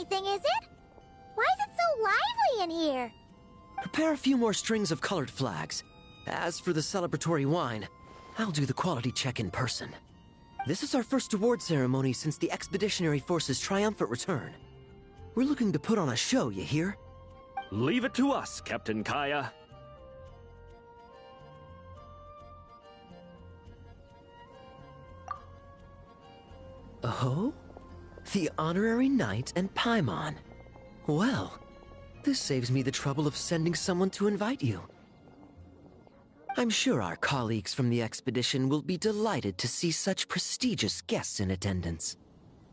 anything, is it? Why is it so lively in here? Prepare a few more strings of colored flags. As for the celebratory wine, I'll do the quality check in person. This is our first award ceremony since the Expeditionary Force's triumphant return. We're looking to put on a show, you hear? Leave it to us, Captain Kaya. Oh? The Honorary Knight and Paimon. Well, this saves me the trouble of sending someone to invite you. I'm sure our colleagues from the expedition will be delighted to see such prestigious guests in attendance.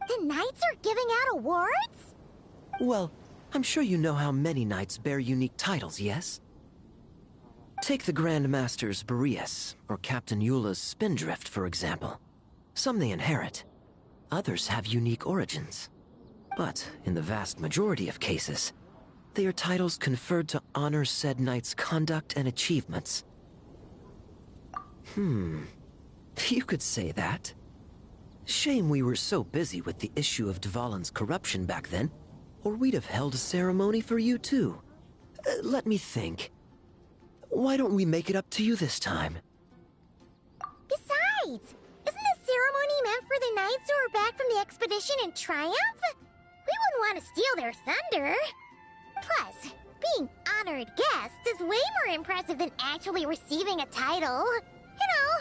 The Knights are giving out awards? Well, I'm sure you know how many knights bear unique titles, yes? Take the Grand Masters Boreas or Captain Eula's Spindrift, for example. Some they inherit. Others have unique origins. But in the vast majority of cases, they are titles conferred to honor said knight's conduct and achievements. You could say that. Shame we were so busy with the issue of Dvalin's corruption back then, or we'd have held a ceremony for you too. Let me think. Why don't we make it up to you this time? Besides, isn't the ceremony meant for the Knights who are back from the expedition in triumph? We wouldn't want to steal their thunder. Plus, being honored guests is way more impressive than actually receiving a title. You know,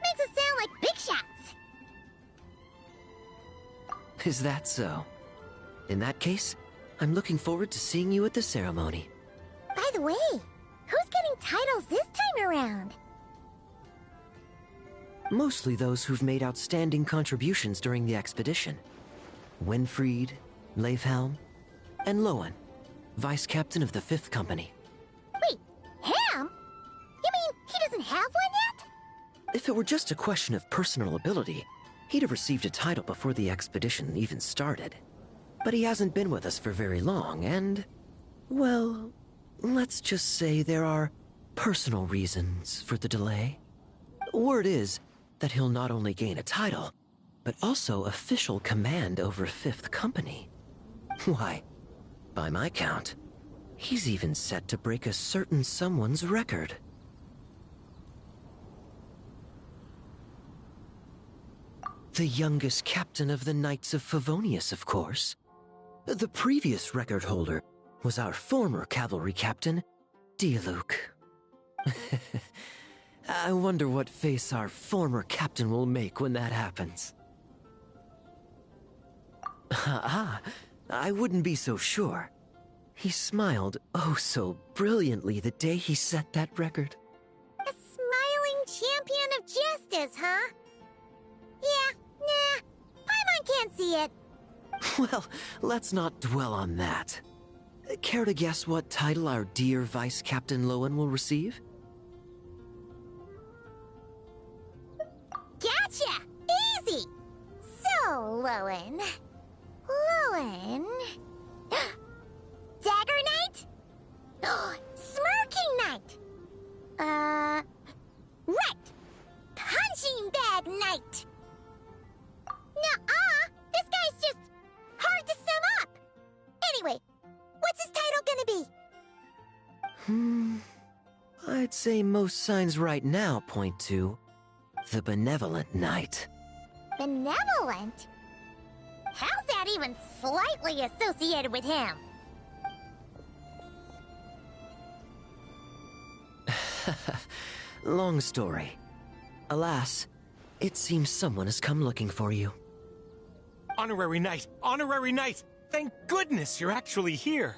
makes us sound like big shots. Is that so? In that case, I'm looking forward to seeing you at the ceremony. By the way, who's getting titles this time around? Mostly those who've made outstanding contributions during the expedition. Winfried, Leifhelm, and Lohen, Vice Captain of the 5th Company. Wait, him? You mean he doesn't have one yet? If it were just a question of personal ability, he'd have received a title before the expedition even started. But he hasn't been with us for very long, and... well, let's just say there are personal reasons for the delay. Word is that he'll not only gain a title, but also official command over 5th Company. Why, by my count, he's even set to break a certain someone's record. The youngest captain of the Knights of Favonius, of course. The previous record holder was our former cavalry captain, Diluc. I wonder what face our former captain will make when that happens. I wouldn't be so sure. He smiled oh so brilliantly the day he set that record. A smiling champion of justice, huh? Yeah, nah, Paimon can't see it. Well, let's not dwell on that. Care to guess what title our dear Vice Captain Lohen will receive? Gotcha! Easy! So, Lohen... Dagger Knight? Smirking Knight! Right! Punching Bag Knight! Nuh-uh! This guy's just hard to sum up! Anyway, what's his title gonna be? I'd say most signs right now point to the Benevolent Knight. Benevolent? How's that even slightly associated with him? Long story. Alas, it seems someone has come looking for you. Honorary Knight! Honorary Knight! Thank goodness you're actually here!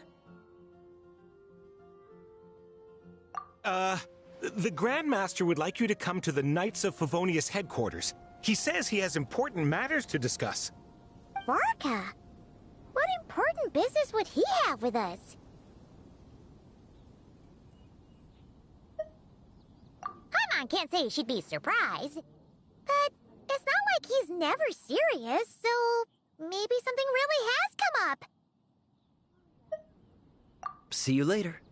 The Grand Master would like you to come to the Knights of Favonius headquarters. He says he has important matters to discuss. Varka? What important business would he have with us? Paimon can't say she'd be surprised. But it's not like he's never serious, so maybe something really has come up. See you later.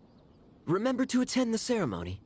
Remember to attend the ceremony.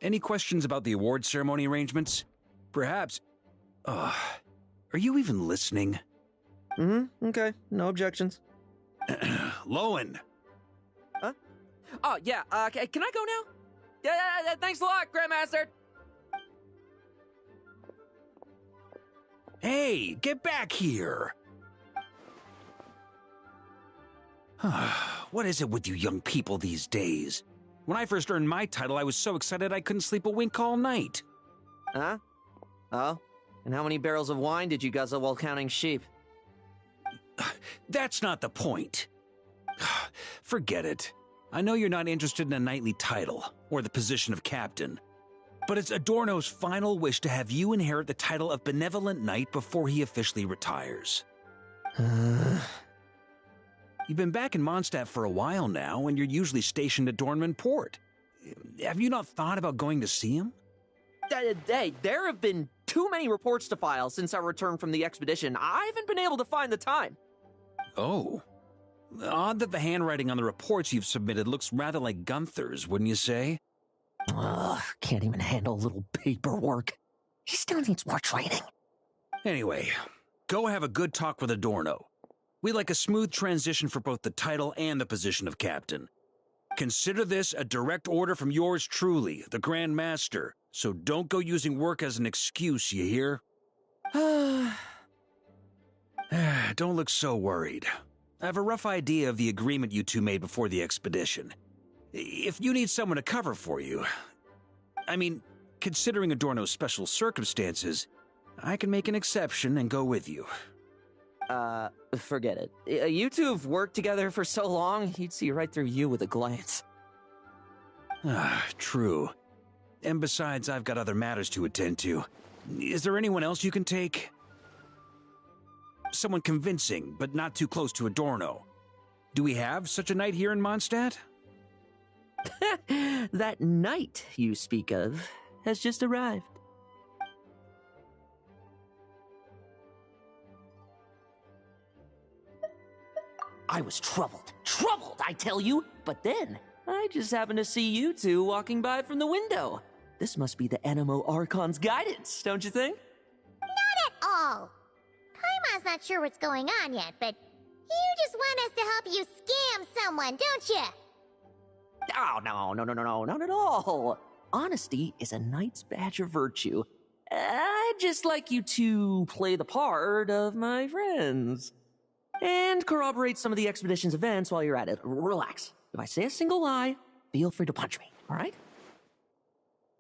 Any questions about the award ceremony arrangements? Perhaps... are you even listening? Okay. No objections. Lohen! Huh? Oh, yeah, can I go now? Yeah, thanks a lot, Grandmaster! Hey, get back here! What is it with you young people these days? When I first earned my title, I was so excited I couldn't sleep a wink all night. Huh? Oh? And how many barrels of wine did you guzzle while counting sheep? That's not the point. Forget it. I know you're not interested in a knightly title, or the position of captain. But it's Adorno's final wish to have you inherit the title of Benevolent Knight before he officially retires. You've been back in Mondstadt for a while now, and you're usually stationed at Dornman Port. Have you not thought about going to see him? Hey, there have been too many reports to file since I returned from the expedition. I haven't been able to find the time. Oh. Odd that the handwriting on the reports you've submitted looks rather like Gunther's, wouldn't you say? Can't even handle a little paperwork. He still needs more training. Anyway, go have a good talk with Adorno. We'd like a smooth transition for both the title and the position of captain. Consider this a direct order from yours truly, the Grand Master, so don't go using work as an excuse, you hear? Don't look so worried. I have a rough idea of the agreement you two made before the expedition. If you need someone to cover for you... I mean, considering Adorno's special circumstances, I can make an exception and go with you. Forget it. You two have worked together for so long, he'd see right through you with a glance. True. And besides, I've got other matters to attend to. Is there anyone else you can take? Someone convincing, but not too close to Adorno. Do we have such a knight here in Mondstadt? That knight you speak of has just arrived. I was troubled, I tell you. But then, I just happened to see you two walking by from the window. This must be the Animo Archon's guidance, don't you think? Not at all. Paimon's not sure what's going on yet, but you just want us to help you scam someone, don't you? Oh, no, not at all. Honesty is a knight's badge of virtue. I'd just like you to play the part of my friends. And corroborate some of the expedition's events while you're at it. Relax. If I say a single lie, feel free to punch me, all right?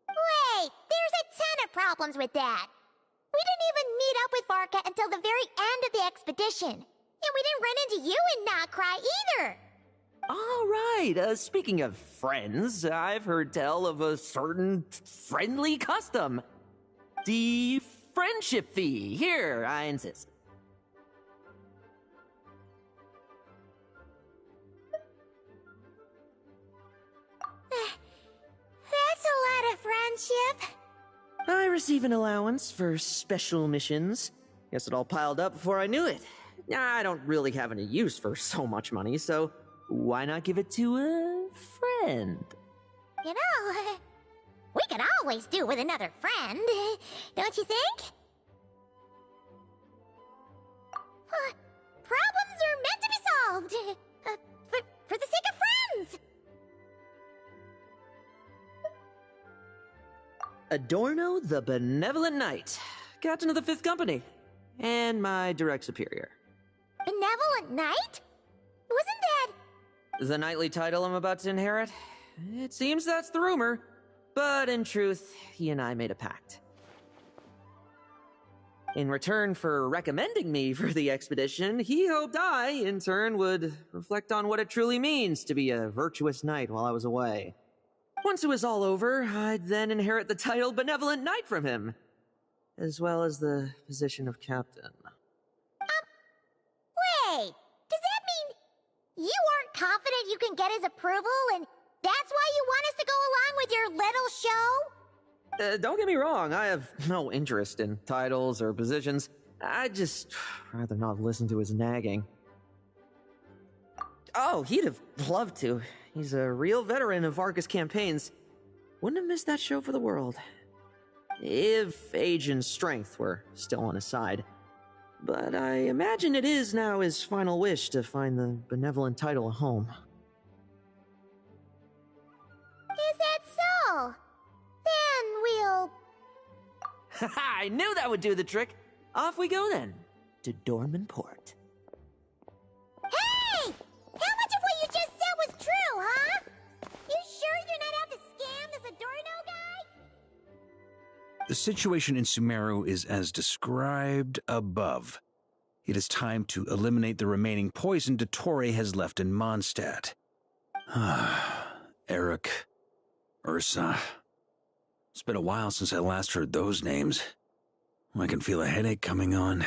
Wait, there's a ton of problems with that. We didn't even meet up with Varka until the very end of the expedition. And we didn't run into you in Nocry either. All right, speaking of friends, I've heard tell of a certain friendly custom. The friendship fee. Here, I insist. That's a lot of friendship. I receive an allowance for special missions. Guess it all piled up before I knew it. I don't really have any use for so much money, so why not give it to a friend? You know, we could always do with another friend, don't you think? Problems are meant to be solved. For the sake of friends. Adorno the Benevolent Knight, Captain of the 5th Company, and my direct superior. Benevolent Knight? Wasn't that... The knightly title I'm about to inherit? It seems that's the rumor, but in truth, he and I made a pact. In return for recommending me for the expedition, he hoped I, in turn, would reflect on what it truly means to be a virtuous knight while I was away. Once it was all over, I'd then inherit the title Benevolent Knight from him, as well as the position of captain. Wait, does that mean you aren't confident you can get his approval, and that's why you want us to go along with your little show? Don't get me wrong, I have no interest in titles or positions. I'd just rather not listen to his nagging. Oh, he'd have loved to. He's a real veteran of Varka's campaigns. Wouldn't have missed that show for the world. If age and strength were still on his side. But I imagine it is now his final wish to find the benevolent title a home. Is that so? Then we'll... I knew that would do the trick. Off we go then, to Dorman Port. Hey! How much of what you just said was true, huh? You sure you're not out to scam this Adorno guy? The situation in Sumeru is as described above. It is time to eliminate the remaining poison Dottore has left in Mondstadt. Eric, Ursa. It's been a while since I last heard those names. I can feel a headache coming on.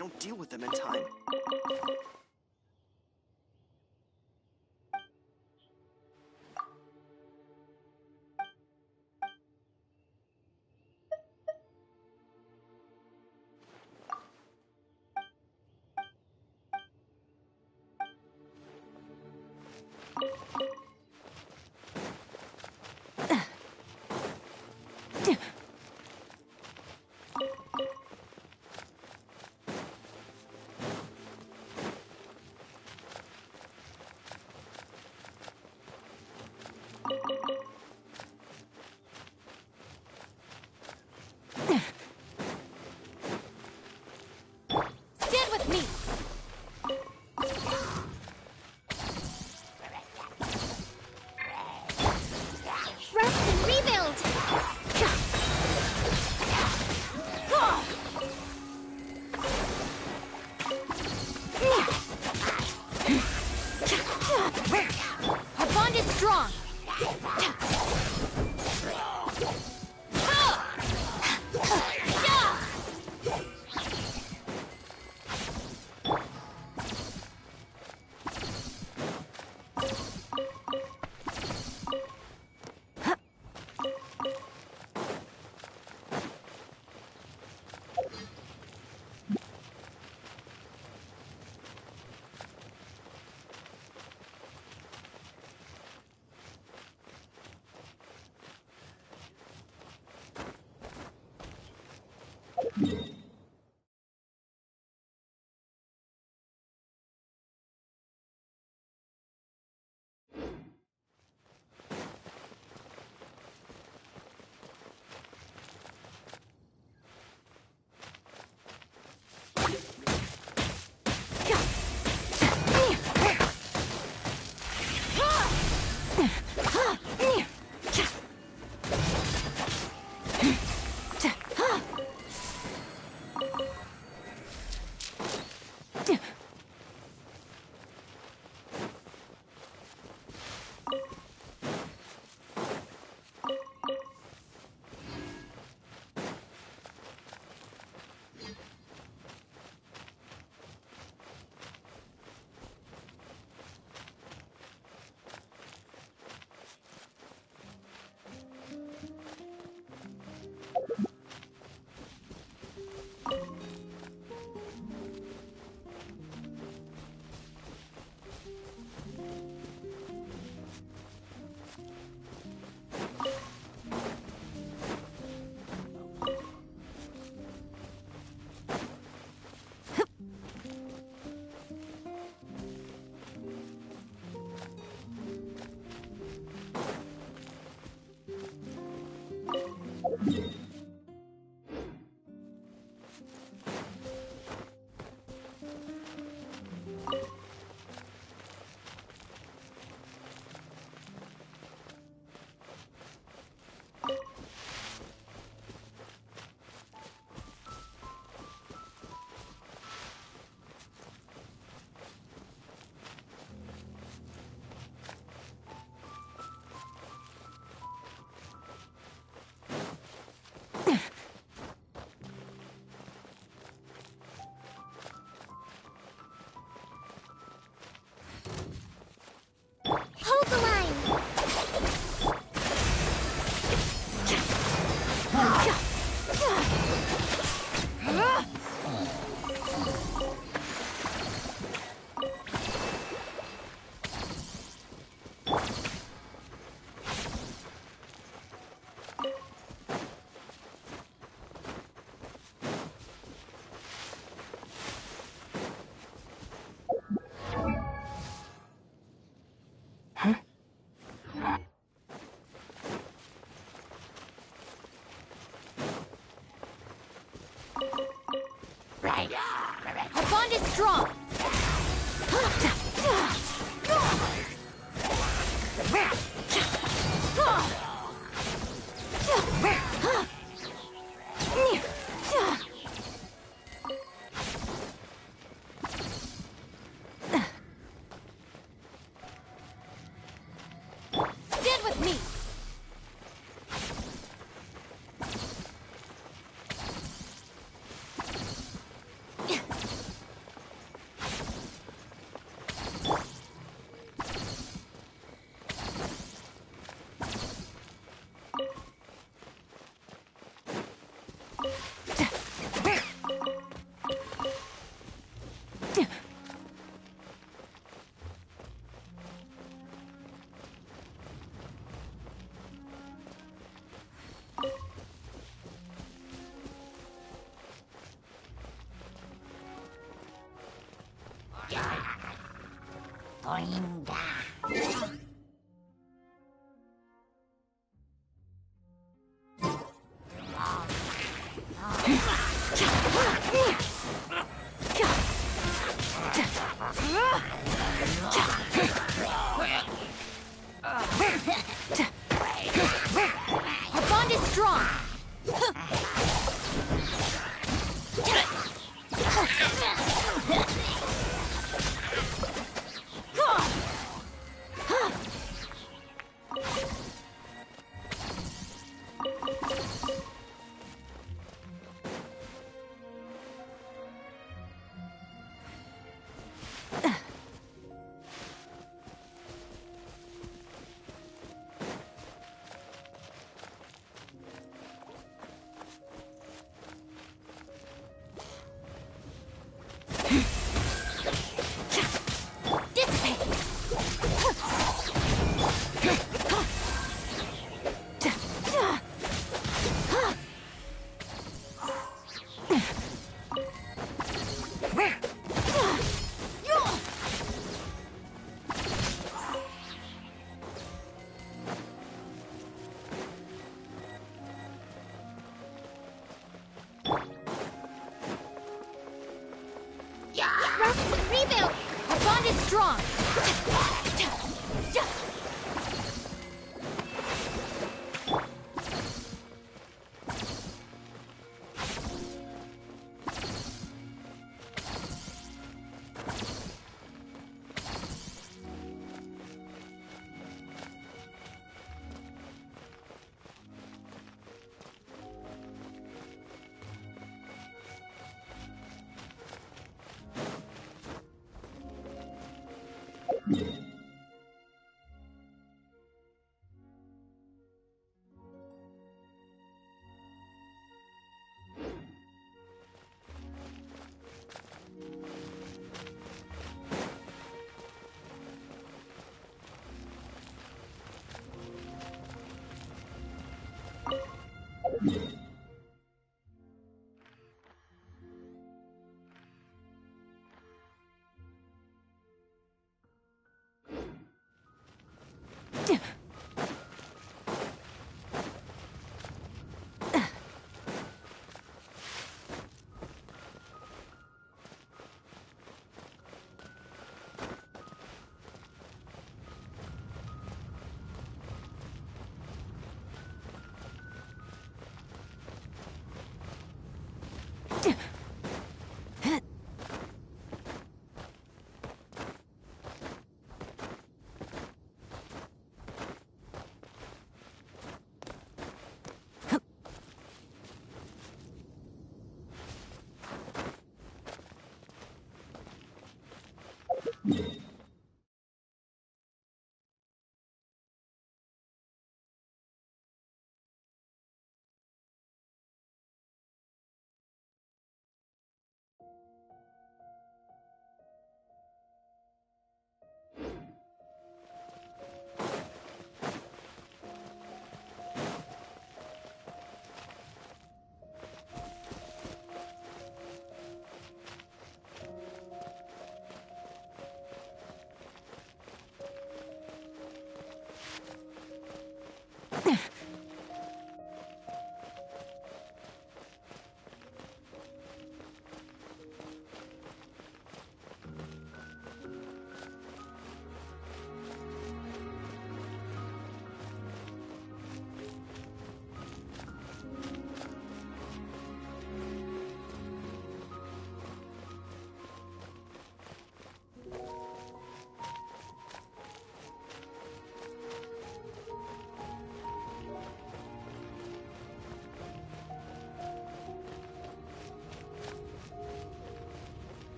don't deal with them in time. Our bond is strong. Rest, rebuild. Our bond is strong.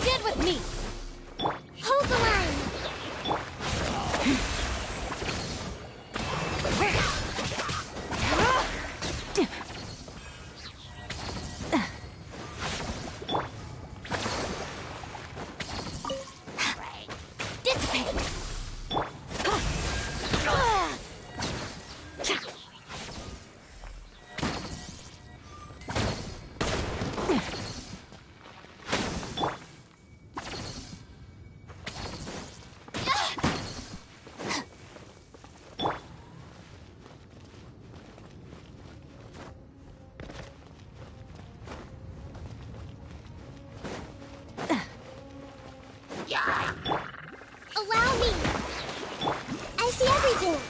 Stand with me! Hold the line! Dissipate! Allow me! I see everything!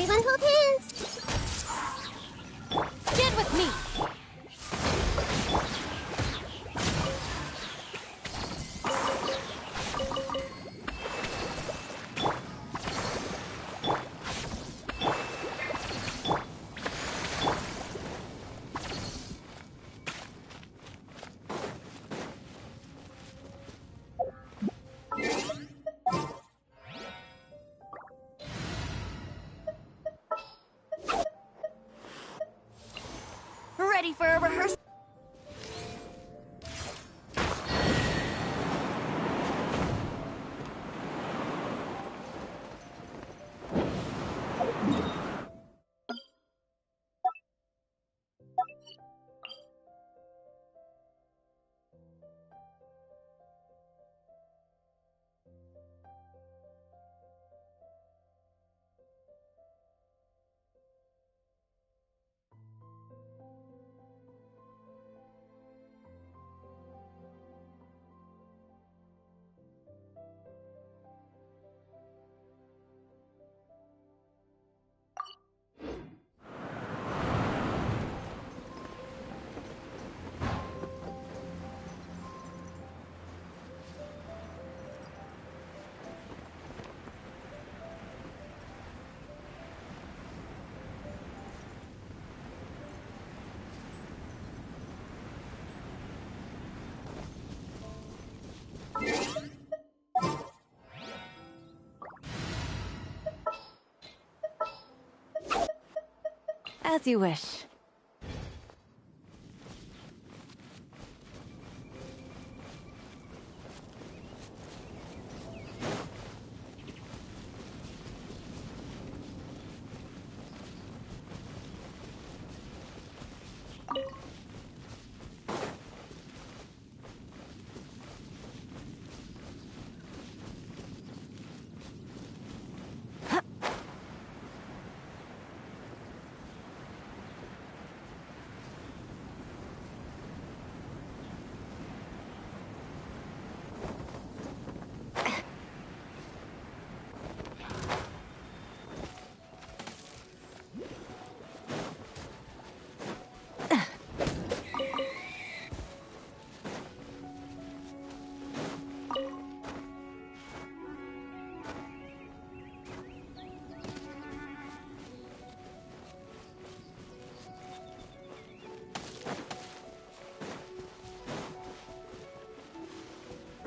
Everyone hold hands. Stand with me. Ready for a rehearsal? As you wish.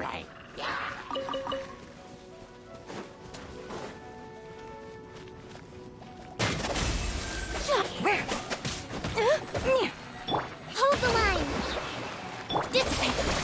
right? Yeah. Hold the line! Dissipate!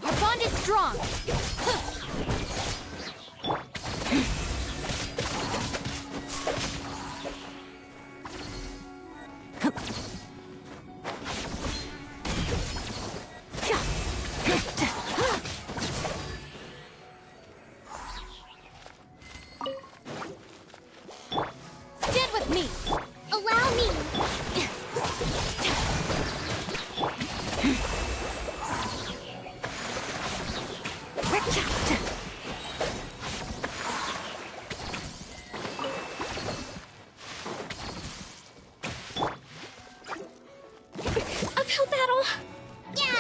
Our bond is strong! Stand with me! Allow me! Uphill battle! Yeah!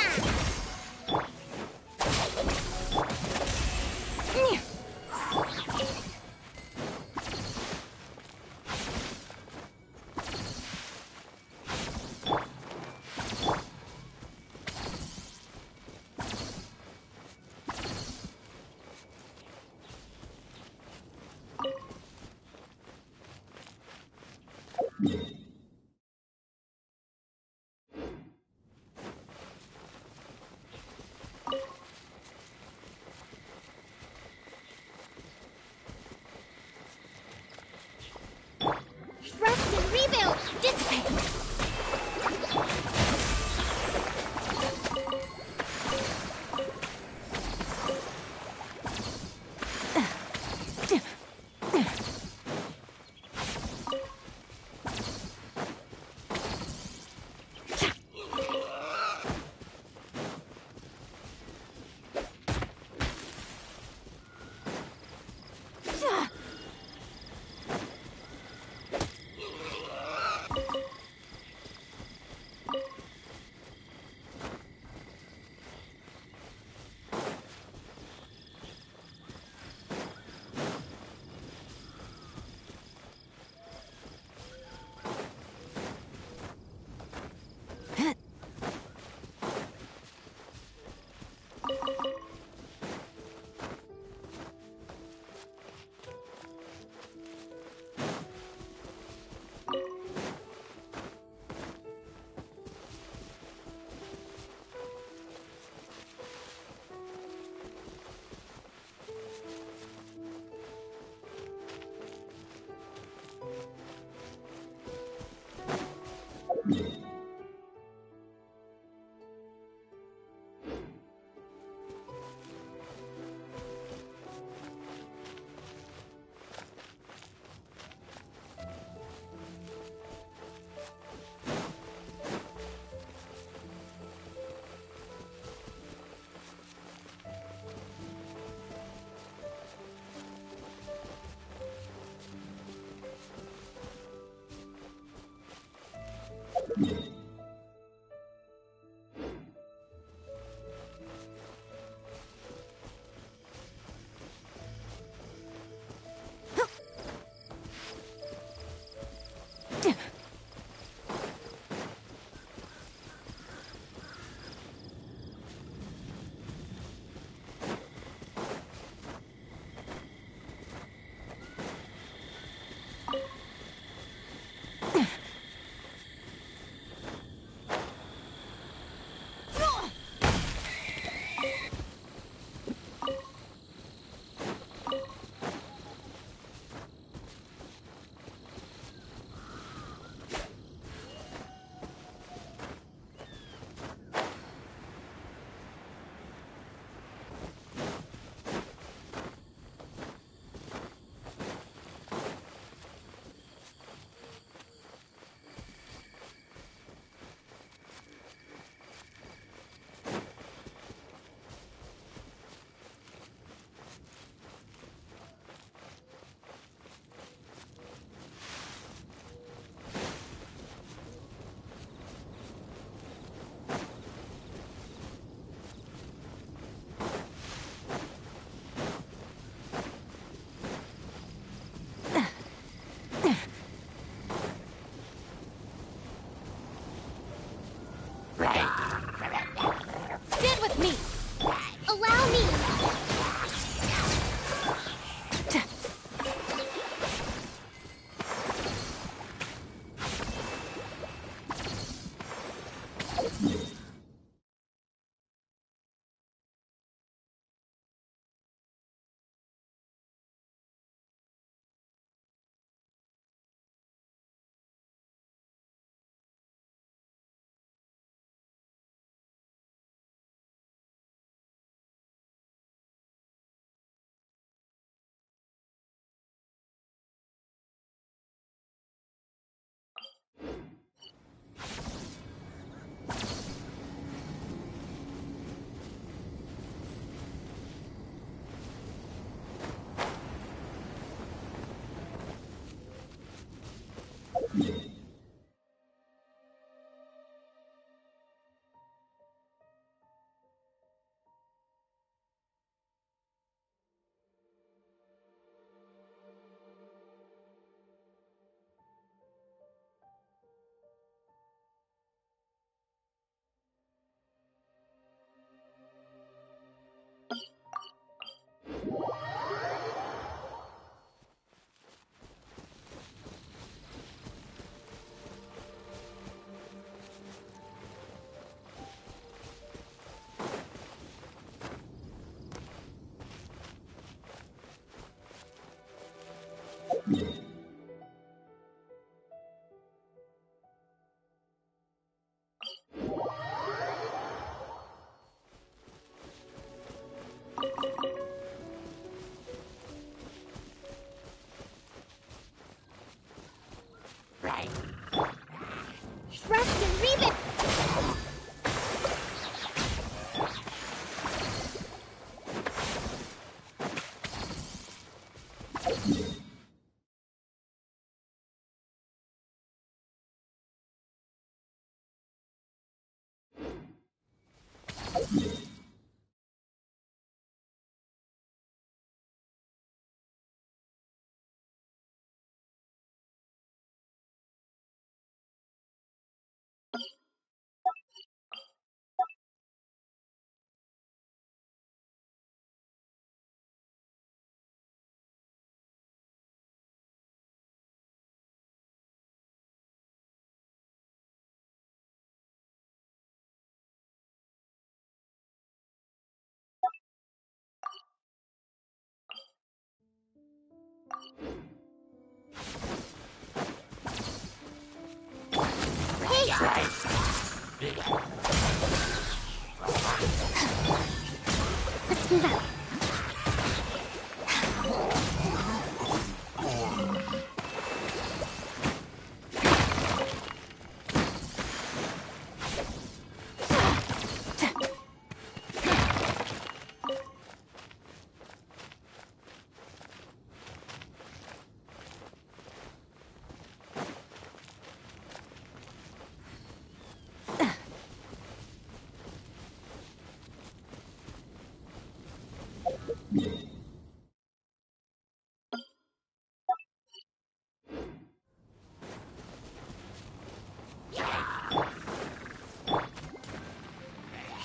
Let's move out.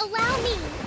Allow me.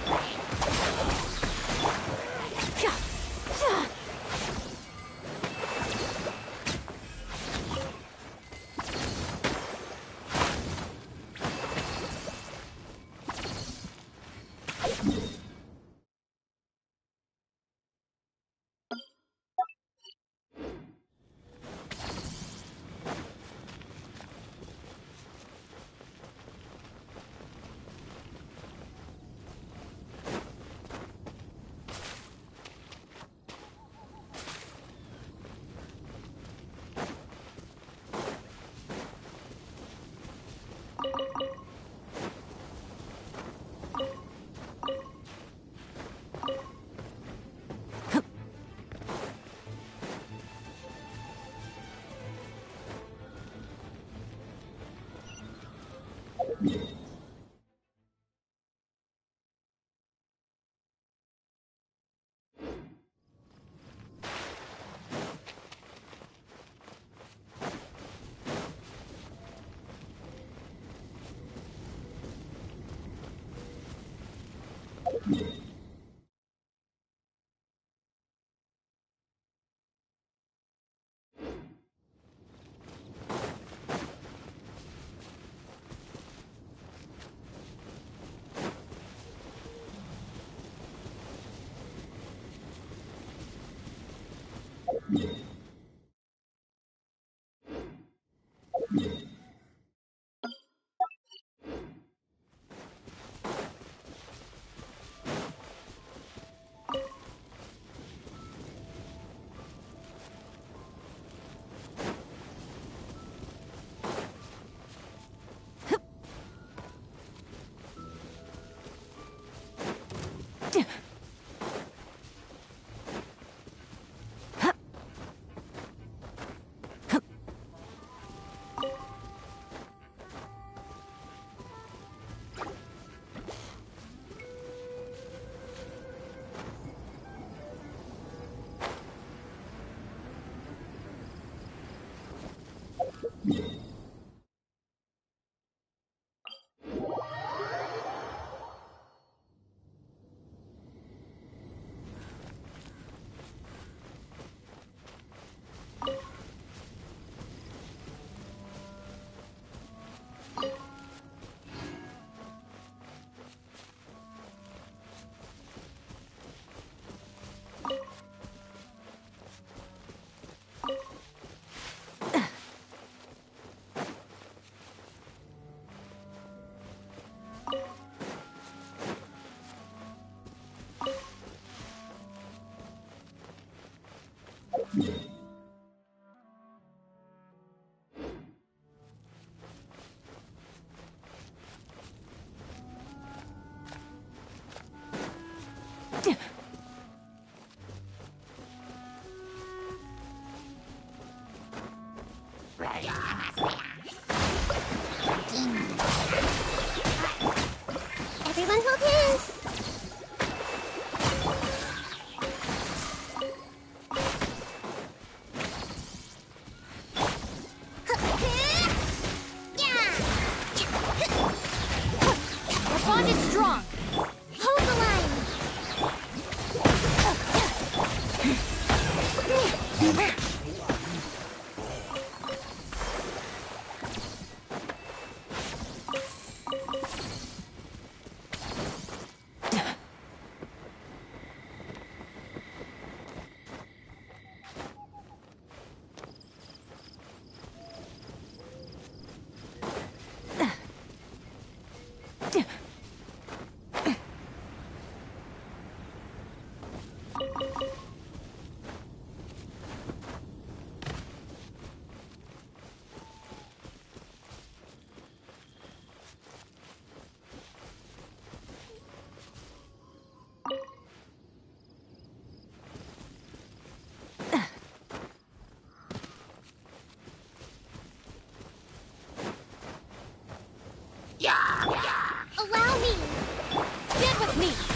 Allow me! Stand with me!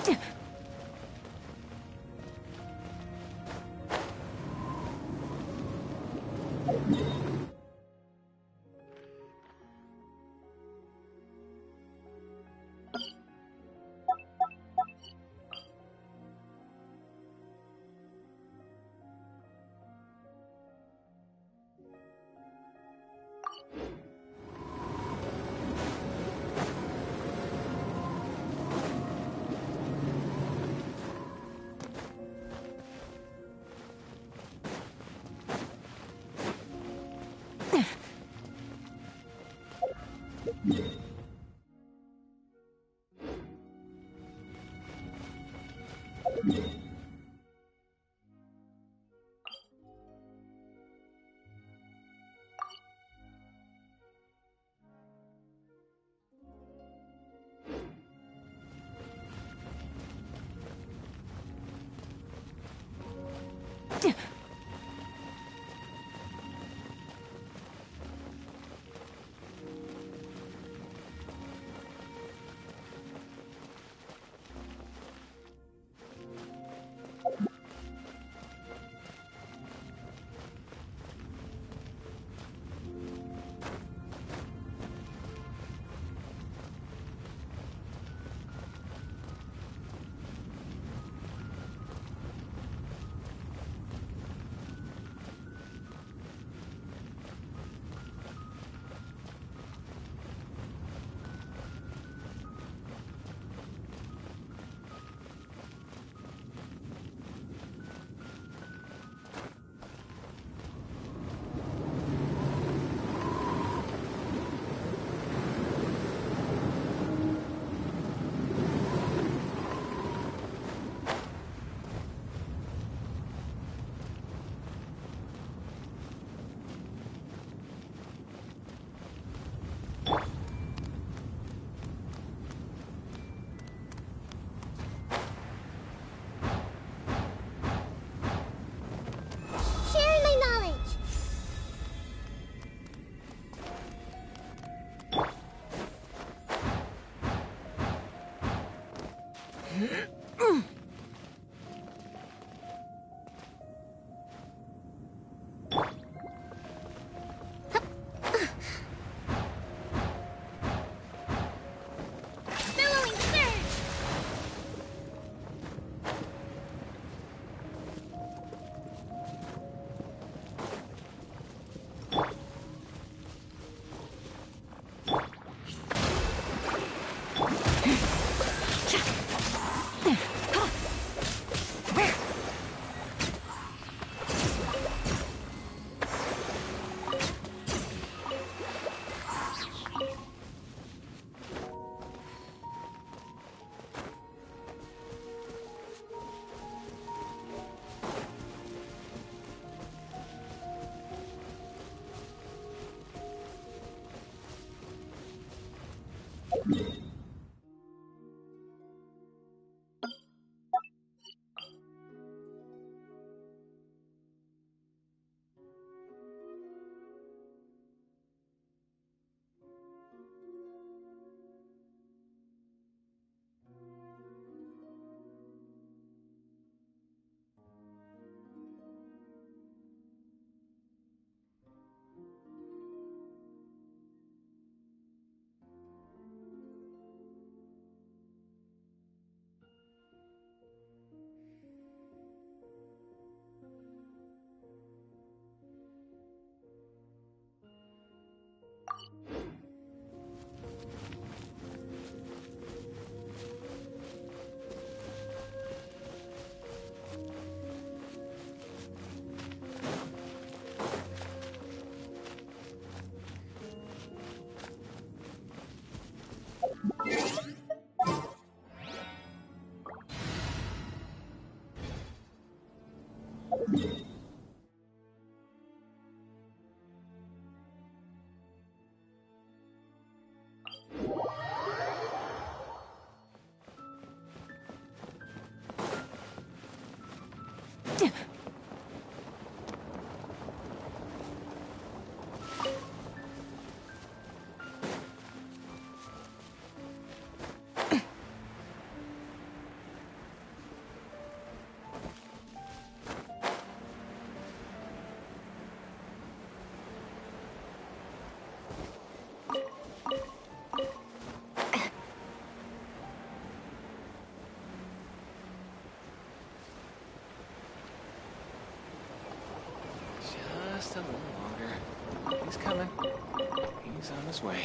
Sharing my knowledge. Billowing surge. He's on his way.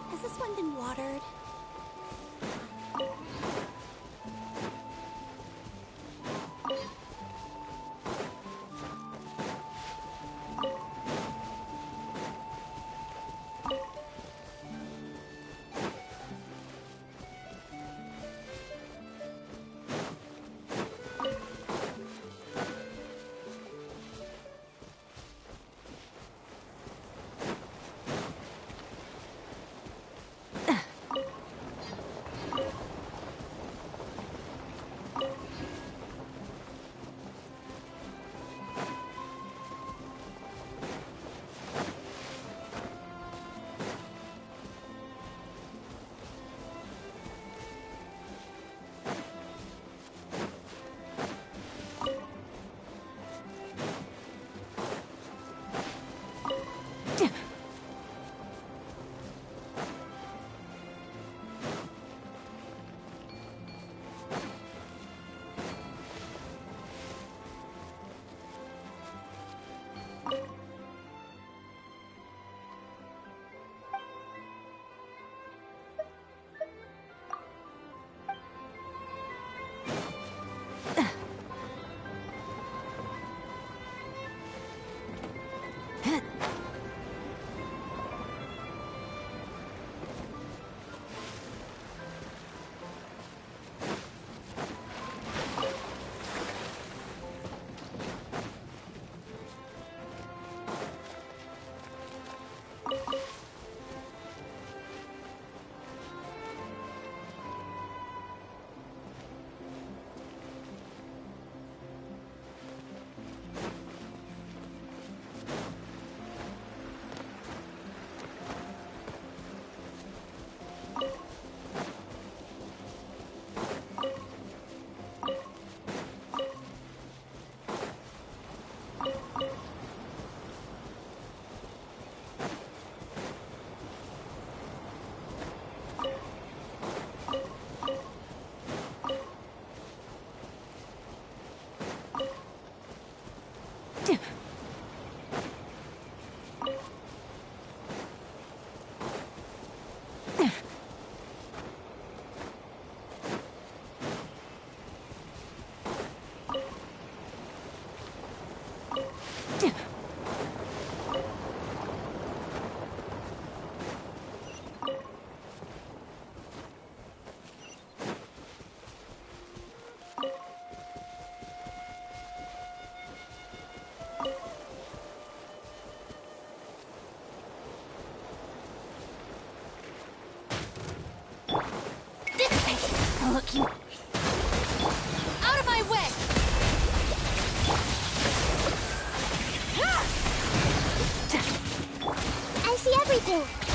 Has this one been watered? Look, you... Out of my way! I see everything!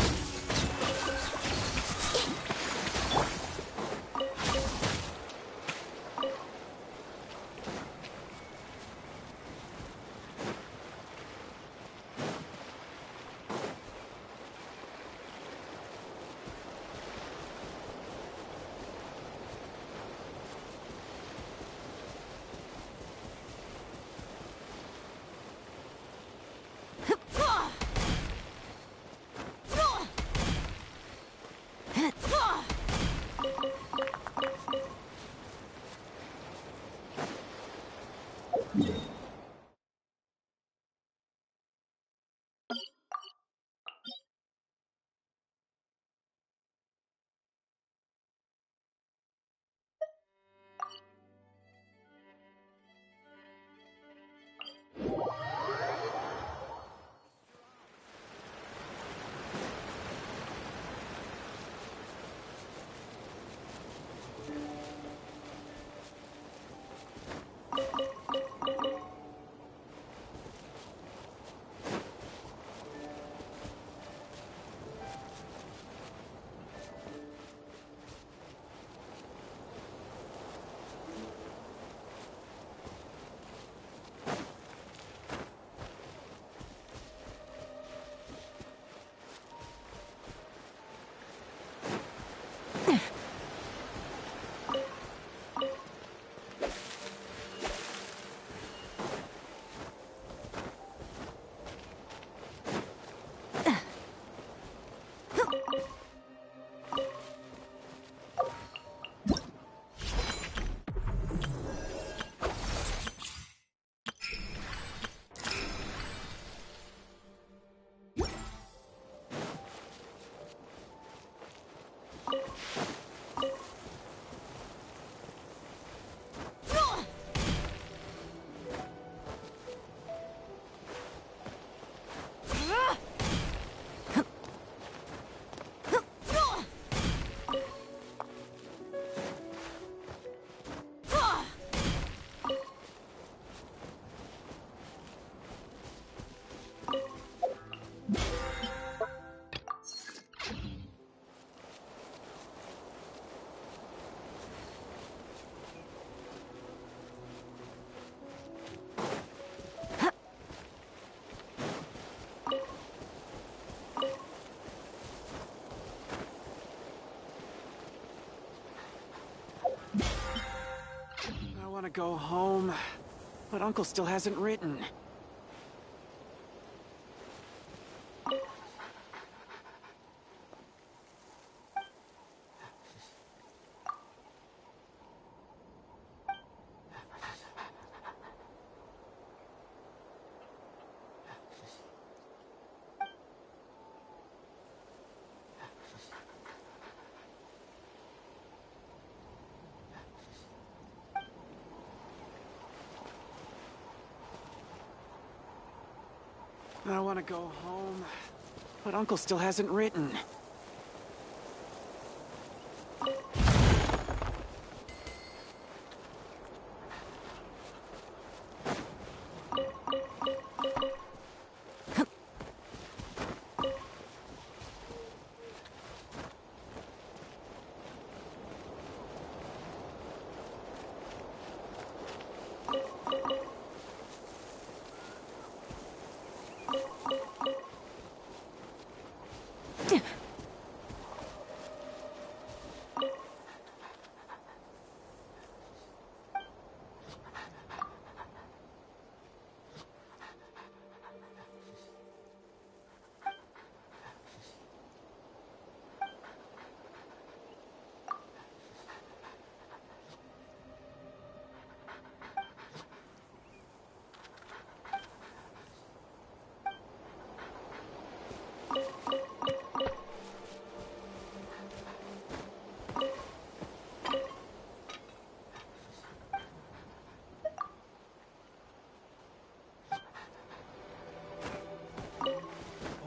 I want to go home, but Uncle still hasn't written. I want to go home, but Uncle still hasn't written.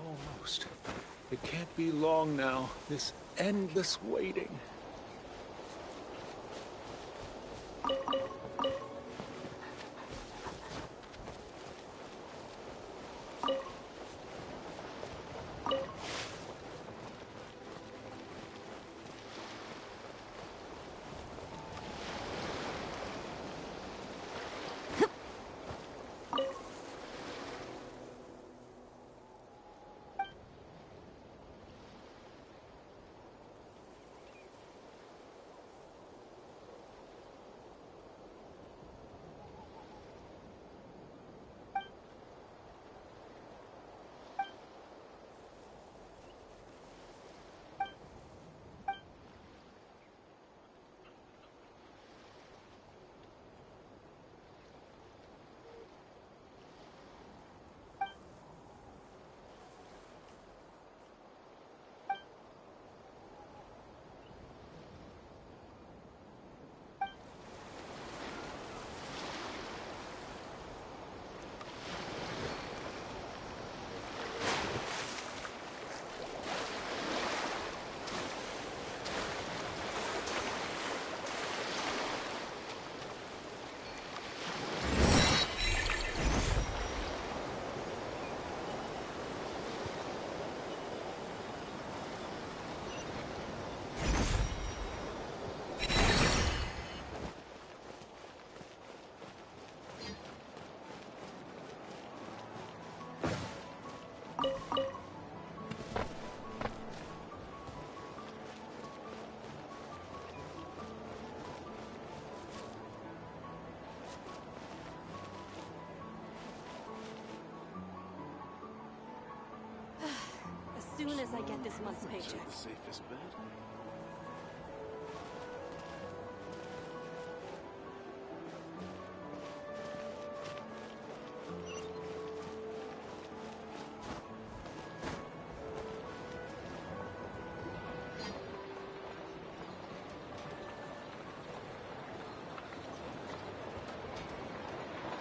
Almost. It can't be long now, this endless waiting. soon as I get this month's paycheck. The safest bet.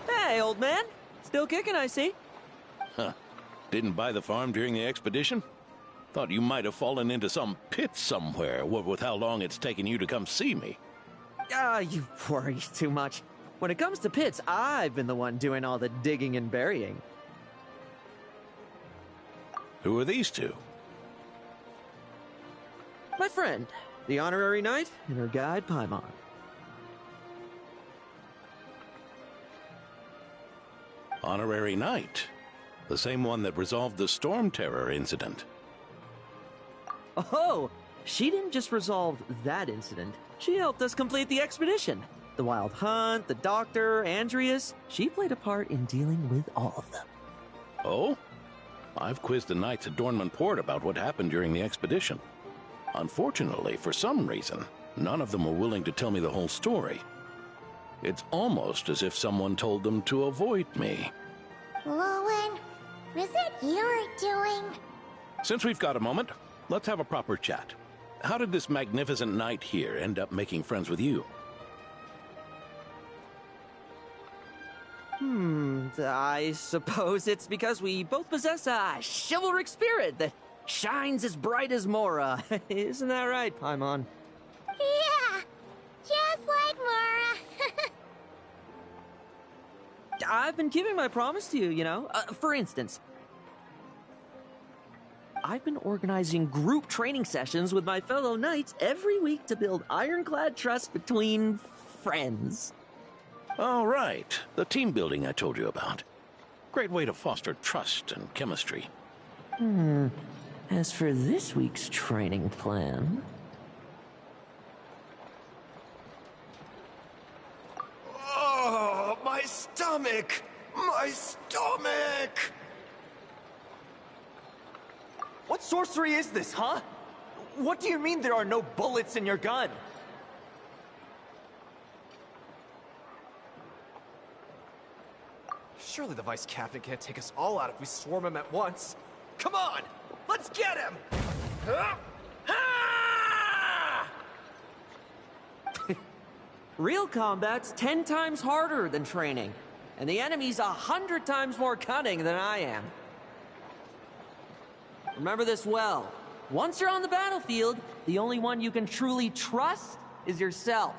Hey, old man. Still kicking, I see. Huh. Didn't buy the farm during the expedition? Thought you might have fallen into some pit somewhere, what with how long it's taken you to come see me. You worry too much. When it comes to pits, I've been the one doing all the digging and burying. Who are these two? My friend, the honorary knight, and her guide, Paimon. Honorary Knight. The same one that resolved the Storm Terror incident. Oh, she didn't just resolve that incident. She helped us complete the expedition. The Wild Hunt, the Doctor, Andreas. She played a part in dealing with all of them. Oh? I've quizzed the knights at Dornman Port about what happened during the expedition. Unfortunately, for some reason, none of them were willing to tell me the whole story. It's almost as if someone told them to avoid me. Lohen, is it your doing? Since we've got a moment, let's have a proper chat. How did this magnificent knight here end up making friends with you? I suppose it's because we both possess a chivalric spirit that shines as bright as Mora. Isn't that right, Paimon? Yeah, just like Mara. I've been keeping my promise to you, you know. For instance, I've been organizing group training sessions with my fellow knights every week to build ironclad trust between friends. All right, the team building I told you about. Great way to foster trust and chemistry. As for this week's training plan... Oh, my stomach! My stomach! What sorcery is this, huh? What do you mean there are no bullets in your gun? Surely the Vice Captain can't take us all out if we swarm him at once. Come on! Let's get him! Real combat's 10 times harder than training, and the enemy's 100 times more cunning than I am. Remember this well. Once you're on the battlefield, the only one you can truly trust is yourself.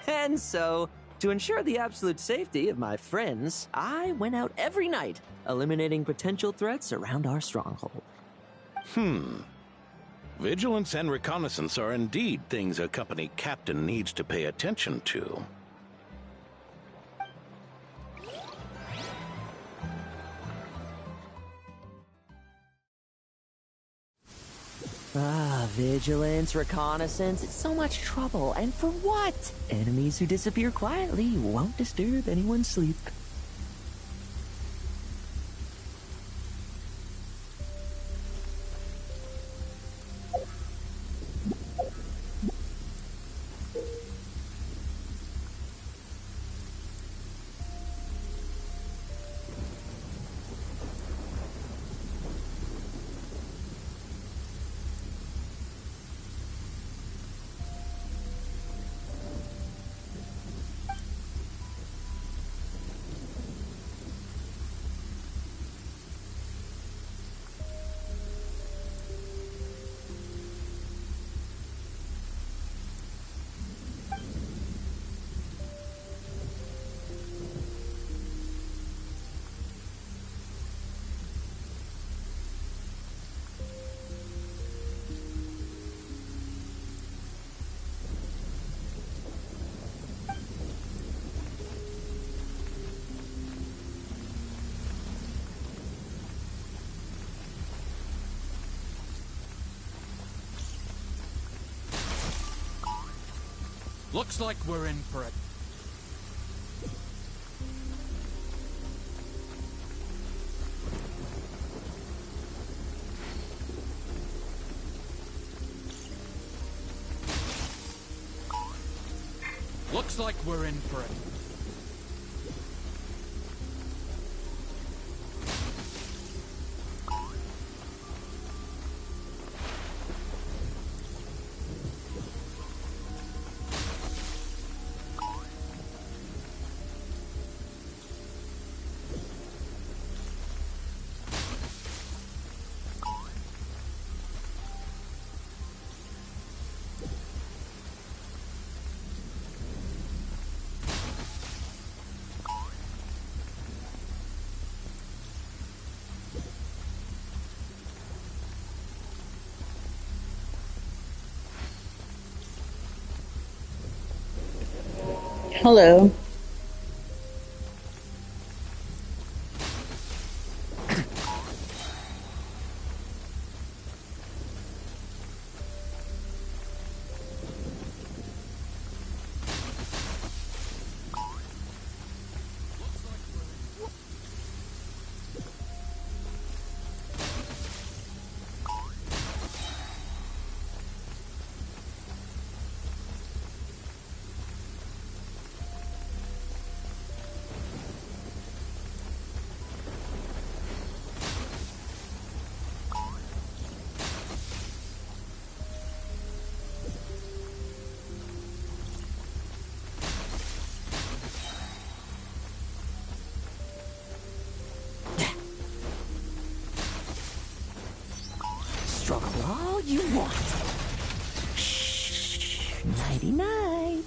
And so, to ensure the absolute safety of my friends, I went out every night, eliminating potential threats around our stronghold. Vigilance and reconnaissance are indeed things a company captain needs to pay attention to. Vigilance, reconnaissance, it's so much trouble, and for what? Enemies who disappear quietly won't disturb anyone's sleep. Looks like we're in for it. Looks like we're in for it. Hello. Struggle all you want. Shh. Nighty night.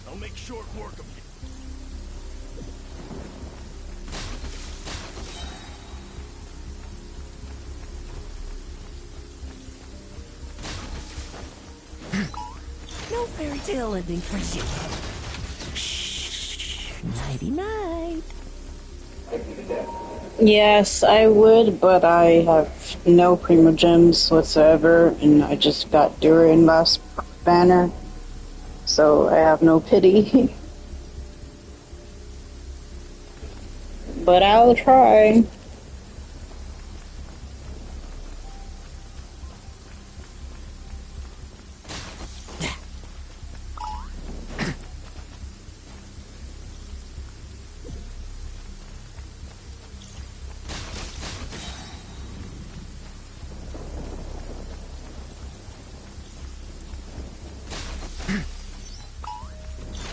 I'll make short work of you. No fairy tale ending for you. Shh. Nighty night. Yes, I would, but I have no primogems whatsoever, and I just got Durin last banner, so I have no pity. But I'll try.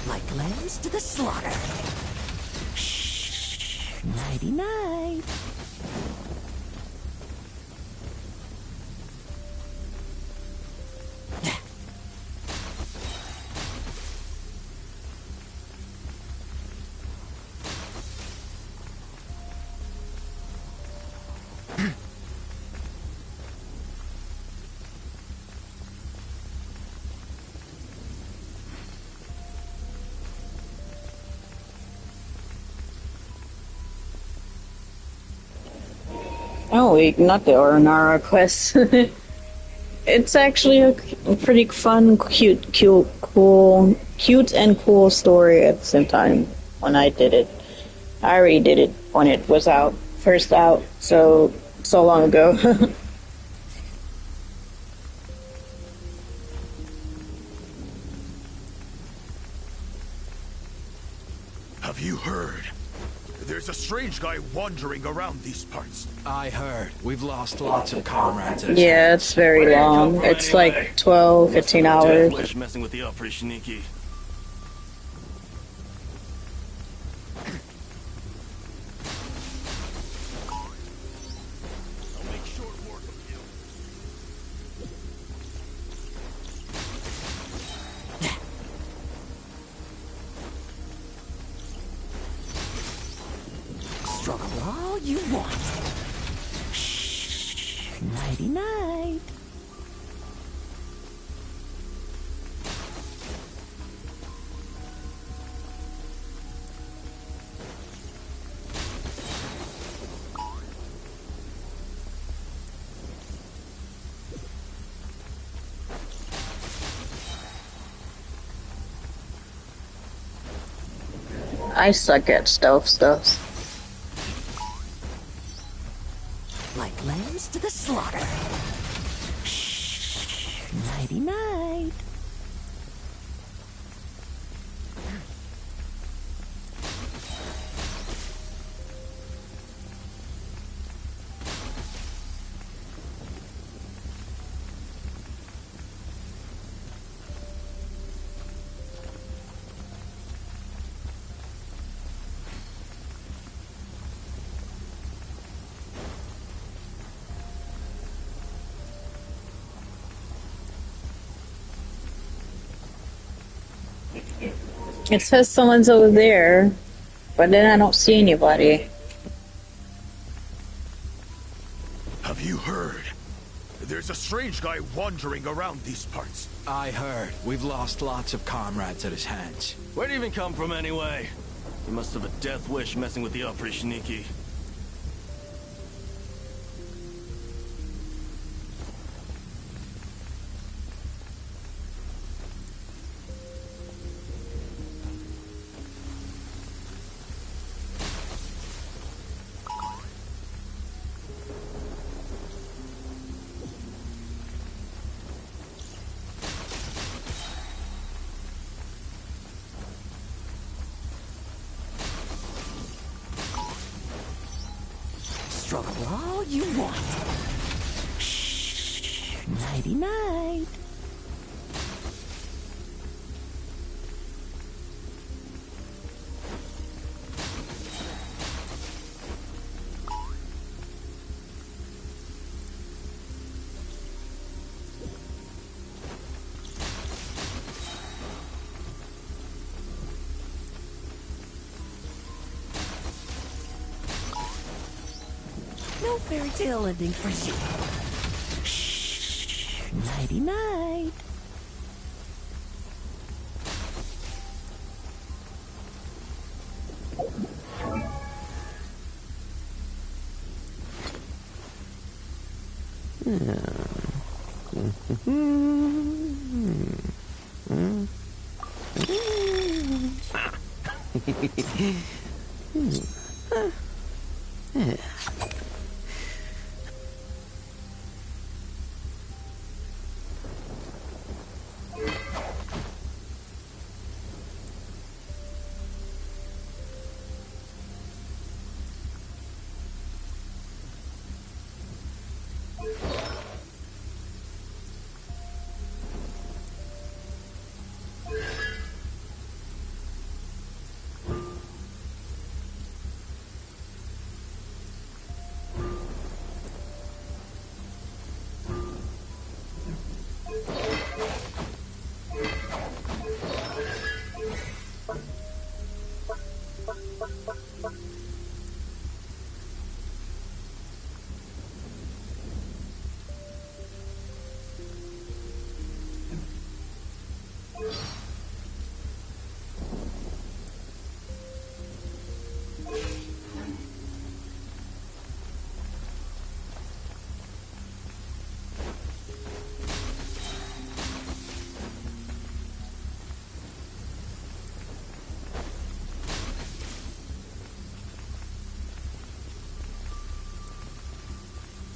Like lambs to the slaughter. Shh. Nighty night. Oh wait, not the Orinara quest. It's actually a pretty fun, cute and cool story at the same time when I did it. I already did it when it was first out, so long ago. Have you heard? There's a strange guy wandering around these parts. I heard. We've lost lots of comrades. Yeah, it's very long. It's like 12, 15 hours. Messing with the pretty sneaky. Struggle all you want. Shh. Nighty night. I suck at stealth stuff. Like lambs to the slaughter. Nighty night. It says someone's over there, but then I don't see anybody. Have you heard? There's a strange guy wandering around these parts. I heard. We've lost lots of comrades at his hands. Where'd he even come from anyway? He must have a death wish messing with the Oprishniki. Struggle all you want. Nighty night. No fairy tale ending for you. Nighty night.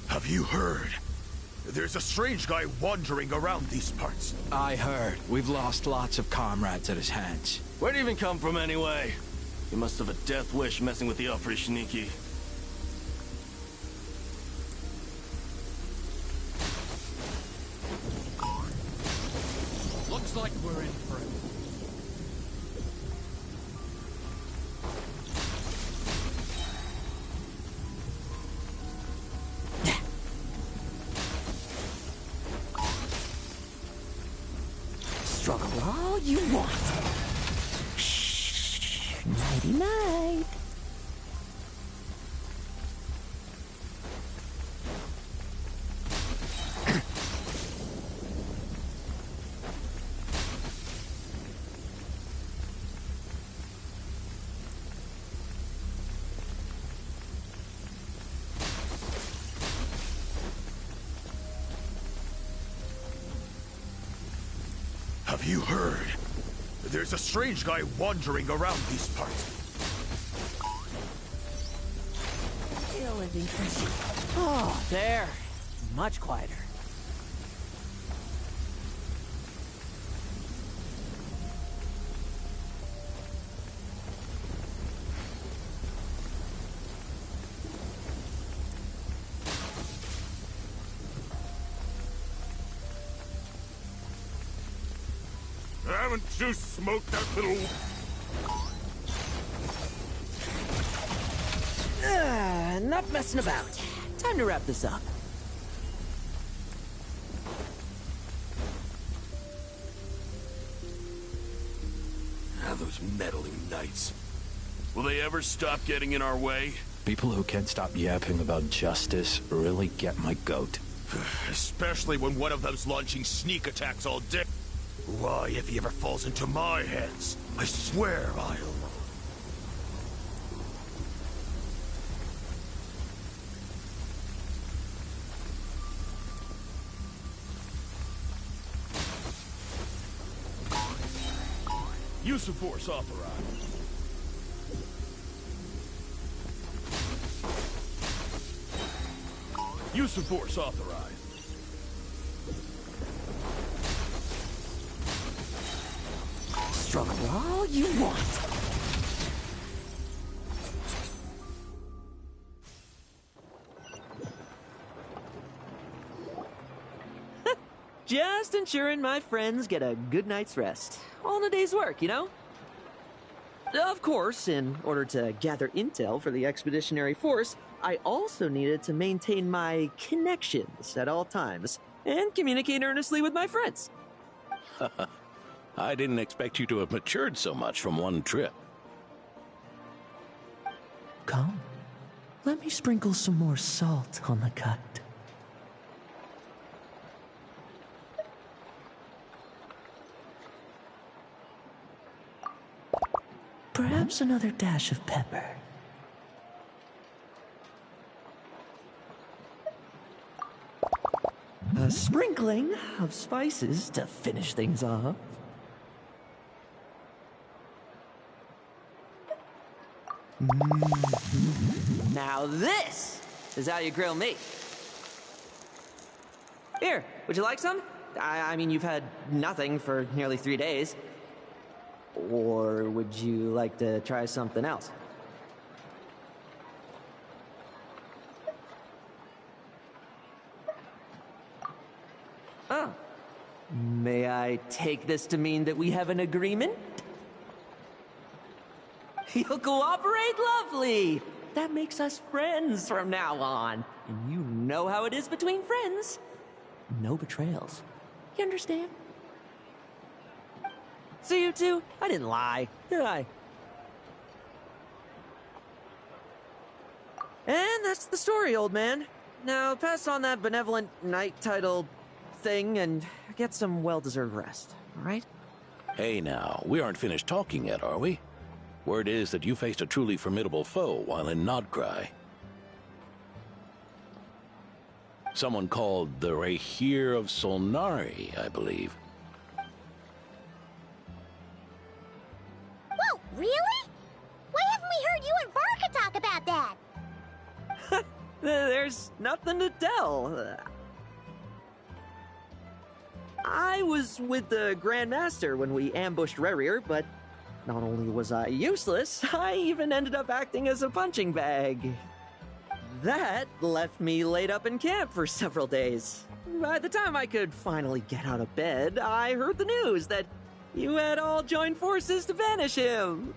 Have you heard? There's a strange guy wandering around these parts. I heard. We've lost lots of comrades at his hands. Where'd he even come from anyway? He must have a death wish messing with the Oprishniki. Looks like we're in for it. Struggle all you want. Nighty night. Have you heard? There's a strange guy wandering around these parts. living for. Oh, there. Much quieter. Haven't you smoked that little... Enough messing about. Time to wrap this up. Those meddling knights. Will they ever stop getting in our way? People who can't stop yapping about justice really get my goat. Especially when one of them's launching sneak attacks all day. Why, if he ever falls into my hands, I swear I'll... Use of force authorized. Use of force authorized. Struggle all you want. Just ensuring my friends get a good night's rest. All in a day's work, you know? Of course, in order to gather intel for the expeditionary force, I also needed to maintain my connections at all times and communicate earnestly with my friends. I didn't expect you to have matured so much from one trip. Come, let me sprinkle some more salt on the cut. Perhaps another dash of pepper. A sprinkling of spices to finish things off. Now this is how you grill me. Here, would you like some? I mean, you've had nothing for nearly 3 days. Or would you like to try something else? Oh. May I take this to mean that we have an agreement? You'll cooperate? Lovely! That makes us friends from now on. And you know how it is between friends. No betrayals. You understand? So you two, I didn't lie, did I? And that's the story, old man. Now pass on that benevolent knight title thing and get some well-deserved rest, all right? Hey now, we aren't finished talking yet, are we? Word is that you faced a truly formidable foe while in Nodcry. Someone called the Rahir of Solnari, I believe. Whoa, really? Why haven't we heard you and Varka talk about that? There's nothing to tell. I was with the Grand Master when we ambushed Rerir, but not only was I useless, I even ended up acting as a punching bag. That left me laid up in camp for several days. By the time I could finally get out of bed, I heard the news that you had all joined forces to banish him.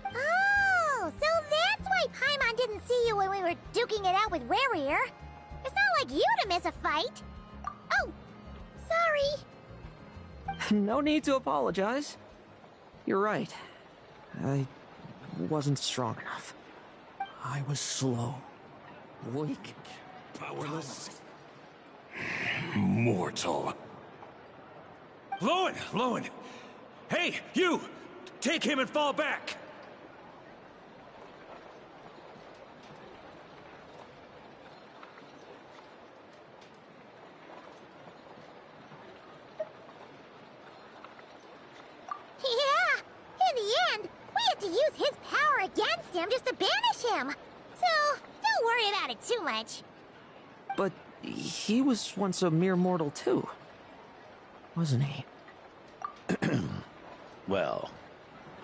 Oh, so that's why Paimon didn't see you when we were duking it out with Rerir. It's not like you to miss a fight. Oh, sorry. No need to apologize. You're right. I wasn't strong enough. I was slow, weak, powerless. Mortal. Lohen! Hey, you! Take him and fall back! Yeah, in the end, we had to use his power against him just to banish him. So, don't worry about about it too much. But he was once a mere mortal too, wasn't he? Well,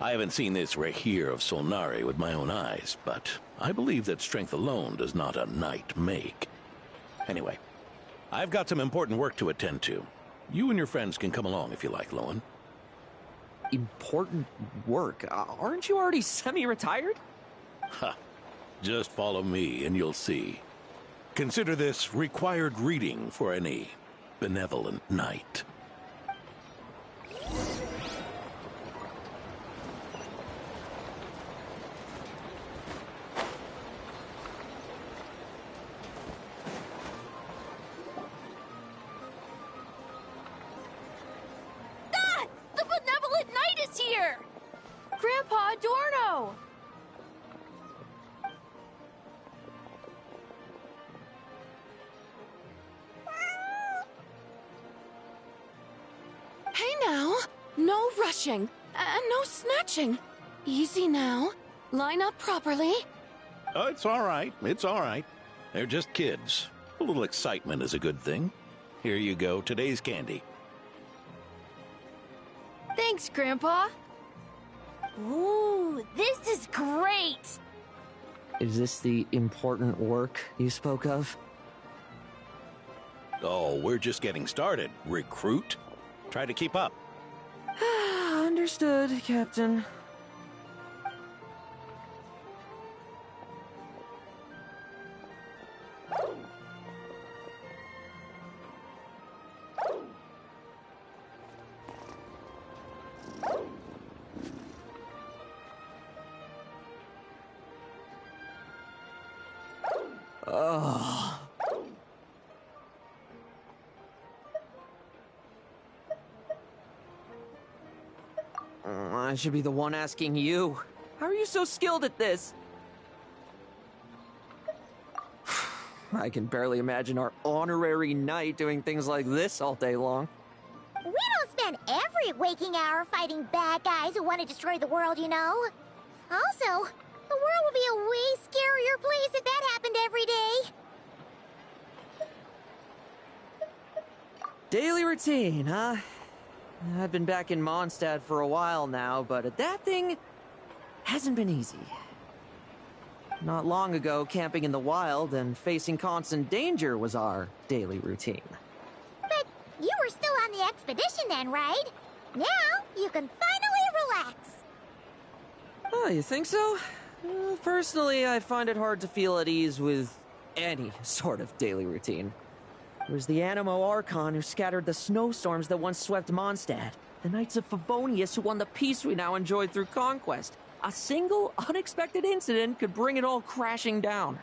I haven't seen this Rahir of Solnari with my own eyes, but I believe that strength alone does not a knight make. Anyway, I've got some important work to attend to. You and your friends can come along if you like, Lohen. Important work? Aren't you already semi-retired? Ha! Just follow me and you'll see. Consider this required reading for any benevolent knight. The benevolent knight is here! Grandpa Adorno! Hey now, no rushing, and no snatching. Easy now. Line up properly. Oh, it's all right. It's all right. They're just kids. A little excitement is a good thing. Here you go, today's candy. Thanks, Grandpa. Ooh, this is great! Is this the important work you spoke of? Oh, we're just getting started, recruit. Try to keep up. Understood, Captain. Oh. I should be the one asking you. How are you so skilled at this? I can barely imagine our honorary knight doing things like this all day long. We don't spend every waking hour fighting bad guys who want to destroy the world, you know? Also, the world would be a way scarier place if that happened every day. Daily routine, huh? I've been back in Mondstadt for a while now, but that thing hasn't been easy. Not long ago, camping in the wild and facing constant danger was our daily routine. But you were still on the expedition then, right? Now you can finally relax. Oh, you think so? Personally, I find it hard to feel at ease with any sort of daily routine. It was the Animo Archon who scattered the snowstorms that once swept Mondstadt. The Knights of Favonius who won the peace we now enjoy through conquest. A single, unexpected incident could bring it all crashing down.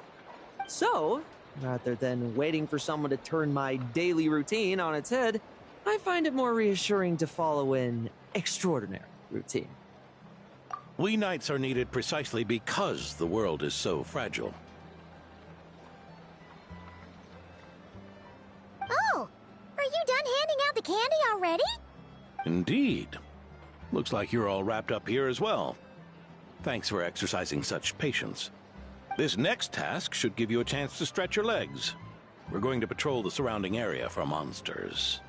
So, rather than waiting for someone to turn my daily routine on its head, I find it more reassuring to follow an extraordinary routine. We knights are needed precisely because the world is so fragile. Oh, are you done handing out the candy already? Indeed. Looks like you're all wrapped up here as well. Thanks for exercising such patience. This next task should give you a chance to stretch your legs. We're going to patrol the surrounding area for monsters.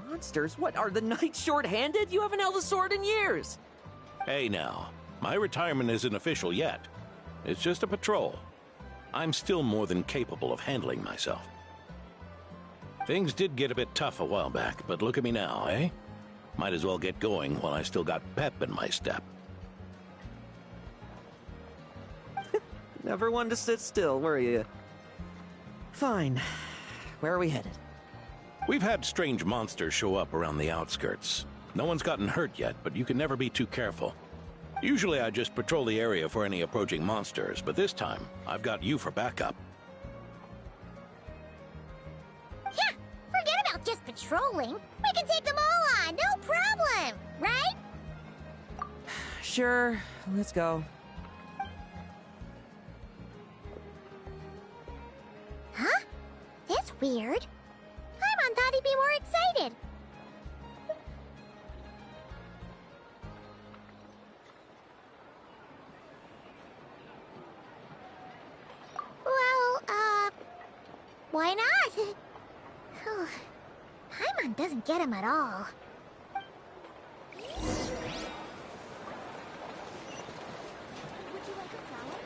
Monsters? What, are the knights short-handed? You haven't held a sword in years! Hey now, my retirement isn't official yet. It's just a patrol. I'm still more than capable of handling myself. Things did get a bit tough a while back, but look at me now, eh? Might as well get going while I still got pep in my step. Never one to sit still, were you? Fine. Where are we headed? We've had strange monsters show up around the outskirts. No one's gotten hurt yet, but you can never be too careful. Usually I just patrol the area for any approaching monsters, but this time, I've got you for backup. Yeah, forget about just patrolling. We can take them all on, no problem, right? Sure, let's go. Huh? That's weird. Paimon thought he'd be more excited. Well, Paimon doesn't get him at all. Would you like a flower?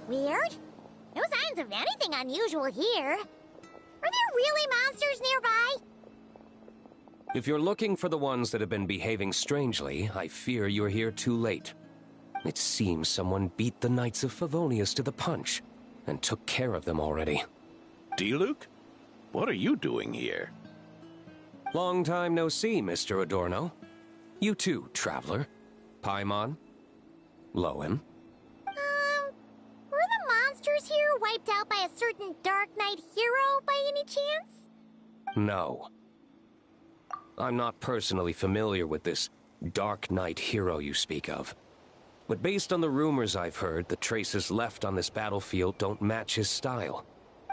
Weird? No signs of anything unusual here. Are there really monsters nearby? If you're looking for the ones that have been behaving strangely, I fear you're here too late. It seems someone beat the Knights of Favonius to the punch, and took care of them already. D-Luke? What are you doing here? Long time no see, Mr. Adorno. You too, traveler. Paimon? Lohen? Were the monsters here wiped out by a certain Dark Knight hero by any chance? No. I'm not personally familiar with this Dark Knight hero you speak of. But based on the rumors I've heard, the traces left on this battlefield don't match his style.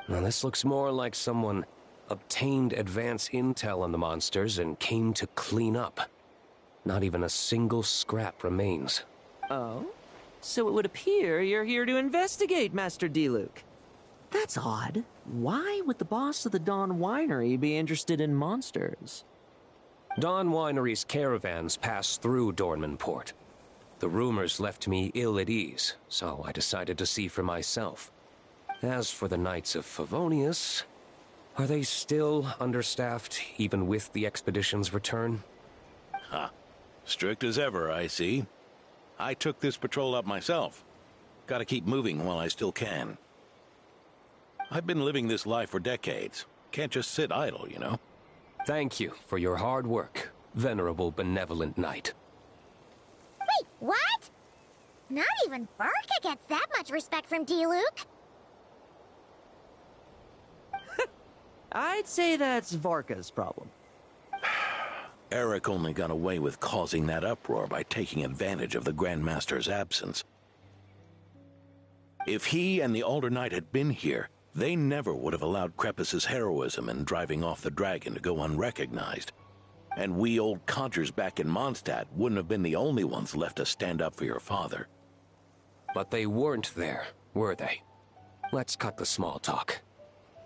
Now this looks more like someone obtained advance intel on the monsters and came to clean up. Not even a single scrap remains. Oh? So it would appear you're here to investigate, Master D-Luke. That's odd. Why would the boss of the Dawn Winery be interested in monsters? Dawn Winery's caravans pass through Dornman Port. The rumors left me ill at ease, so I decided to see for myself. As for the Knights of Favonius, are they still understaffed, even with the expedition's return? Huh. Strict as ever, I see. I took this patrol up myself. Gotta keep moving while I still can. I've been living this life for decades. Can't just sit idle, you know? Thank you for your hard work, venerable benevolent knight. Wait, what? Not even Varka gets that much respect from D-Luke. I'd say that's Varka's problem. Eric only got away with causing that uproar by taking advantage of the Grandmaster's absence. If he and the Alder Knight had been here, they never would have allowed Krepus's heroism in driving off the dragon to go unrecognized. And we old codgers back in Mondstadt wouldn't have been the only ones left to stand up for your father. But they weren't there, were they? Let's cut the small talk.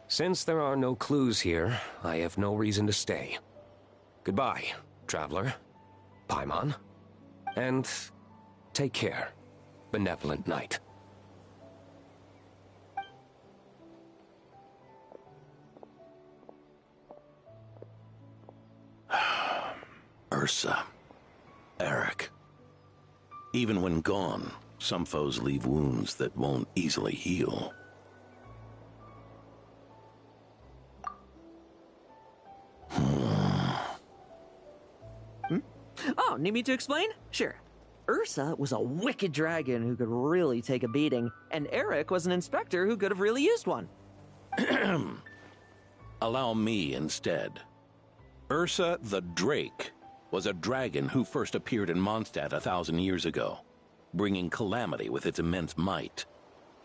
Since there are no clues here, I have no reason to stay. Goodbye, traveler, Paimon, and take care, benevolent knight. Ursa, Eric. Even when gone, some foes leave wounds that won't easily heal. Oh, need me to explain? Sure. Ursa was a wicked dragon who could really take a beating, and Eric was an inspector who could have really used one. Allow me instead. Ursa the Drake was a dragon who first appeared in Mondstadt 1,000 years ago, bringing calamity with its immense might.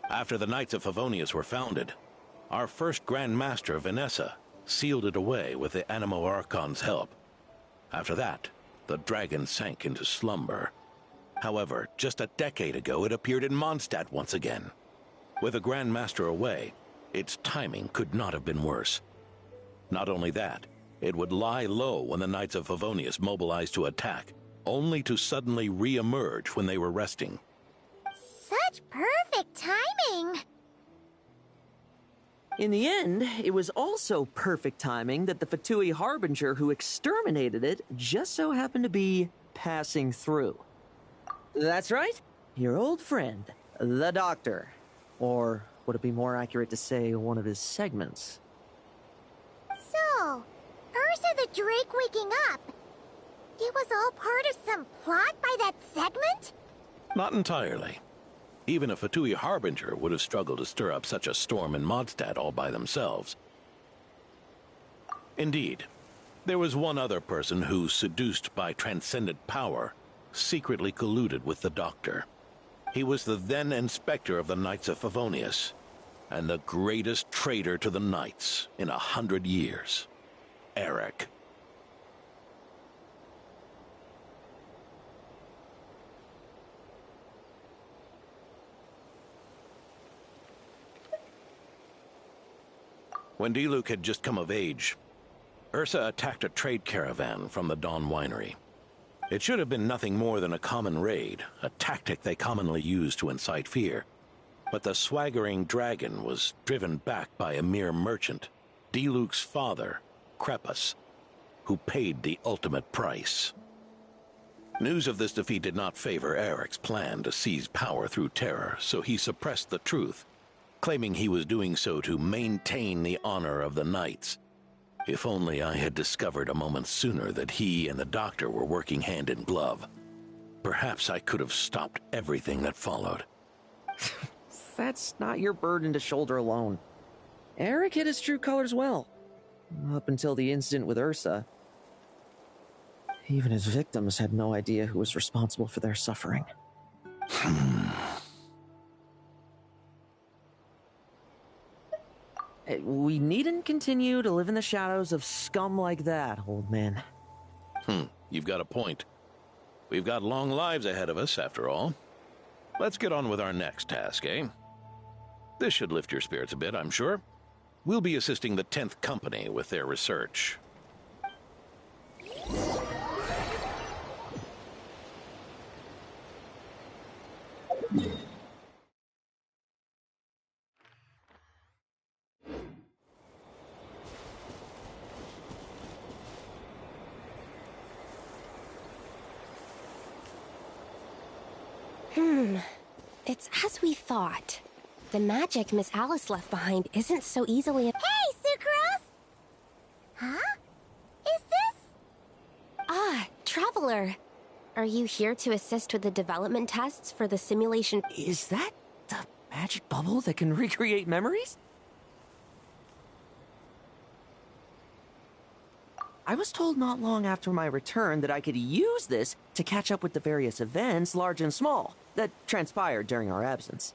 After the Knights of Favonius were founded, our first Grand Master, Vanessa, sealed it away with the Animo Archon's help. After that, the dragon sank into slumber. However, just a decade ago, it appeared in Mondstadt once again. With the Grand Master away, its timing could not have been worse. Not only that, it would lie low when the Knights of Favonius mobilized to attack, only to suddenly re-emerge when they were resting. Such perfect timing! In the end, it was also perfect timing that the Fatui Harbinger who exterminated it just so happened to be passing through. That's right, your old friend, the Doctor. Or would it be more accurate to say one of his segments? So, Ursa the Drake waking up. It was all part of some plot by that segment? Not entirely. Even a Fatui Harbinger would have struggled to stir up such a storm in Mondstadt all by themselves. Indeed, there was one other person who, seduced by transcendent power, secretly colluded with the Doctor. He was the then Inspector of the Knights of Favonius, and the greatest traitor to the Knights in 100 years, Eric. When Diluc had just come of age, Ursa attacked a trade caravan from the Dawn Winery. It should have been nothing more than a common raid, a tactic they commonly use to incite fear. But the swaggering dragon was driven back by a mere merchant, Diluc's father, Crepus, who paid the ultimate price. News of this defeat did not favor Eric's plan to seize power through terror, so he suppressed the truth, claiming he was doing so to maintain the honor of the Knights. If only I had discovered a moment sooner that he and the Doctor were working hand in glove. Perhaps I could have stopped everything that followed. That's not your burden to shoulder alone. Eric hid his true colors well. Up until the incident with Ursa. Even his victims had no idea who was responsible for their suffering. We needn't continue to live in the shadows of scum like that, old man. You've got a point. We've got long lives ahead of us, after all. Let's get on with our next task, eh? This should lift your spirits a bit, I'm sure. We'll be assisting the 10th Company with their research. It's as we thought. The magic Miss Alice left behind isn't so easily— Hey, Sucrose! Huh? Is this— Ah, Traveler. Are you here to assist with the development tests for the simulation— Is that the magic bubble that can recreate memories? I was told not long after my return that I could use this to catch up with the various events, large and small, that transpired during our absence.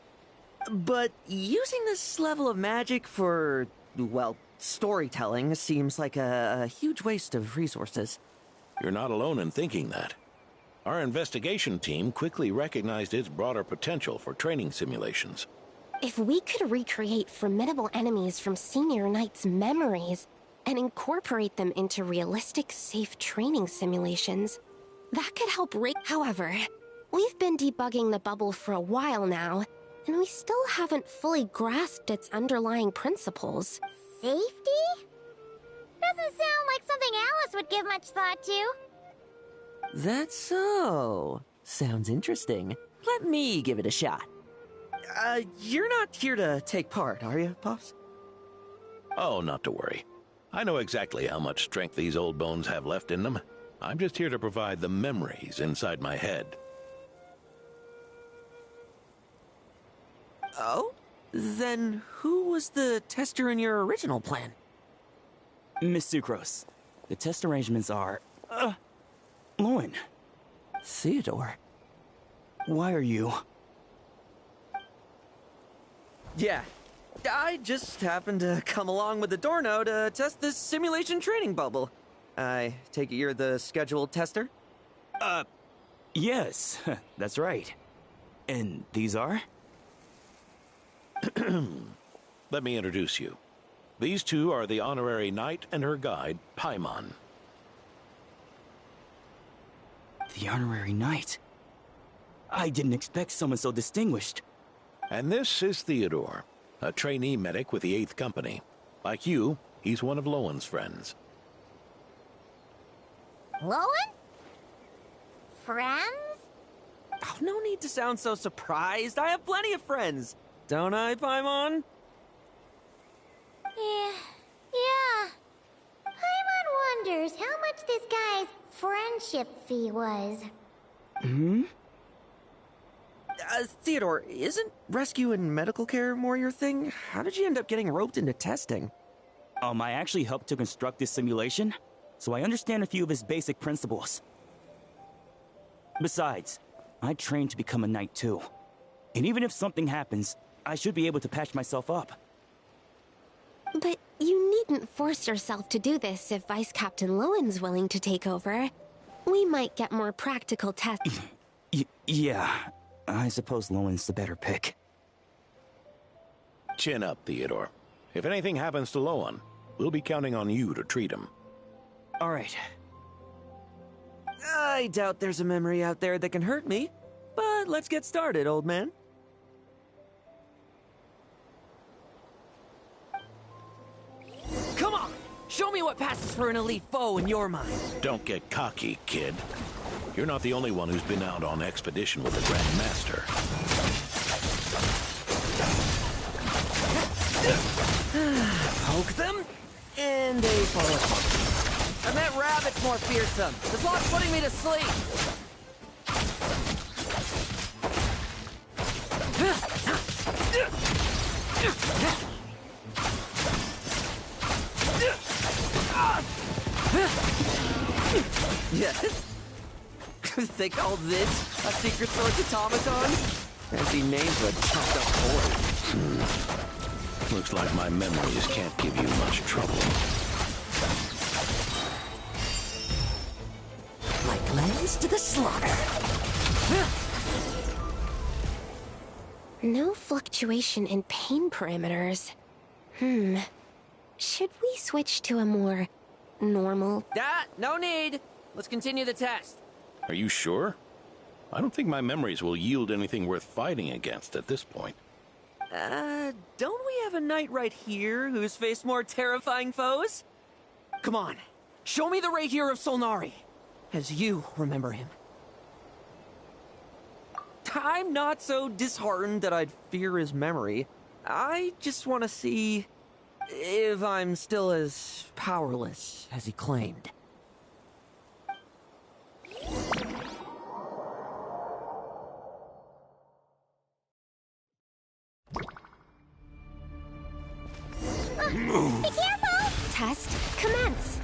But using this level of magic for, well, storytelling seems like a huge waste of resources. You're not alone in thinking that. Our investigation team quickly recognized its broader potential for training simulations. If we could recreate formidable enemies from Senior Knight's memories and incorporate them into realistic, safe training simulations, that could help However, we've been debugging the bubble for a while now, and we still haven't fully grasped its underlying principles. Safety? Doesn't sound like something Alice would give much thought to. That's so. Sounds interesting. Let me give it a shot. You're not here to take part, are you, Pops? Oh, not to worry. I know exactly how much strength these old bones have left in them. I'm just here to provide the memories inside my head. Oh? Then who was the tester in your original plan? Miss Sucrose, the test arrangements are— Lohen. Theodore. Why are you... Yeah, I just happened to come along with the Dorno to test this simulation training bubble. I take it you're the scheduled tester? Yes, that's right. And these are? Let me introduce you. These two are the honorary knight and her guide, Paimon. The honorary knight? I didn't expect someone so distinguished. And this is Theodore, a trainee medic with the 8th Company. Like you, he's one of Lowen's friends. Lohen? Friends? Oh, no need to sound so surprised. I have plenty of friends. Don't I, Paimon? Yeah. Paimon wonders how much this guy's friendship fee was. Hmm? Theodore, isn't rescue and medical care more your thing? How did you end up getting roped into testing? I actually helped to construct this simulation, so I understand a few of his basic principles. Besides, I trained to become a knight too. And even if something happens, I should be able to patch myself up. But you needn't force yourself to do this if Vice Captain Lowen's willing to take over. We might get more practical tests. Yeah, I suppose Lowen's the better pick. Chin up, Theodore. If anything happens to Lowen, we'll be counting on you to treat him. All right. I doubt there's a memory out there that can hurt me, but let's get started, old man. Come on! Show me what passes for an elite foe in your mind. Don't get cocky, kid. You're not the only one who's been out on expedition with the Grand Master. Poke them, and they fall apart. And that rabbit's more fearsome. This lot's putting me to sleep. Yes? They call this a secret source automaton? Fancy name for a chopped up boy. Looks like my memories can't give you much trouble. Like lambs to the slaughter. No fluctuation in pain parameters. Should we switch to a more normal? No need. Let's continue the test. Are you sure? I don't think my memories will yield anything worth fighting against at this point. Don't we have a knight right here who's faced more terrifying foes? Come on, show me the Rahier of Solnari, as you remember him. I'm not so disheartened that I'd fear his memory. I just want to see if I'm still as powerless as he claimed. Be careful! Test commence.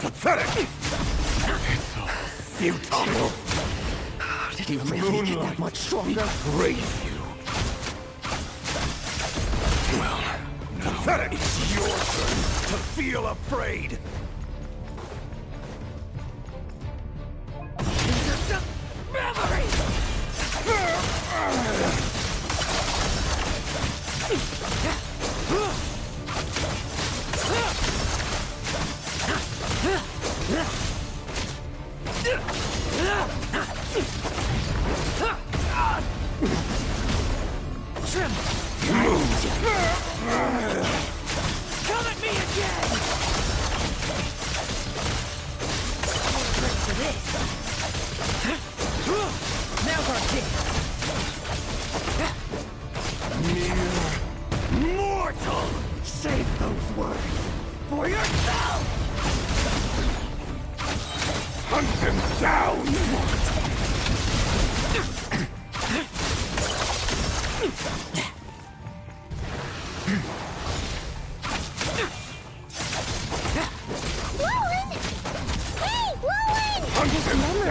Pathetic! It's all futile. Did he really get that much stronger? Praise you. Well, pathetic! It's your turn to feel afraid. Come at me again! Ready for this? Now's our chance. Mere mortal! Save those words for yourself! Hunt them down! memory.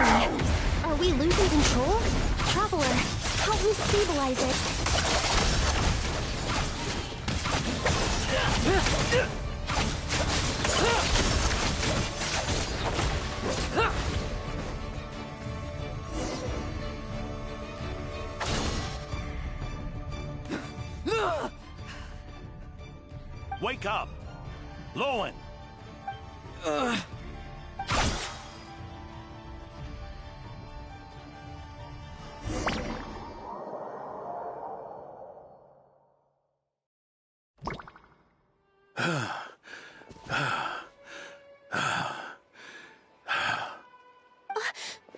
Are we losing control? Traveler, help me stabilize it. Wake up! Lohen!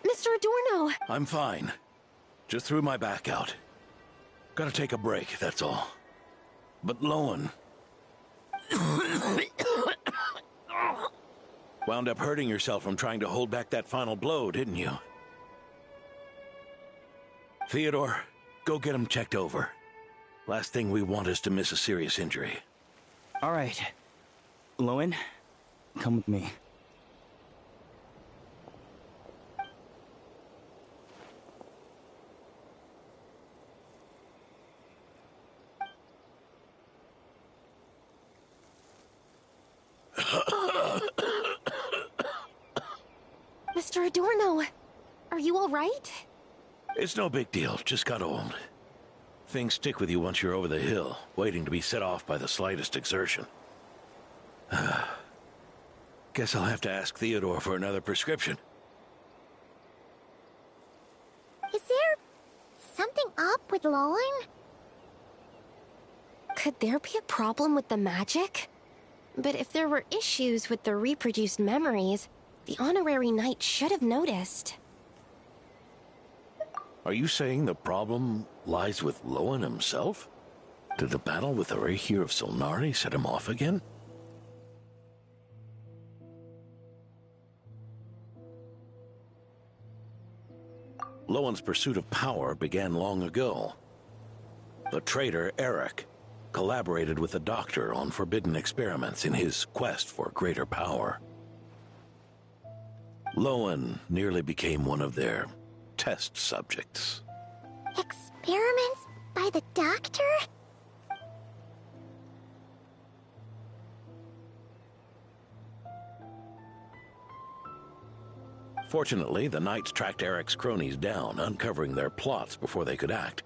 Mr. Adorno! I'm fine. Just threw my back out. Gotta take a break, that's all. But Lohen... wound up hurting yourself from trying to hold back that final blow, didn't you? Theodore, go get him checked over. Last thing we want is to miss a serious injury. All right. Lohen, come with me. Mr. Adorno, are you all right? It's no big deal, just got old. Things stick with you once you're over the hill, waiting to be set off by the slightest exertion. Guess I'll have to ask Theodore for another prescription. Is there something up with Lohen? Could there be a problem with the magic? But if there were issues with the reproduced memories, the honorary knight should have noticed. Are you saying the problem lies with Lohen himself? Did the battle with the Reikir of Solnari set him off again? Lohen's pursuit of power began long ago. The traitor, Eric, collaborated with the Doctor on forbidden experiments in his quest for greater power. Lohen nearly became one of their test subjects. Experiments by the Doctor? Fortunately, the Knights tracked Eric's cronies down, uncovering their plots before they could act.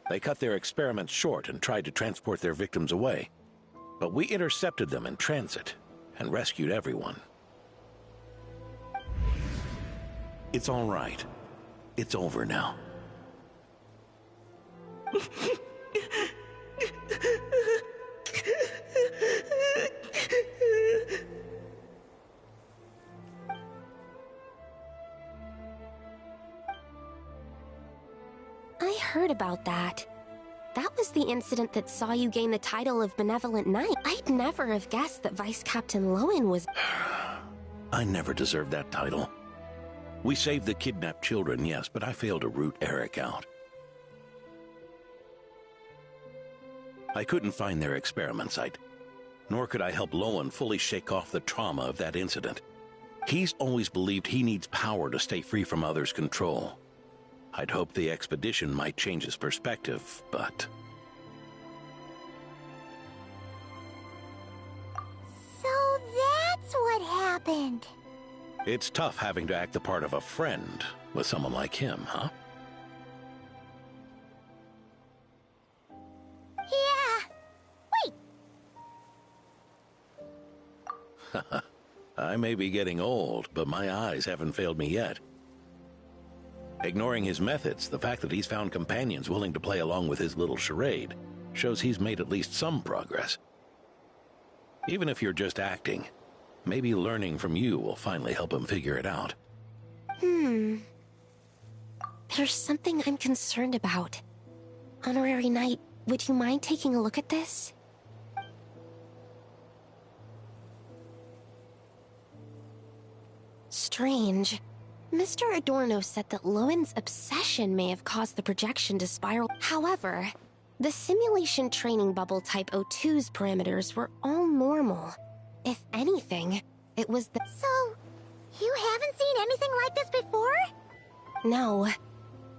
They cut their experiments short and tried to transport their victims away. But we intercepted them in transit and rescued everyone. It's all right. It's over now. I heard about that. That was the incident that saw you gain the title of Benevolent Knight. I'd never have guessed that Vice Captain Lohen was... I never deserved that title. We saved the kidnapped children, yes, but I failed to root Eric out. I couldn't find their experiment site, nor could I help Lohen fully shake off the trauma of that incident. He's always believed he needs power to stay free from others' control. I'd hoped the expedition might change his perspective, but... So that's what happened. It's tough having to act the part of a friend with someone like him, huh? Yeah. Wait. I may be getting old, but my eyes haven't failed me yet. Ignoring his methods, the fact that he's found companions willing to play along with his little charade shows he's made at least some progress. Even if you're just acting, maybe learning from you will finally help him figure it out. There's something I'm concerned about. Honorary Knight, would you mind taking a look at this? Strange. Mr. Adorno said that Lohen's obsession may have caused the projection to spiral. However, the simulation training bubble type O2's parameters were all normal. If anything, It was the— So, you haven't seen anything like this before? No.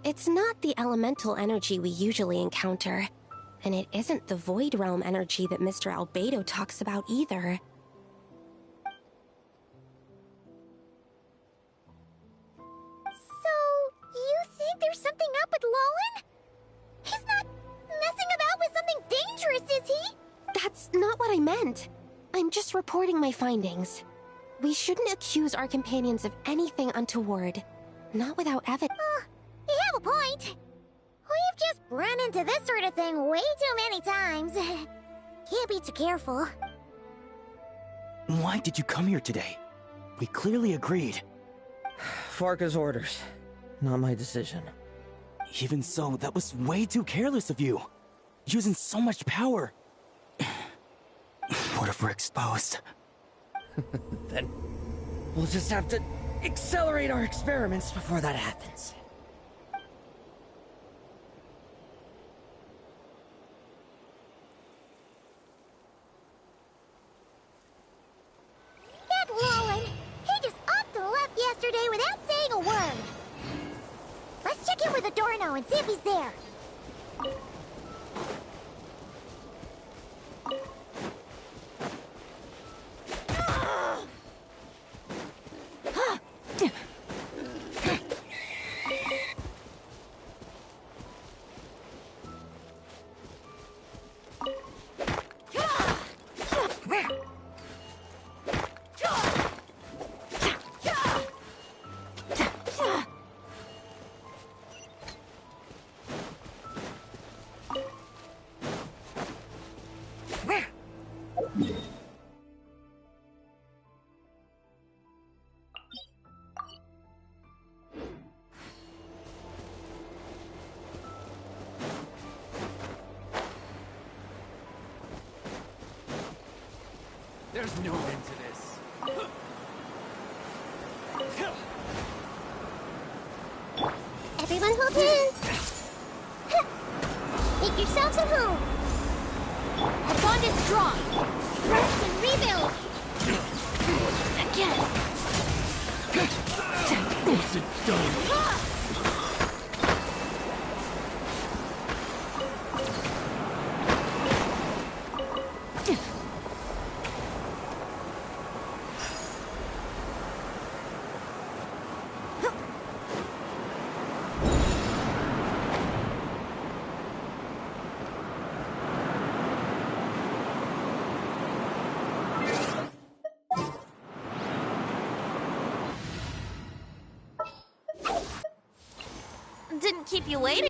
It's not the elemental energy we usually encounter. And it isn't the Void Realm energy that Mr. Albedo talks about either. So, you think there's something up with Lohen? He's not messing about with something dangerous, is he? That's not what I meant. I'm just reporting my findings. We shouldn't accuse our companions of anything untoward. Not without evidence. You have a point. We've just run into this sort of thing way too many times. Can't be too careful. Why did you come here today? We clearly agreed. Farka's orders. Not my decision. Even so, that was way too careless of you. Using so much power. What if we're exposed? Then we'll just have to accelerate our experiments before that happens. That Lohen, he just upped and left yesterday without saying a word. Let's check in with Adorno and see if he's there. There's no end to this. Everyone hold hands. Make yourselves at home. The bond is strong. Rest and rebuild. Again. What's it done? Didn't keep you waiting.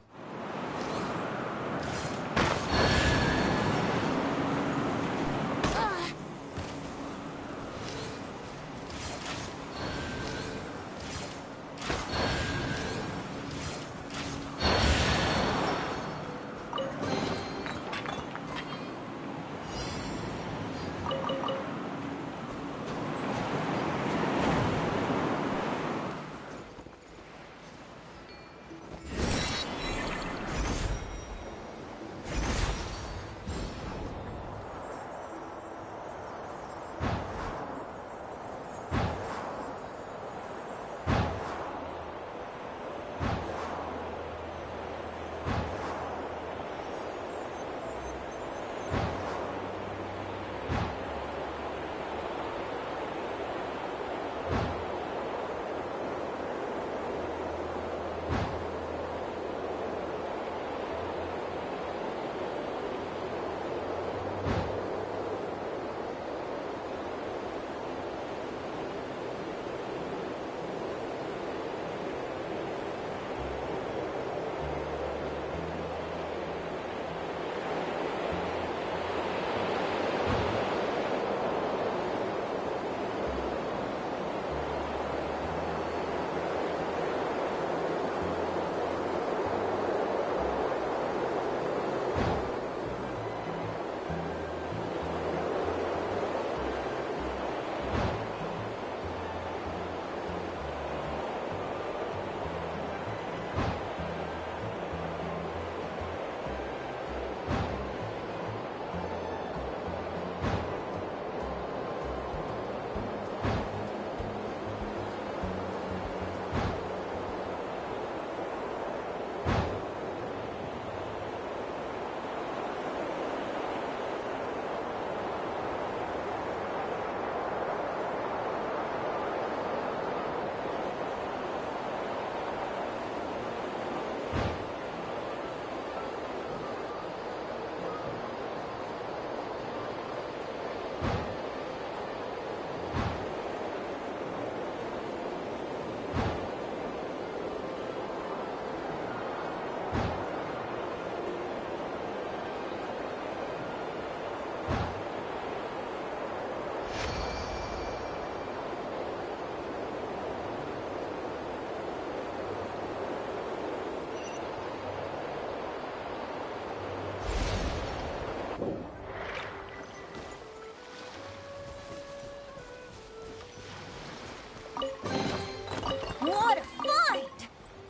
What a find!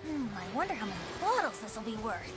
I wonder how many bottles this will be worth.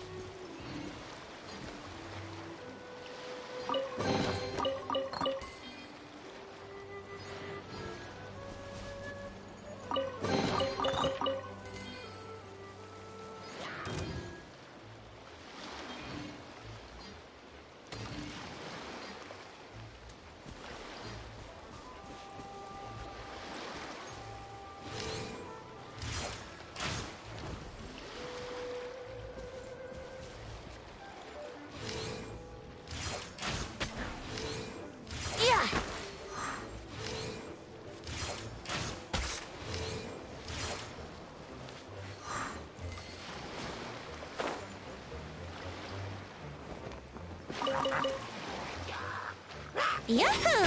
Yahoo!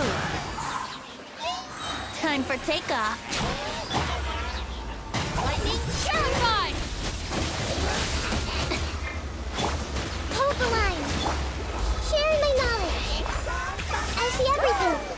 Time for takeoff. Lightning terrified! Hold the line. Sharing my knowledge. I see everything.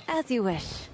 As you wish.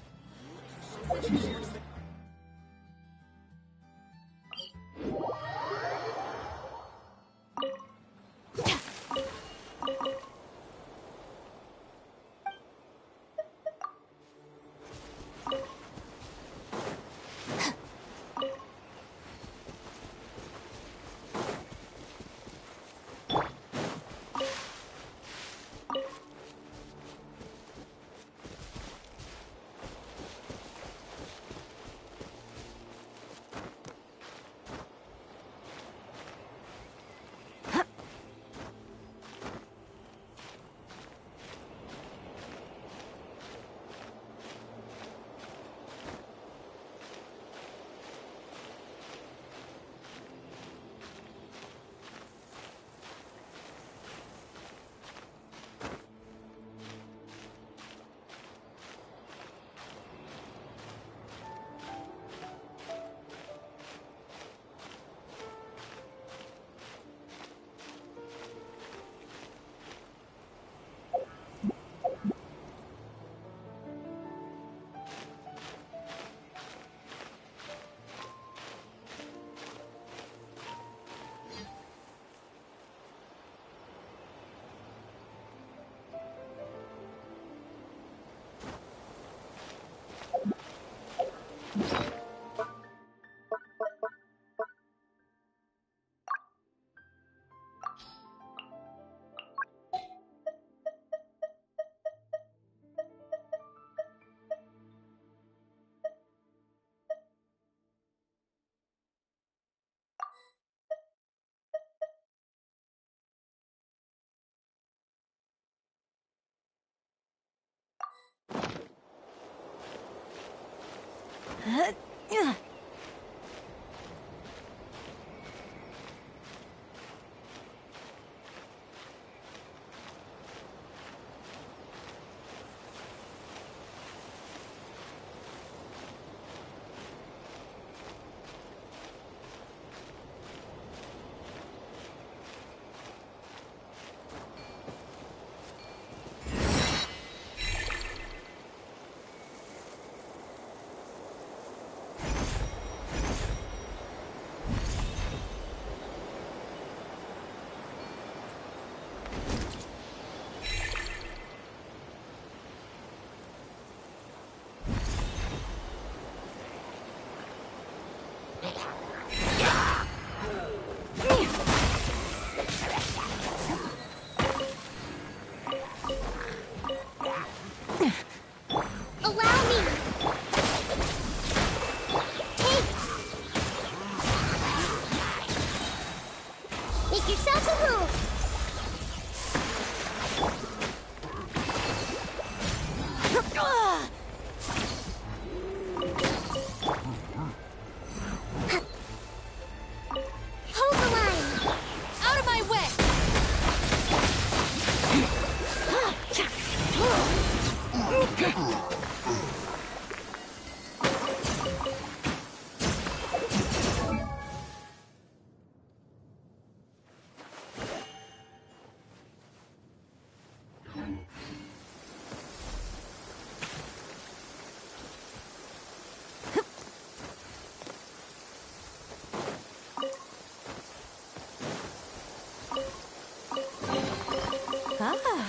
Ah.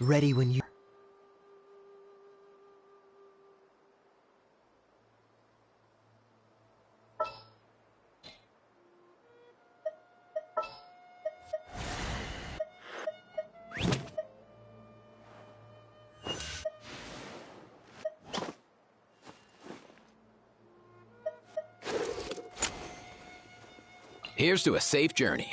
Ready when you... Here's to a safe journey.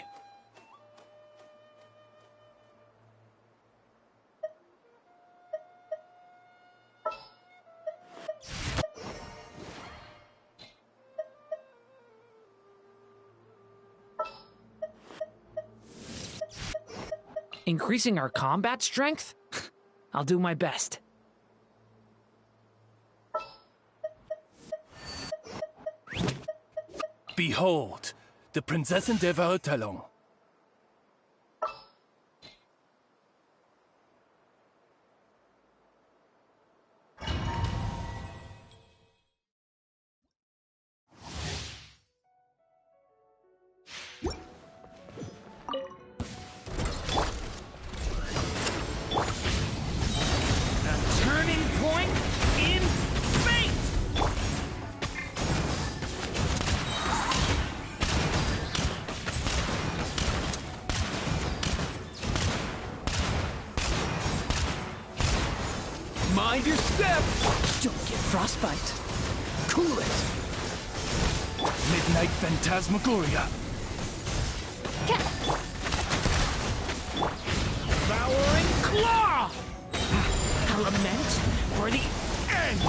Increasing our combat strength? I'll do my best. Behold, the Prinzessin der Verurteilung. Mind your step! Don't get frostbite. Cool it. Midnight Phantasmagoria. Devouring Claw! A lament for the end!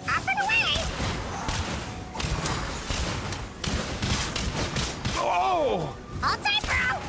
Up and away! Oh! All time, bro!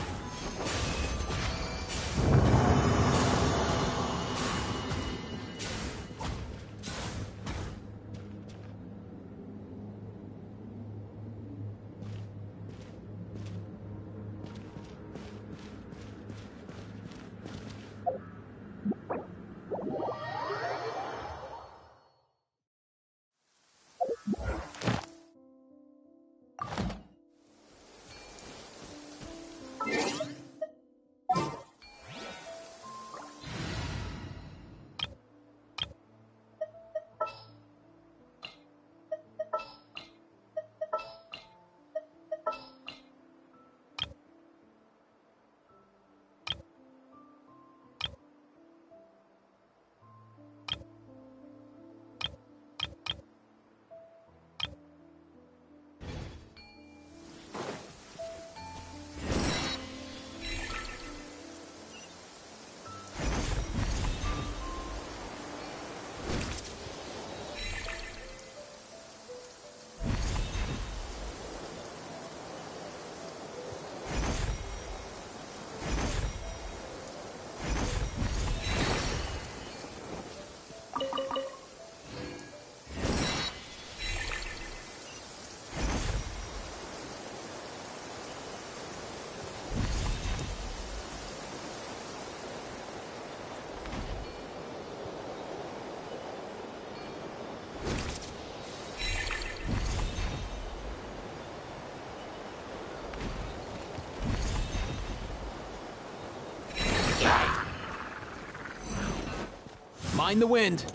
Mind the wind.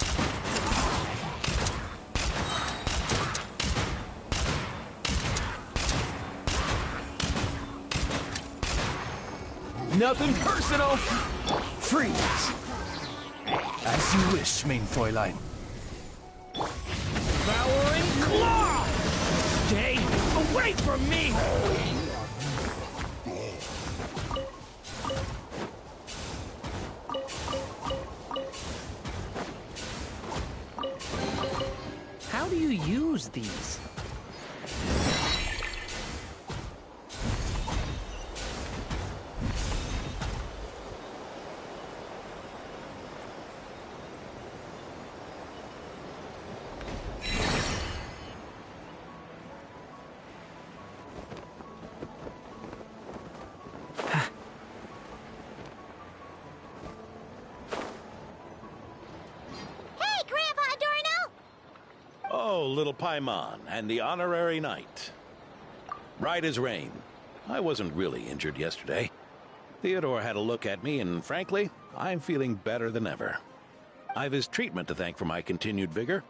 Nothing personal. Freeze. As you wish, mein Fräulein. Devouring Claw! Stay away from me! How do you use these? Oh, little Paimon and the honorary knight. Right as rain. I wasn't really injured yesterday. Theodore had a look at me, and frankly, I'm feeling better than ever. I've his treatment to thank for my continued vigor.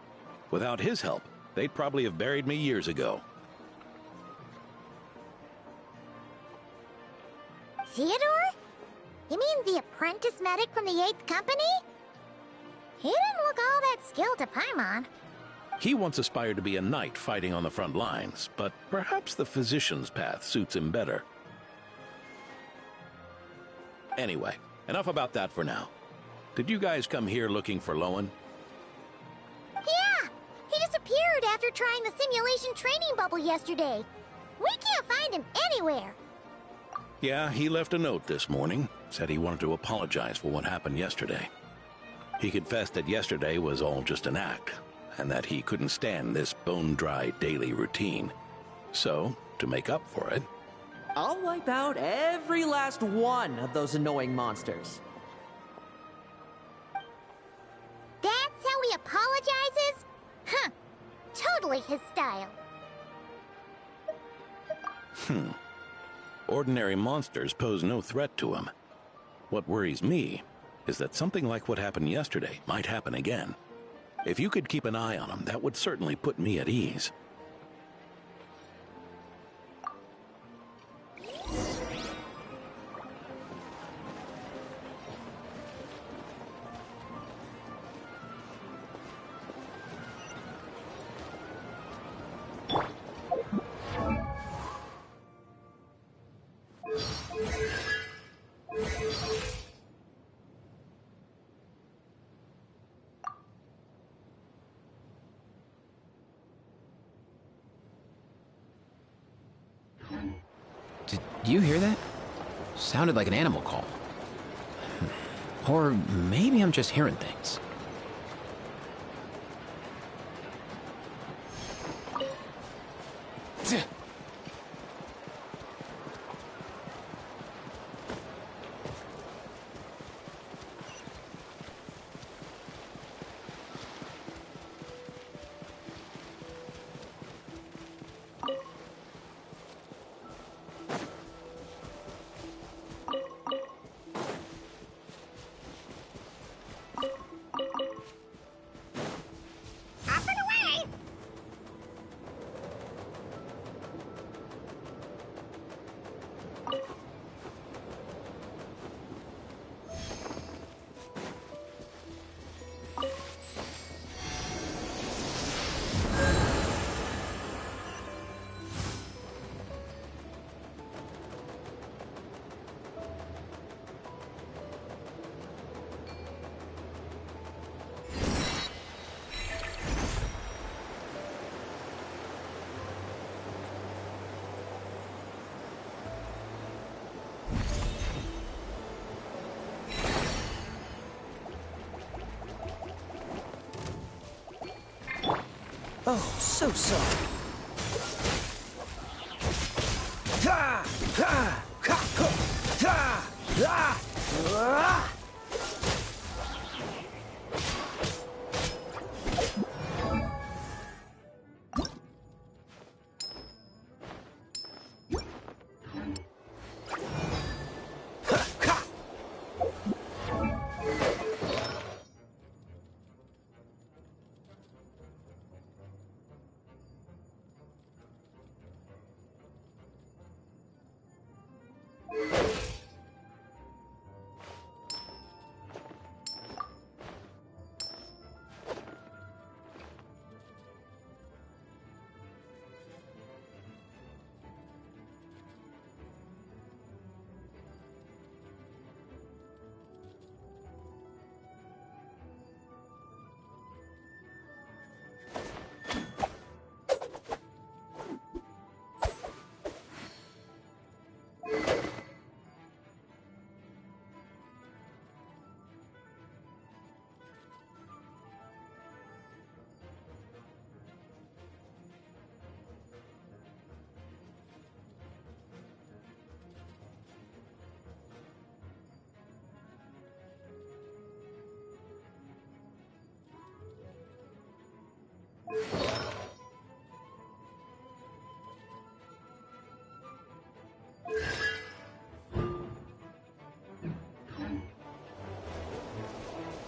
Without his help, they'd probably have buried me years ago. Theodore? You mean the apprentice medic from the 8th Company? He didn't look all that skilled to Paimon. He once aspired to be a knight fighting on the front lines, but perhaps the physician's path suits him better. Anyway, enough about that for now. Did you guys come here looking for Lohen? Yeah! He disappeared after trying the simulation training bubble yesterday. We can't find him anywhere. Yeah, he left a note this morning. Said he wanted to apologize for what happened yesterday. He confessed that yesterday was all just an act, and that he couldn't stand this bone-dry daily routine. So, to make up for it... I'll wipe out every last one of those annoying monsters. That's how he apologizes? Huh. Totally his style. Ordinary monsters pose no threat to him. What worries me is that something like what happened yesterday might happen again. If you could keep an eye on him, that would certainly put me at ease. Did you hear that? Sounded like an animal call. Or maybe I'm just hearing things. Oh, so sorry. Ha! Ha! Ha! Ha! Ha! Ha!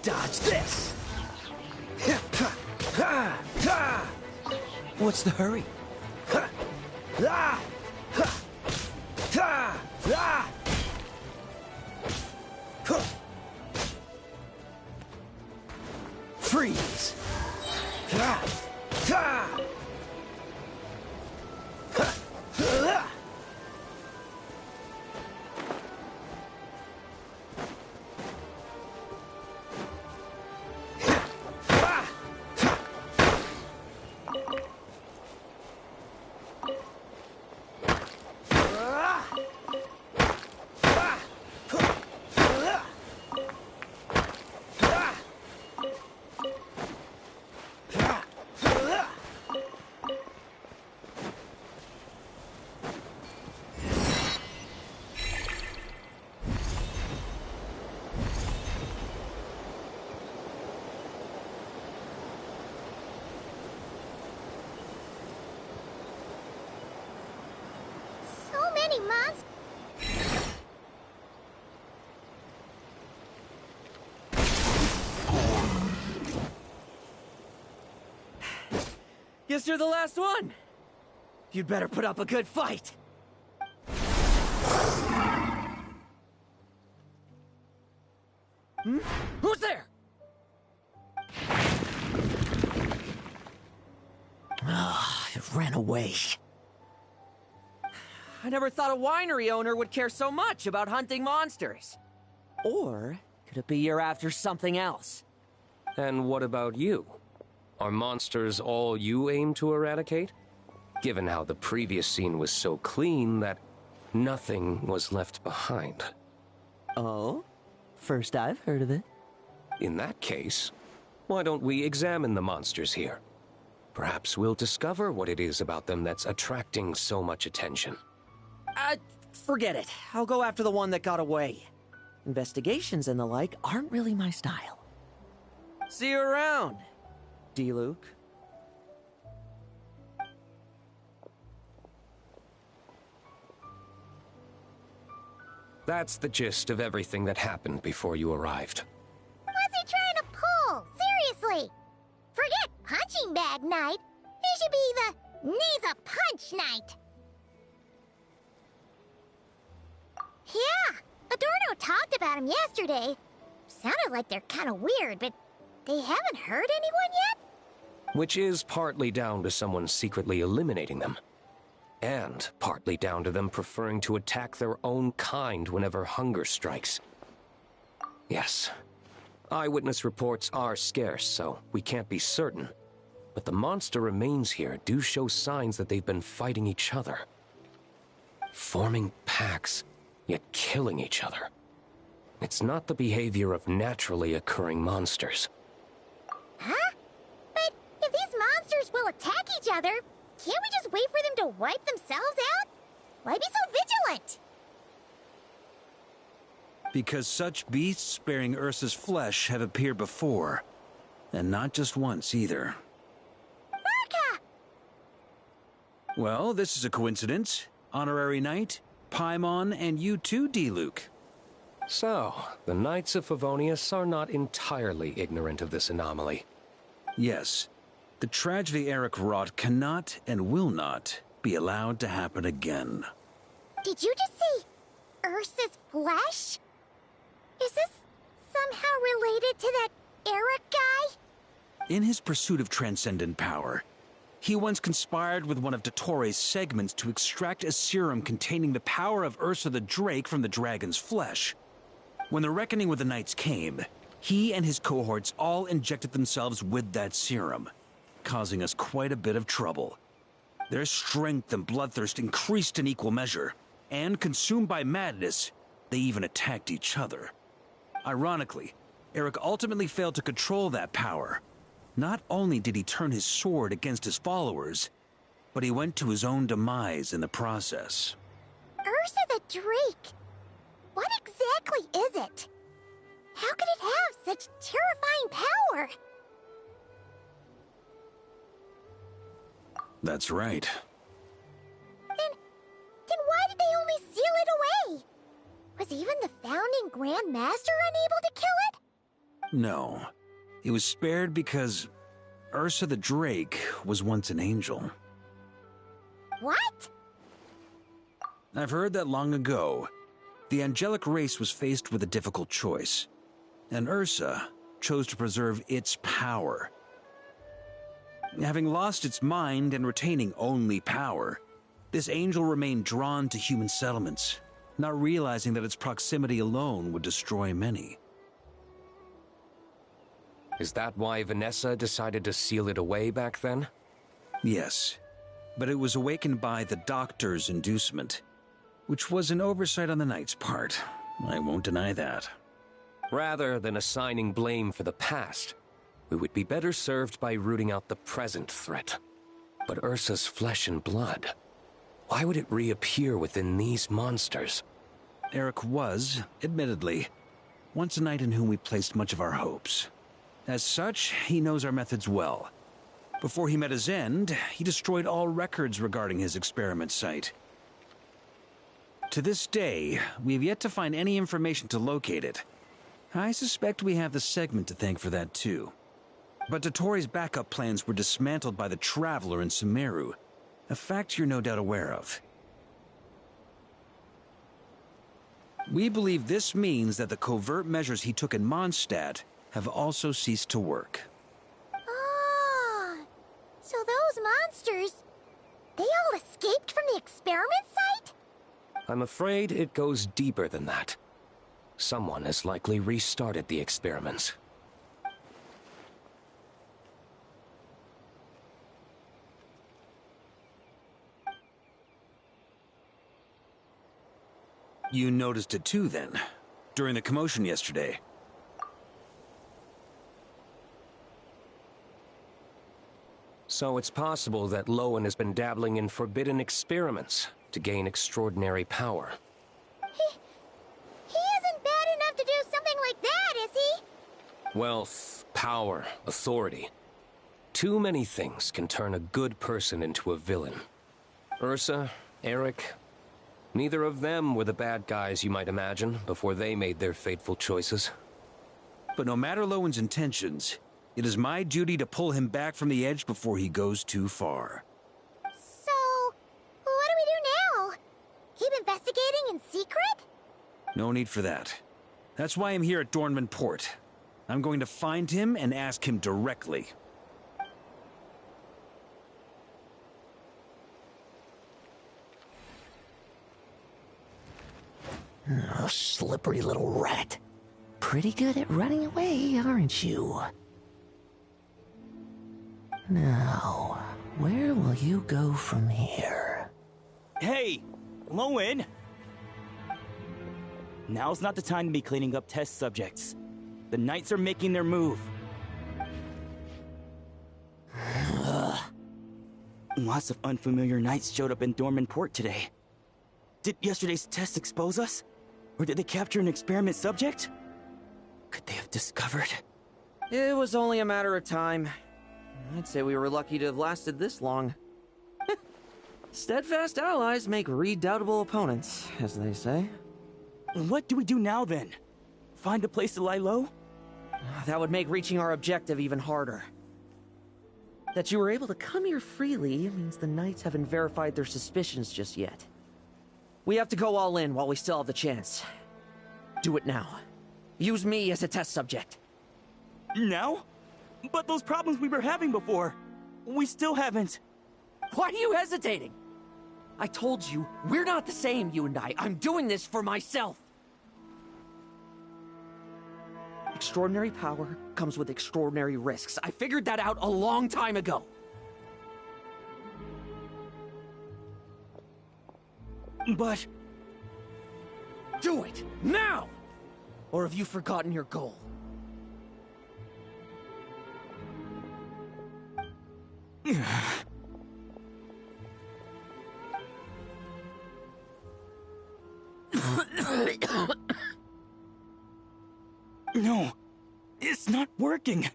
Dodge this! What's the hurry? Freeze! Monsters. Guess you're the last one. You'd better put up a good fight. Who's there? It ran away. I never thought a winery owner would care so much about hunting monsters. Or could it be you're after something else? And what about you? Are monsters all you aim to eradicate? Given how the previous scene was so clean that nothing was left behind. Oh? First I've heard of it. In that case, why don't we examine the monsters here? Perhaps we'll discover what it is about them that's attracting so much attention. Forget it. I'll go after the one that got away. Investigations and the like aren't really my style. See you around, D-Luke. That's the gist of everything that happened before you arrived. What's he trying to pull? Seriously! Forget punching bag night. It should be the needs a punch night. Yeah, Adorno talked about him yesterday. Sounded like they're kind of weird, but they haven't hurt anyone yet? Which is partly down to someone secretly eliminating them. And partly down to them preferring to attack their own kind whenever hunger strikes. Yes, eyewitness reports are scarce, so we can't be certain. But the monster remains here do show signs that they've been fighting each other. Forming packs, yet killing each other. It's not the behavior of naturally occurring monsters. Huh? But if these monsters will attack each other, can't we just wait for them to wipe themselves out? Why be so vigilant? Because such beasts bearing Ursa's flesh have appeared before. And not just once, either. Marka! Well, this is a coincidence. Honorary Knight, Paimon, and you too, D-Luke. So, the Knights of Favonius are not entirely ignorant of this anomaly. Yes. The tragedy Eric wrought cannot and will not be allowed to happen again. Did you just see Ursa's flesh? Is this somehow related to that Eric guy? In his pursuit of transcendent power, he once conspired with one of Dottores' segments to extract a serum containing the power of Ursa the Drake from the dragon's flesh. When the reckoning with the Knights came, he and his cohorts all injected themselves with that serum, causing us quite a bit of trouble. Their strength and bloodthirst increased in equal measure, and consumed by madness, they even attacked each other. Ironically, Eric ultimately failed to control that power. Not only did he turn his sword against his followers, but he went to his own demise in the process. Ursa the Drake? What exactly is it? How could it have such terrifying power? That's right. Then why did they only seal it away? Was even the founding Grand Master unable to kill it? No. It was spared because Ursa the Drake was once an angel. What? I've heard that long ago, the angelic race was faced with a difficult choice, and Ursa chose to preserve its power. Having lost its mind and retaining only power, this angel remained drawn to human settlements, not realizing that its proximity alone would destroy many. Is that why Vanessa decided to seal it away back then? Yes, but it was awakened by the Doctor's inducement, which was an oversight on the Knight's part. I won't deny that. Rather than assigning blame for the past, we would be better served by rooting out the present threat. But Ursa's flesh and blood, why would it reappear within these monsters? Eric was, admittedly, once a knight in whom we placed much of our hopes. As such, he knows our methods well. Before he met his end, he destroyed all records regarding his experiment site. To this day, we have yet to find any information to locate it. I suspect we have the segment to thank for that too. But Dotori's backup plans were dismantled by the Traveler in Sumeru, a fact you're no doubt aware of. We believe this means that the covert measures he took in Mondstadt have also ceased to work. Ah, so those monsters, they all escaped from the experiment site? I'm afraid it goes deeper than that. Someone has likely restarted the experiments. You noticed it too, then, during the commotion yesterday. So it's possible that Lohen has been dabbling in forbidden experiments to gain extraordinary power. He isn't bad enough to do something like that, is he? Wealth, power, authority. Too many things can turn a good person into a villain. Ursa, Eric, neither of them were the bad guys you might imagine before they made their fateful choices. But no matter Lowen's intentions, it is my duty to pull him back from the edge before he goes too far. So, what do we do now? Keep investigating in secret? No need for that. That's why I'm here at Dornman Port. I'm going to find him and ask him directly. Oh, slippery little rat. Pretty good at running away, aren't you? Now, where will you go from here? Hey, Lohen! Now's not the time to be cleaning up test subjects. The Knights are making their move. Lots of unfamiliar Knights showed up in Dorman Port today. Did yesterday's test expose us? Or did they capture an experiment subject? Could they have discovered? It was only a matter of time. I'd say we were lucky to have lasted this long. Steadfast allies make redoubtable opponents, as they say. What do we do now, then? Find a place to lie low? That would make reaching our objective even harder. That you were able to come here freely means the Knights haven't verified their suspicions just yet. We have to go all in while we still have the chance. Do it now. Use me as a test subject. Now? But those problems we were having before, we still haven't. Why are you hesitating? I told you, we're not the same, you and I. I'm doing this for myself. Extraordinary power comes with extraordinary risks. I figured that out a long time ago. But... do it, now! Or have you forgotten your goal? No, it's not working.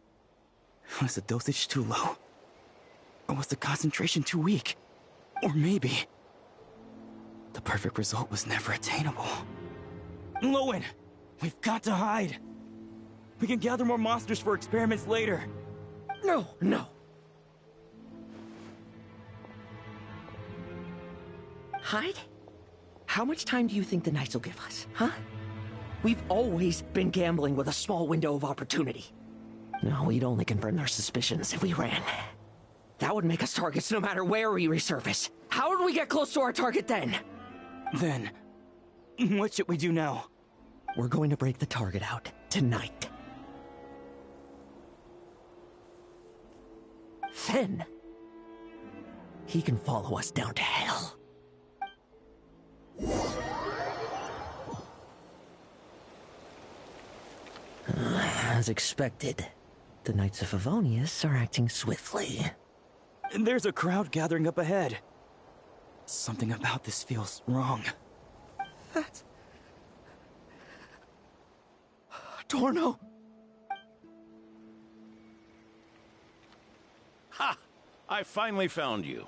Was the dosage too low? Or was the concentration too weak? Or maybe... the perfect result was never attainable. Lohen, we've got to hide. We can gather more monsters for experiments later. No, no. Hyde? How much time do you think the Knights will give us, huh? We've always been gambling with a small window of opportunity. No, we'd only confirm their suspicions if we ran. That would make us targets no matter where we resurface. How would we get close to our target then? Then, what should we do now? We're going to break the target out tonight. Then, he can follow us down to hell. As expected, the Knights of Favonius are acting swiftly. There's a crowd gathering up ahead. Something about this feels wrong. That's... Torno! Ha! I finally found you.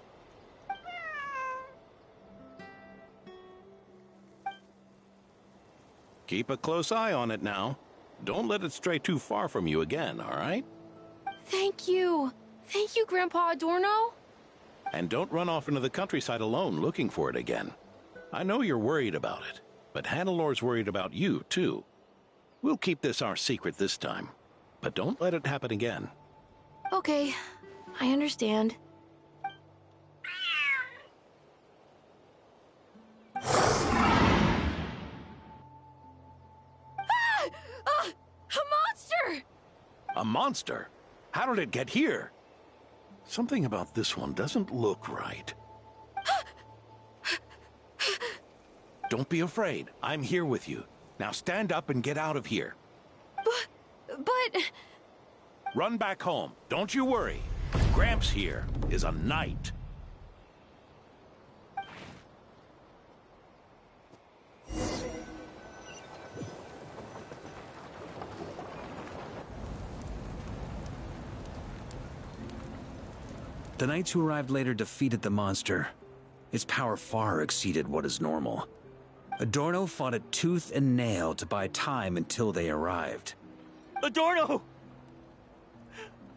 Keep a close eye on it now. Don't let it stray too far from you again, all right? Thank you. Thank you, Grandpa Adorno. And don't run off into the countryside alone looking for it again. I know you're worried about it, but Hannelor's worried about you, too. We'll keep this our secret this time, but don't let it happen again. Okay, I understand. A monster! A monster? How did it get here? Something about this one doesn't look right. Don't be afraid. I'm here with you. Now stand up and get out of here. But... Run back home. Don't you worry. Gramps here is a knight. The knights who arrived later defeated the monster. Its power far exceeded what is normal. Adorno fought it tooth and nail to buy time until they arrived. Adorno!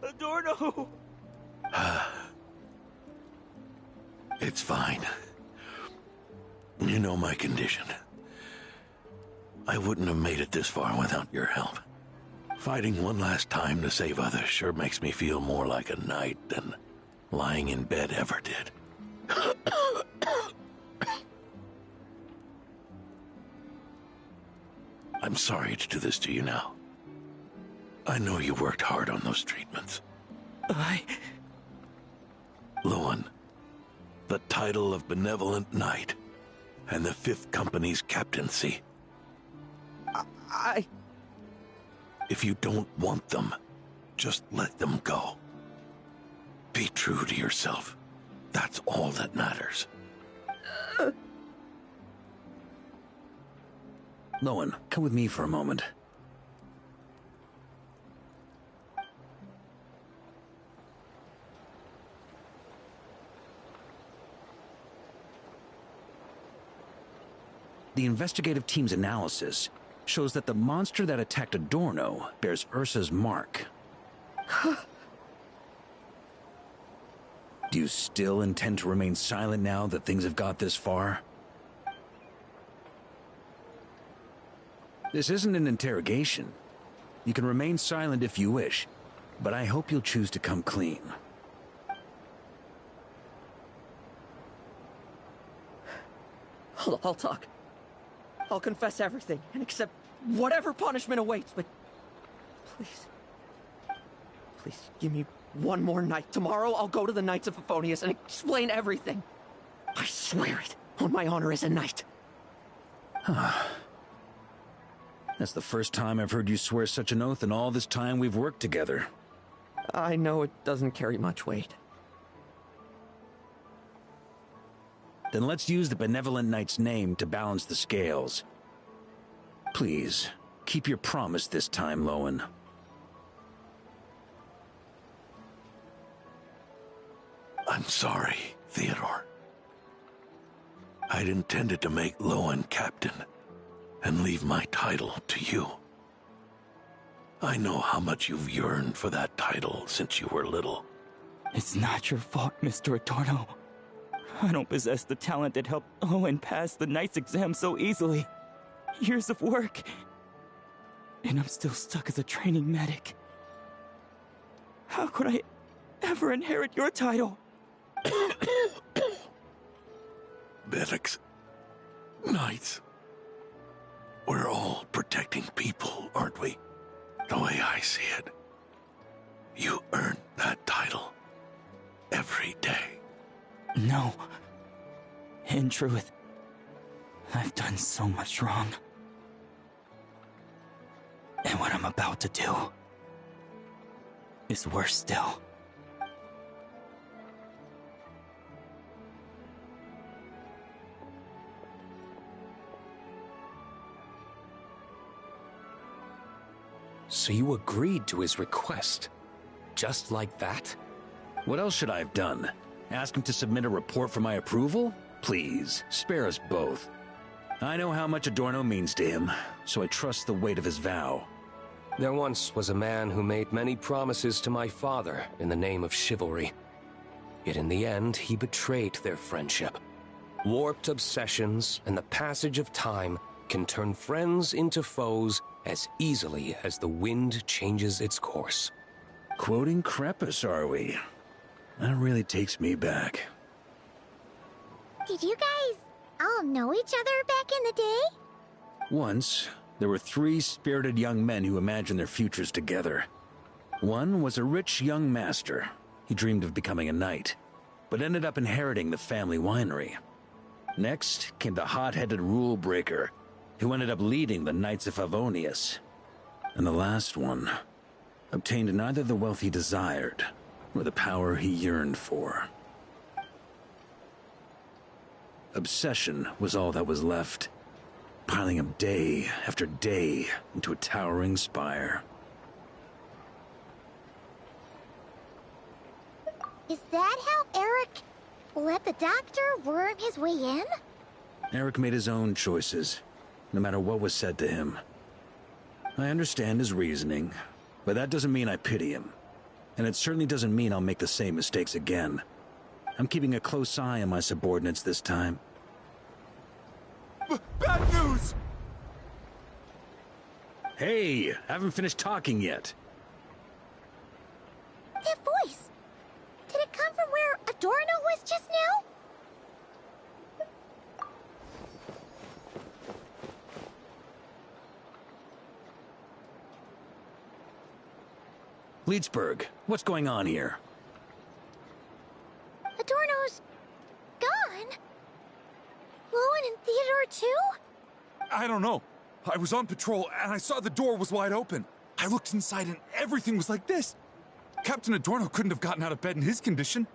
Adorno! It's fine. You know my condition. I wouldn't have made it this far without your help. Fighting one last time to save others sure makes me feel more like a knight than lying in bed ever did. I'm sorry to do this to you now. I know you worked hard on those treatments. Lohen, the title of Benevolent Knight, and the Fifth Company's captaincy. If you don't want them, just let them go. Be true to yourself. That's all that matters. Lohen, come with me for a moment. The investigative team's analysis shows that the monster that attacked Adorno bears Ursa's mark. Do you still intend to remain silent now that things have got this far? This isn't an interrogation. You can remain silent if you wish, but I hope you'll choose to come clean. I'll talk. I'll confess everything and accept whatever punishment awaits, but please, please give me one more night. Tomorrow I'll go to the Knights of Favonius and explain everything. I swear it on my honor as a knight. That's the first time I've heard you swear such an oath in all this time we've worked together. I know it doesn't carry much weight. Then let's use the Benevolent Knight's name to balance the scales. Please, keep your promise this time, Lohen. I'm sorry, Theodore. I'd intended to make Lohen captain and leave my title to you. I know how much you've yearned for that title since you were little. It's not your fault, Mr. Adorno. I don't possess the talent that helped Lohen pass the Knight's exam so easily. Years of work. And I'm still stuck as a training medic. How could I ever inherit your title? Medics. Knights. We're all protecting people, aren't we? The way I see it. You earned that title. Every day. No. In truth, I've done so much wrong. And what I'm about to do is worse still. So you agreed to his request? Just like that? What else should I have done? Ask him to submit a report for my approval? Please, spare us both. I know how much Adorno means to him, so I trust the weight of his vow. There once was a man who made many promises to my father in the name of chivalry. Yet in the end, he betrayed their friendship. Warped obsessions and the passage of time can turn friends into foes as easily as the wind changes its course. Quoting Crepus, are we? That really takes me back. Did you guys all know each other back in the day? Once, there were 3 spirited young men who imagined their futures together. One was a rich young master. He dreamed of becoming a knight, but ended up inheriting the family winery. Next came the hot-headed rule breaker, who ended up leading the Knights of Favonius. And the last one obtained neither the wealth he desired, nor the power he yearned for. Obsession was all that was left, piling up day after day into a towering spire. Is that how Eric let the doctor worm his way in? Eric made his own choices, no matter what was said to him. I understand his reasoning, but that doesn't mean I pity him. And it certainly doesn't mean I'll make the same mistakes again. I'm keeping a close eye on my subordinates this time. Bad news! Hey, haven't finished talking yet. That voice! Did it come from where Adorno was just now? Leedsburg, what's going on here? Adorno's gone? Lohen and Theodore too? I don't know. I was on patrol and I saw the door was wide open. I looked inside and everything was like this. Captain Adorno couldn't have gotten out of bed in his condition.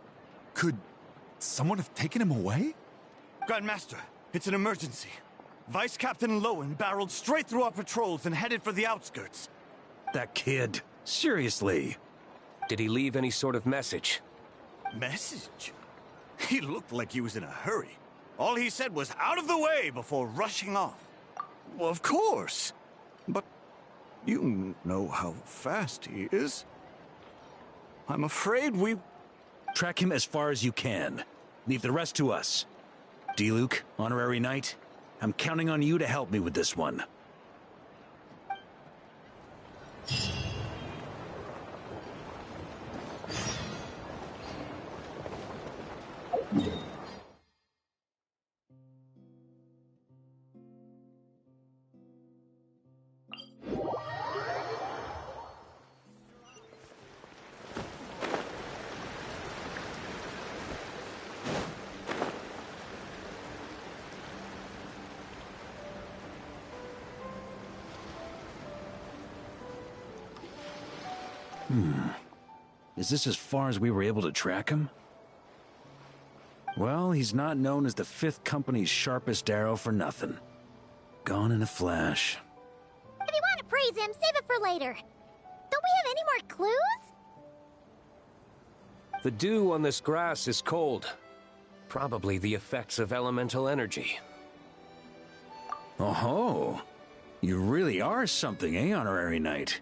Could someone have taken him away? Grandmaster, it's an emergency. Vice Captain Lohen barreled straight through our patrols and headed for the outskirts. That kid. Seriously. Did he leave any sort of message? Message? He looked like he was in a hurry. All he said was out of the way before rushing off. Well, of course. But you know how fast he is. I'm afraid we... Track him as far as you can. Leave the rest to us. D-Luke, Honorary Knight, I'm counting on you to help me with this one. Is this as far as we were able to track him? Well, he's not known as the 5th Company's sharpest arrow for nothing. Gone in a flash. If you want to praise him, save it for later. Don't we have any more clues? The dew on this grass is cold. Probably the effects of elemental energy. Oh-ho! You really are something, eh, Honorary Knight?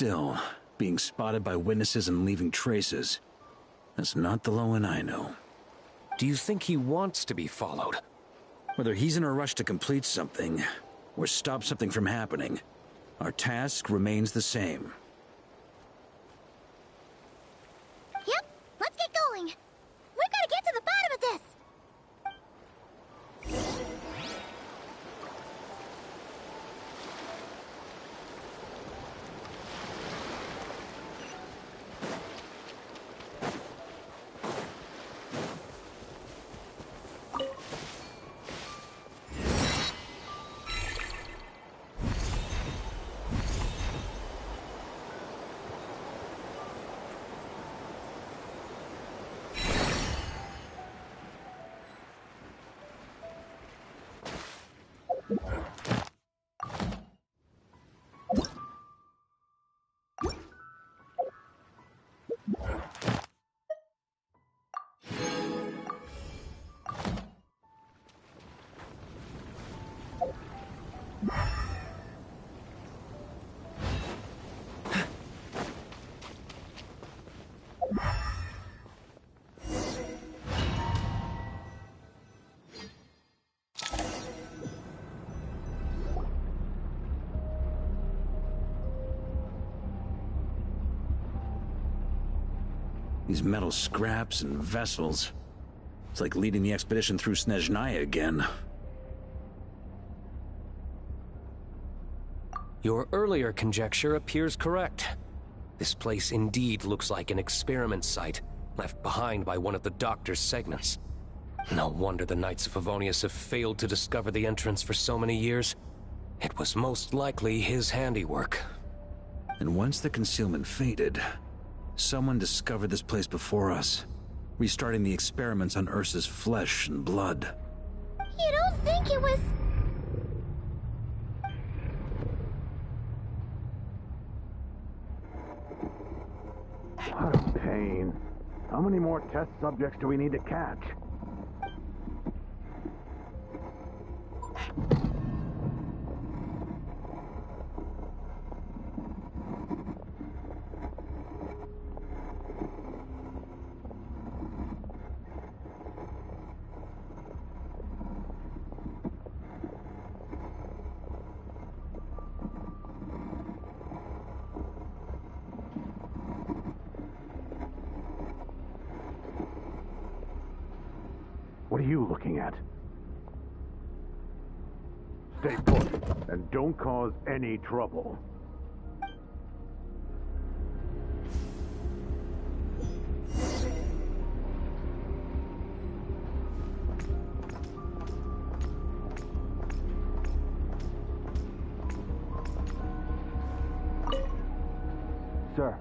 Still, being spotted by witnesses and leaving traces, that's not the Lohen I know. Do you think he wants to be followed? Whether he's in a rush to complete something, or stop something from happening, our task remains the same. Yep, let's get going. We've got to get to the bottom of this. These metal scraps and vessels. It's like leading the expedition through Snezhnaya again. Your earlier conjecture appears correct. This place indeed looks like an experiment site, left behind by one of the Doctor's segments. No wonder the Knights of Favonius have failed to discover the entrance for so many years. It was most likely his handiwork. And once the concealment faded, someone discovered this place before us, restarting the experiments on Ursa's flesh and blood. You don't think it was... What a pain. How many more test subjects do we need to catch? What are you looking at? Stay put, and don't cause any trouble. Sir,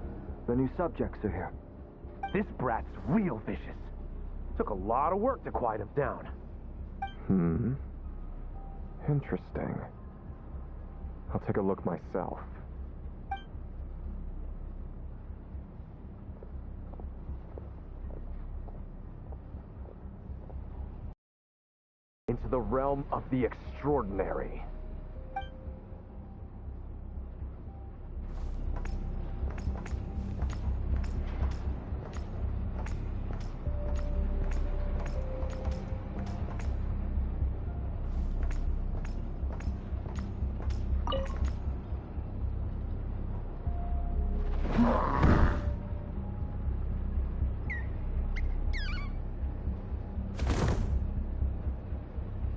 the new subjects are here. This brat's real vicious. Took a lot of work to quiet him down. Interesting. I'll take a look myself. Into the realm of the extraordinary.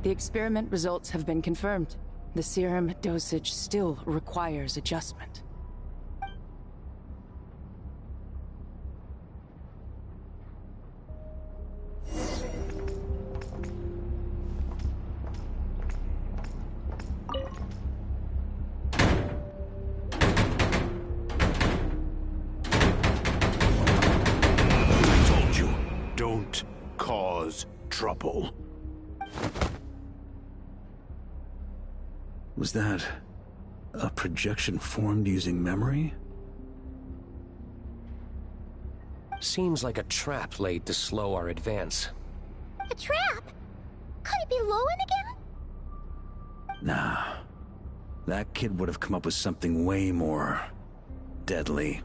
The experiment results have been confirmed. The serum dosage still requires adjustment. I told you, don't cause trouble. Was that a projection formed using memory? Seems like a trap laid to slow our advance. A trap? Could it be Lohen again? Nah. That kid would have come up with something way more deadly.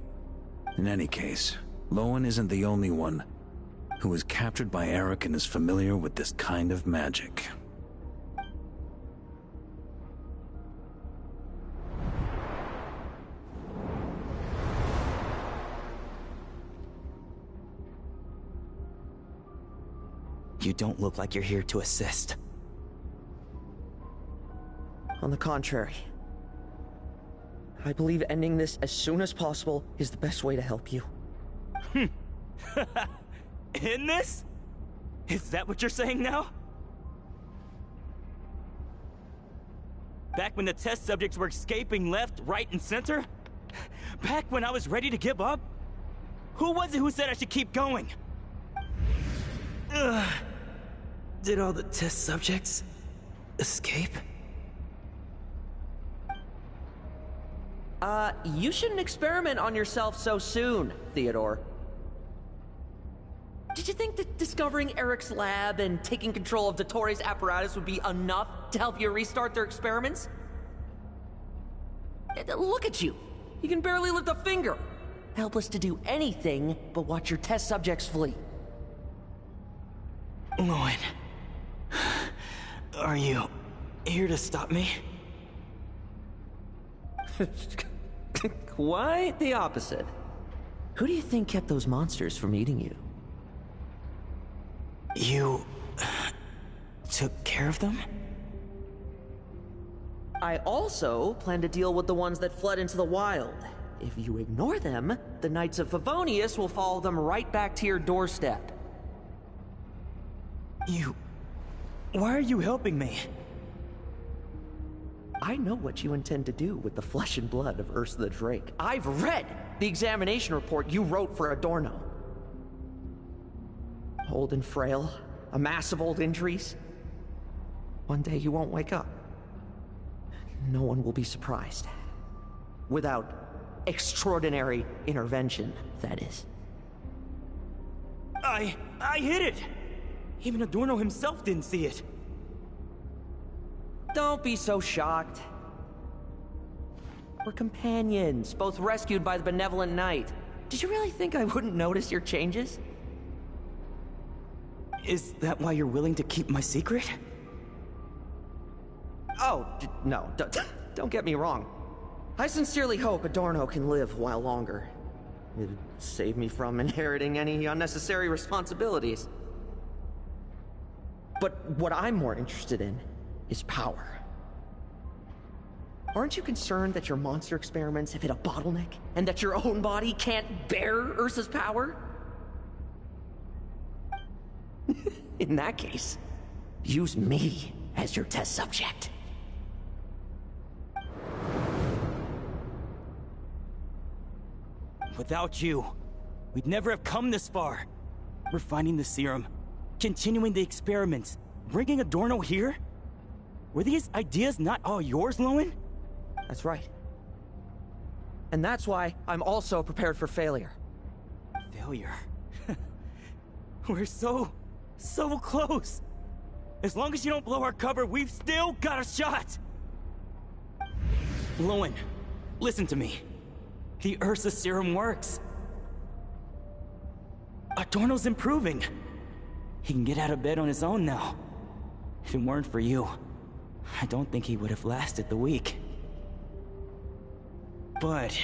In any case, Lohen isn't the only one who was captured by Eric and is familiar with this kind of magic. You don't look like you're here to assist. On the contrary, I believe ending this as soon as possible is the best way to help you. In this? Is that what you're saying now? Back when the test subjects were escaping left, right, and center? Back when I was ready to give up? Who was it who said I should keep going? Did all the test subjects escape? You shouldn't experiment on yourself so soon, Theodore. Did you think that discovering Eric's lab and taking control of Dottores' apparatus would be enough to help you restart their experiments? Look at you! You can barely lift a finger! Helpless to do anything but watch your test subjects flee. Lohen, are you here to stop me? Quite the opposite. Who do you think kept those monsters from eating you? You took care of them? I also plan to deal with the ones that fled into the wild. If you ignore them, the Knights of Favonius will follow them right back to your doorstep. Why are you helping me? I know what you intend to do with the flesh and blood of Ursa the Drake. I've read the examination report you wrote for Adorno. Old and frail, a mass of old injuries. One day you won't wake up. No one will be surprised. Without extraordinary intervention, that is. I hit it! Even Adorno himself didn't see it. Don't be so shocked. We're companions, both rescued by the benevolent knight. Did you really think I wouldn't notice your changes? Is that why you're willing to keep my secret? Oh, no, don't get me wrong. I sincerely hope Adorno can live a while longer. It'd save me from inheriting any unnecessary responsibilities. But what I'm more interested in is power. Aren't you concerned that your monster experiments have hit a bottleneck, and that your own body can't bear Ursa's power? In that case, use me as your test subject. Without you, we'd never have come this far. We're finding the serum, continuing the experiments, bringing Adorno here? Were these ideas not all yours, Lohen? That's right. And that's why I'm also prepared for failure. Failure? We're so close. As long as you don't blow our cover, we've still got a shot. Lohen, listen to me. The Ursa serum works. Adorno's improving. He can get out of bed on his own now. If it weren't for you, I don't think he would have lasted the week. But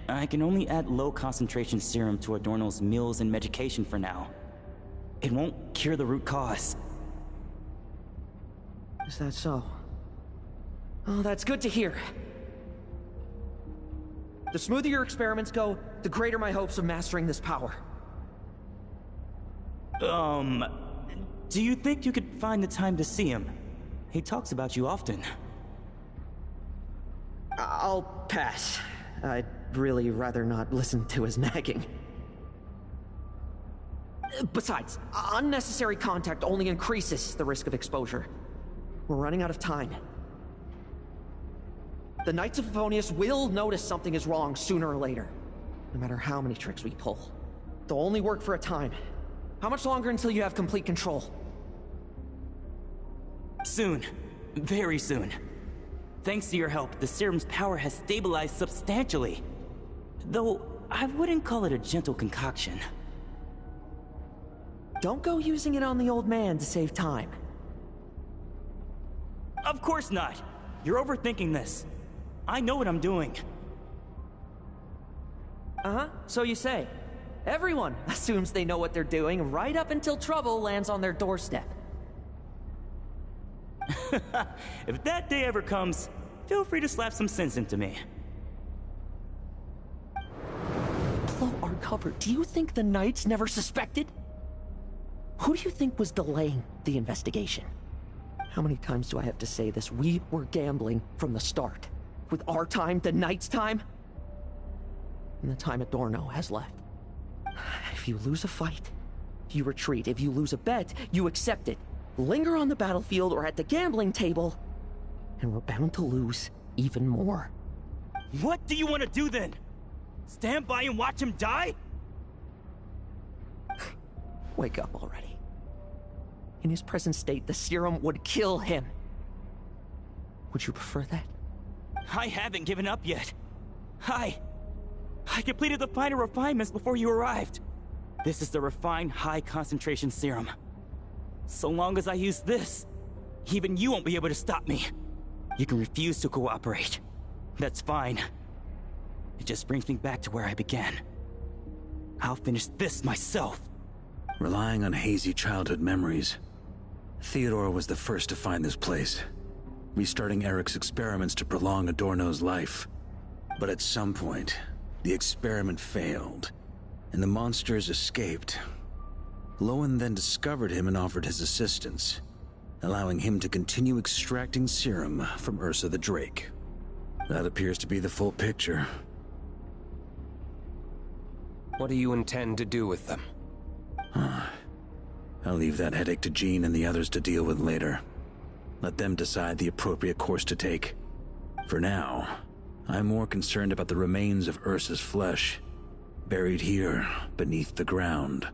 I can only add low concentration serum to Adorno's meals and medication for now. It won't cure the root cause. Is that so? Oh, that's good to hear. The smoother your experiments go, the greater my hopes of mastering this power. Do you think you could find the time to see him? He talks about you often. I'll pass. I'd really rather not listen to his nagging. Besides, unnecessary contact only increases the risk of exposure. We're running out of time. The Knights of Favonius will notice something is wrong sooner or later, no matter how many tricks we pull. They'll only work for a time. How much longer until you have complete control? Soon. Very soon. Thanks to your help, the serum's power has stabilized substantially. Though, I wouldn't call it a gentle concoction. Don't go using it on the old man to save time. Of course not! You're overthinking this. I know what I'm doing. Uh-huh, so you say. Everyone assumes they know what they're doing right up until trouble lands on their doorstep. If that day ever comes, feel free to slap some sense into me. Below our cover, do you think the Knights never suspected? Who do you think was delaying the investigation? How many times do I have to say this? We were gambling from the start. With our time, the Knights' time, and the time Adorno has left. If you lose a fight, you retreat. If you lose a bet, you accept it. Linger on the battlefield or at the gambling table, and we're bound to lose even more. What do you want to do then? Stand by and watch him die? Wake up already. In his present state, the serum would kill him. Would you prefer that? I haven't given up yet. I completed the final refinements before you arrived. This is the refined high-concentration serum. So long as I use this, even you won't be able to stop me. You can refuse to cooperate. That's fine. It just brings me back to where I began. I'll finish this myself. Relying on hazy childhood memories, Theodore was the first to find this place, restarting Eric's experiments to prolong Adorno's life. But at some point, the experiment failed, and the monsters escaped. Lohen then discovered him and offered his assistance, allowing him to continue extracting serum from Ursa the Drake. That appears to be the full picture. What do you intend to do with them? I'll leave that headache to Jean and the others to deal with later. Let them decide the appropriate course to take. For now, I'm more concerned about the remains of Ursa's flesh, buried here beneath the ground.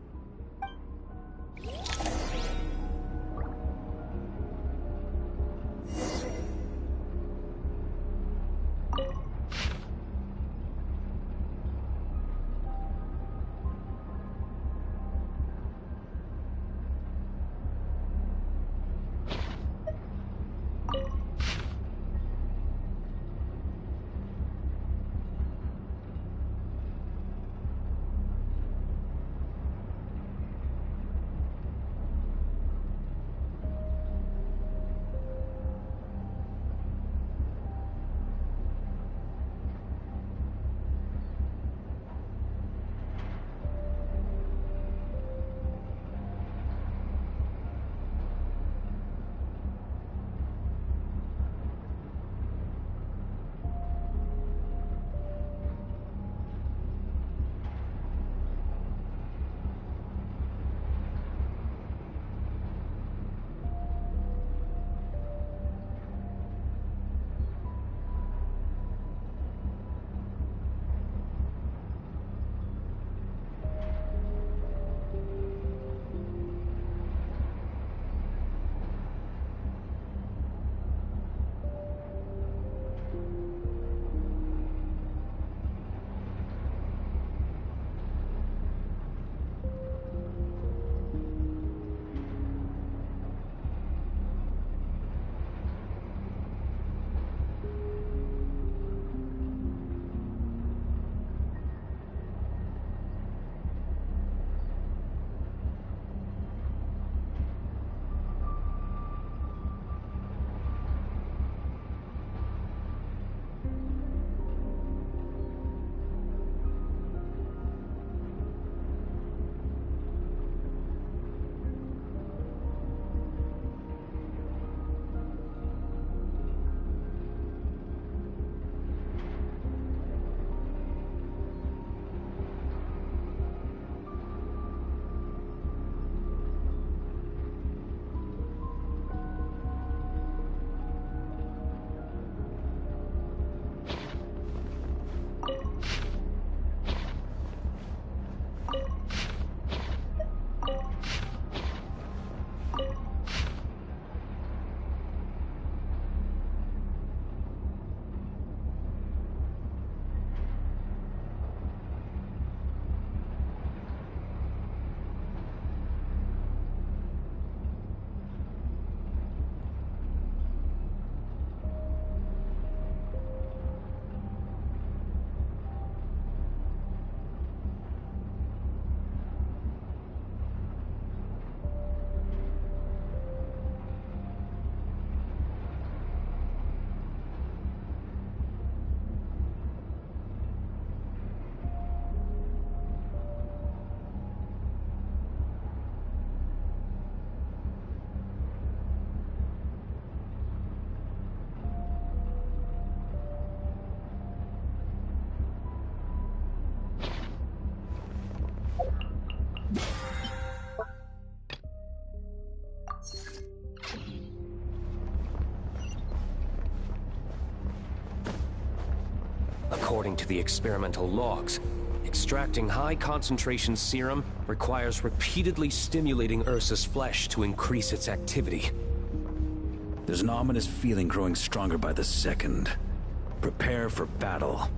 According to the experimental logs, extracting high-concentration serum requires repeatedly stimulating Ursa's flesh to increase its activity. There's an ominous feeling growing stronger by the second. Prepare for battle.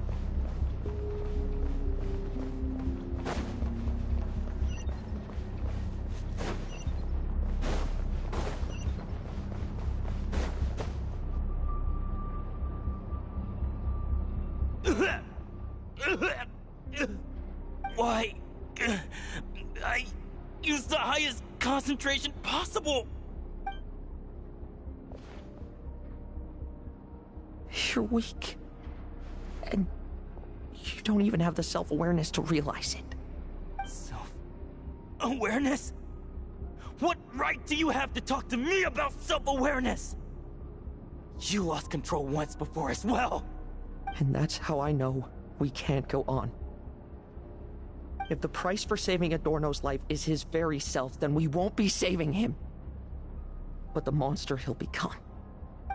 Why? I used the highest concentration possible. You're weak. And you don't even have the self-awareness to realize it. Self-awareness? What right do you have to talk to me about self-awareness? You lost control once before as well. And that's how I know we can't go on. If the price for saving Adorno's life is his very self, then we won't be saving him. But the monster he'll become.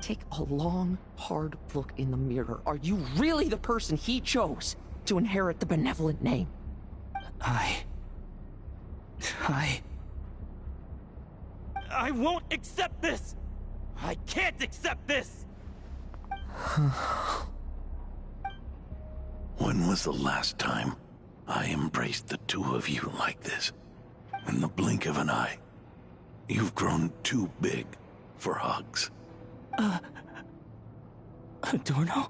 Take a long, hard look in the mirror. Are you really the person he chose to inherit the benevolent name? I won't accept this! I can't accept this! When was the last time I embraced the two of you like this? In the blink of an eye. You've grown too big for hugs. Adorno?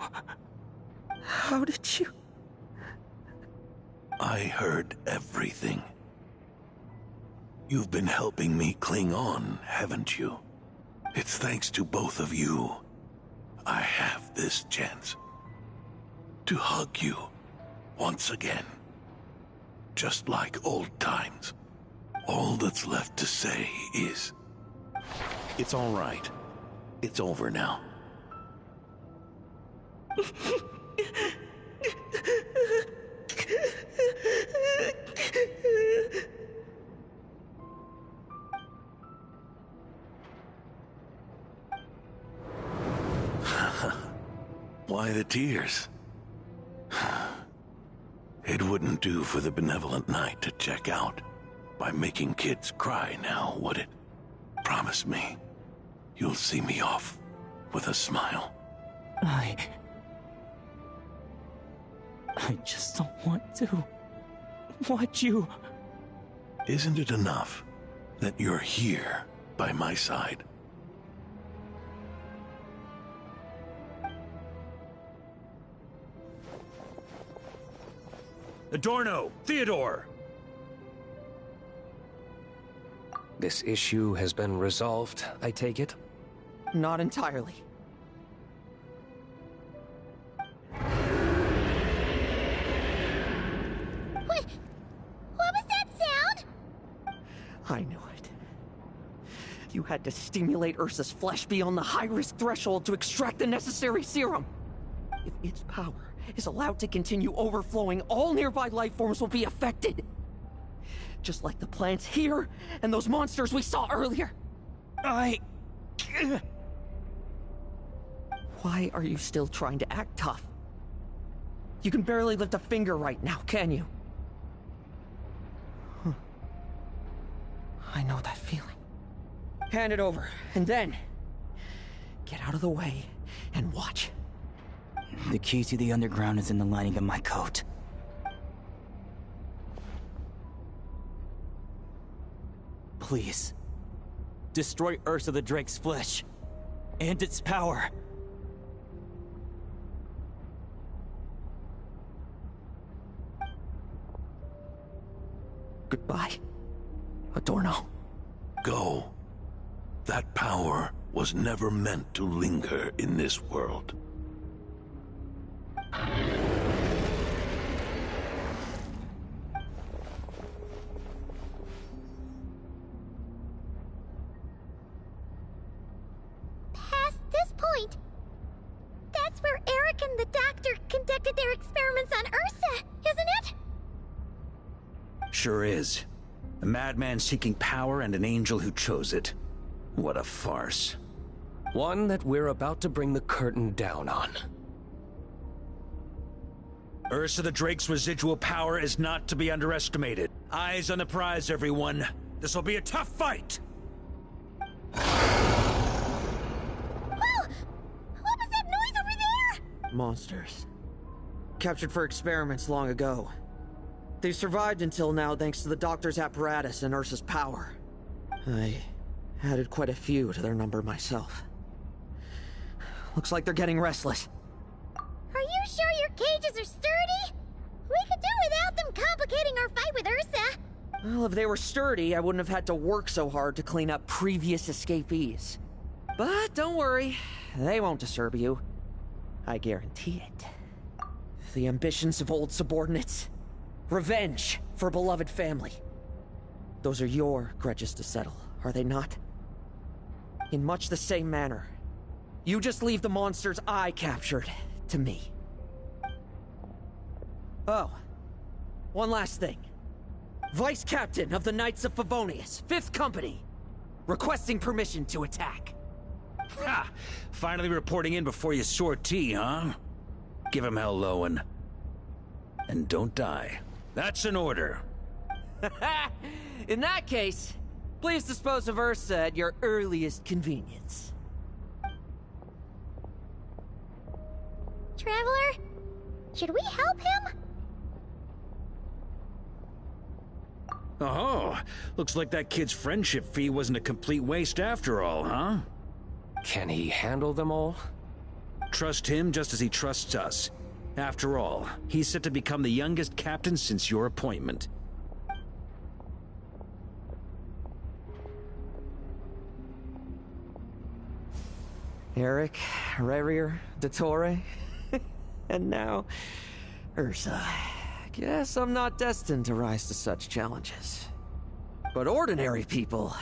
How did you... I heard everything. You've been helping me cling on, haven't you? It's thanks to both of you I have this chance to hug you once again. Just like old times. All that's left to say is... It's all right. It's over now. Why the tears? It wouldn't do for the benevolent knight to check out by making kids cry now, would it? Promise me, you'll see me off with a smile. I just don't want to watch you. Isn't it enough that you're here by my side? Adorno! Theodore! This issue has been resolved, I take it? Not entirely. What was that sound? I knew it. You had to stimulate Ursa's flesh beyond the high-risk threshold to extract the necessary serum. If its power is allowed to continue overflowing, all nearby life forms will be affected. Just like the plants here and those monsters we saw earlier. Why are you still trying to act tough? You can barely lift a finger right now, can you? I know that feeling. Hand it over, and then... get out of the way and watch. The key to the underground is in the lining of my coat. Please. Destroy Ursa the Drake's flesh. And its power. Goodbye, Adorno. Go. That power was never meant to linger in this world. Past this point, that's where Eric and the doctor conducted their experiments on Ursa, isn't it? Sure is. A madman seeking power and an angel who chose it. What a farce. One that we're about to bring the curtain down on. Ursa the Drake's residual power is not to be underestimated. Eyes on the prize, everyone. This will be a tough fight! Whoa! What was that noise over there? Monsters. Captured for experiments long ago. They've survived until now thanks to the doctor's apparatus and Ursa's power. I added quite a few to their number myself. Looks like they're getting restless. Are you sure your cages are sturdy? We could do without them complicating our fight with Ursa. Well, if they were sturdy, I wouldn't have had to work so hard to clean up previous escapees. But don't worry, they won't disturb you. I guarantee it. The ambitions of old subordinates. Revenge for beloved family. Those are your grudges to settle, are they not? In much the same manner, you just leave the monsters I captured to me. Oh, one last thing. Vice Captain of the Knights of Favonius, 5th Company, requesting permission to attack. Ha! Finally reporting in before you sortie, huh? Give him hell, Lohen. And don't die. That's an order. In that case, please dispose of Ursa at your earliest convenience. Traveler, should we help him? Oh, looks like that kid's friendship fee wasn't a complete waste after all, huh? Can he handle them all? Trust him just as he trusts us. After all, he's set to become the youngest captain since your appointment. Eric, Rerir, Dottore, and now Ursa. Guess I'm not destined to rise to such challenges. But ordinary people,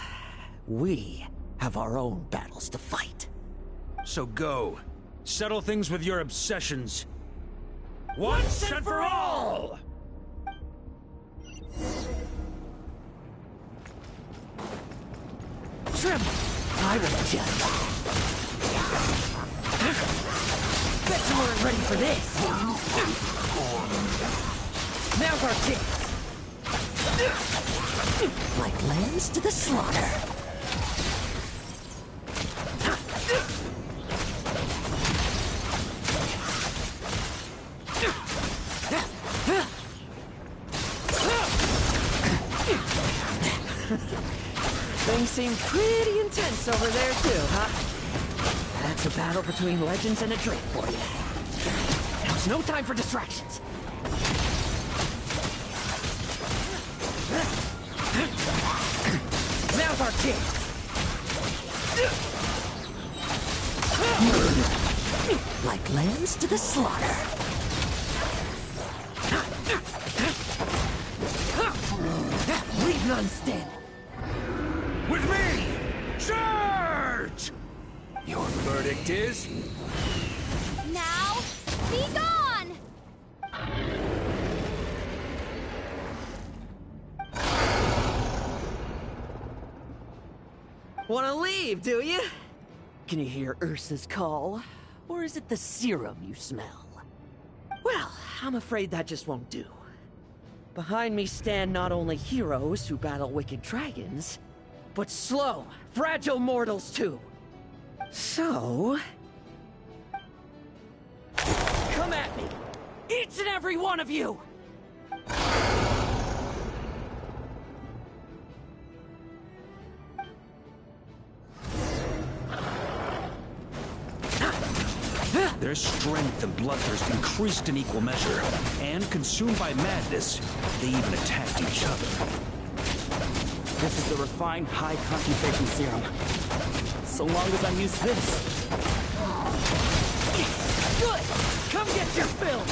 we have our own battles to fight. So go. Settle things with your obsessions. Once and for all! Tremble! I will judge. Bet you weren't ready for this. Now's our chance. Like lambs to the slaughter. Things seem pretty intense over there too, huh? That's a battle between legends and a drake for you. Now's no time for distractions. Now's our chance. Like lambs to the slaughter. Leave none standing. With me! Charge! Your verdict is... Now, be gone! Wanna leave, do you? Can you hear Ursa's call? Or is it the serum you smell? Well, I'm afraid that just won't do. Behind me stand not only heroes who battle wicked dragons, but slow, fragile mortals too. So... come at me! Each and every one of you! Their strength and bloodthirst increased in equal measure, and consumed by madness, they even attacked each other. This is the refined high-concentration serum. So long as I use this. Good! Come get your fill!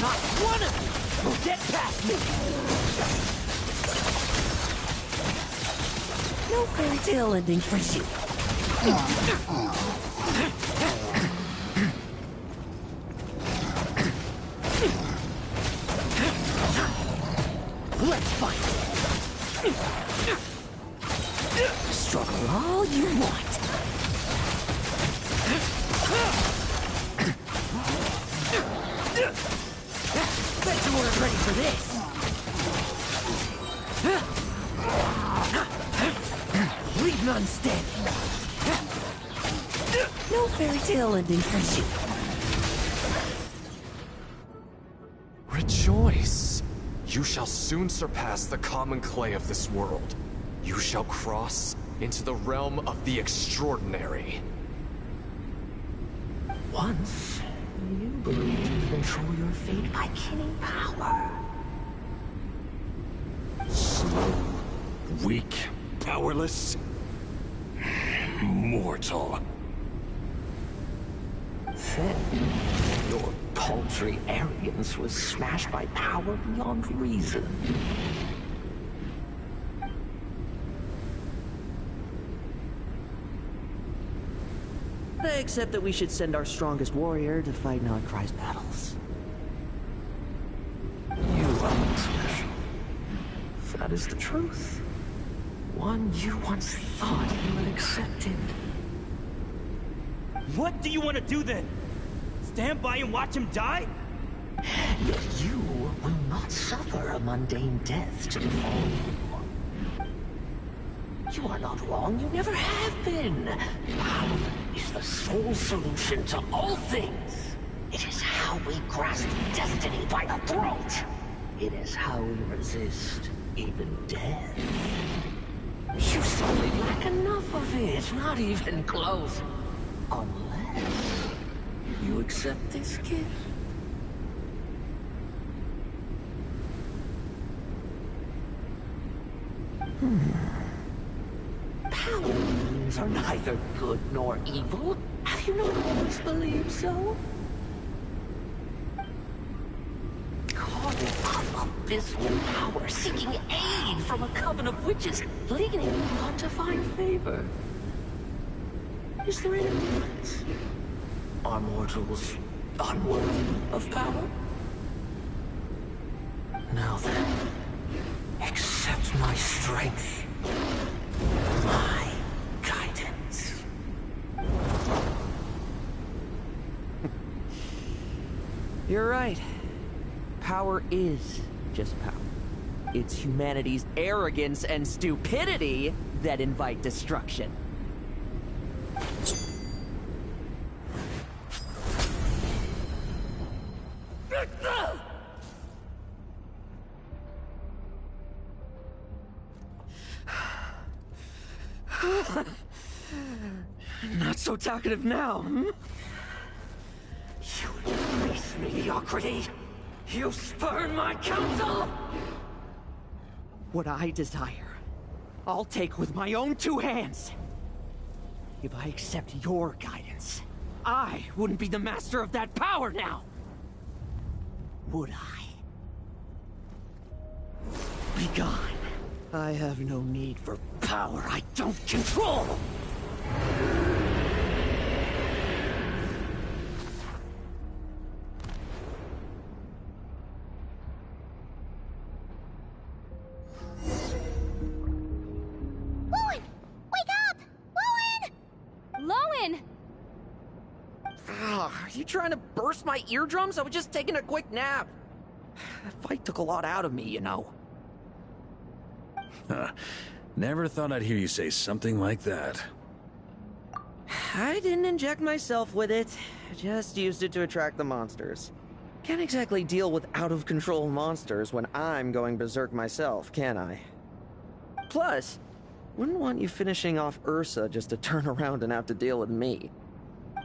Not one of you will get past me! No fairy tale ending for you. Let's fight! Struggle all you want. this! Leave none standing! No fairy tale ending for you. Rejoice! You shall soon surpass the common clay of this world. You shall cross into the realm of the extraordinary. Once, you believed to control your fate by killing power. Slow, weak, powerless, mortal. Then, your paltry arrogance was smashed by power beyond reason. Except that we should send our strongest warrior to fight Nodcry's battles. You are not special. That is the truth. One you once thought you had accepted. What do you want to do then? Stand by and watch him die? Yet you will not suffer a mundane death to befall you. You are not wrong, you never have been. Power is the sole solution to all things. It is how we grasp destiny by the throat. It is how we resist even death. You simply lack enough of it, not even close. Unless you accept this gift. Powers are neither good nor evil. Have you not always believed so? Calling up abysmal power, seeking aid from a coven of witches, leading you on to find favor. Is there any difference? Are mortals unworthy of power? Now then, accept my strength. My guidance. You're right. Power is just power. It's humanity's arrogance and stupidity that invite destruction. Not so talkative now, hmm? You embrace mediocrity. You spurn my counsel. What I desire, I'll take with my own two hands. If I accept your guidance, I wouldn't be the master of that power now. Would I? Be gone. I have no need for power I don't control. Lohen! Wake up! Lohen! Lohen! Are you trying to burst my eardrums? I was just taking a quick nap. That fight took a lot out of me, you know. Never thought I'd hear you say something like that. I didn't inject myself with it. I just used it to attract the monsters. Can't exactly deal with out-of-control monsters when I'm going berserk myself, can I? Plus, wouldn't want you finishing off Ursa just to turn around and have to deal with me.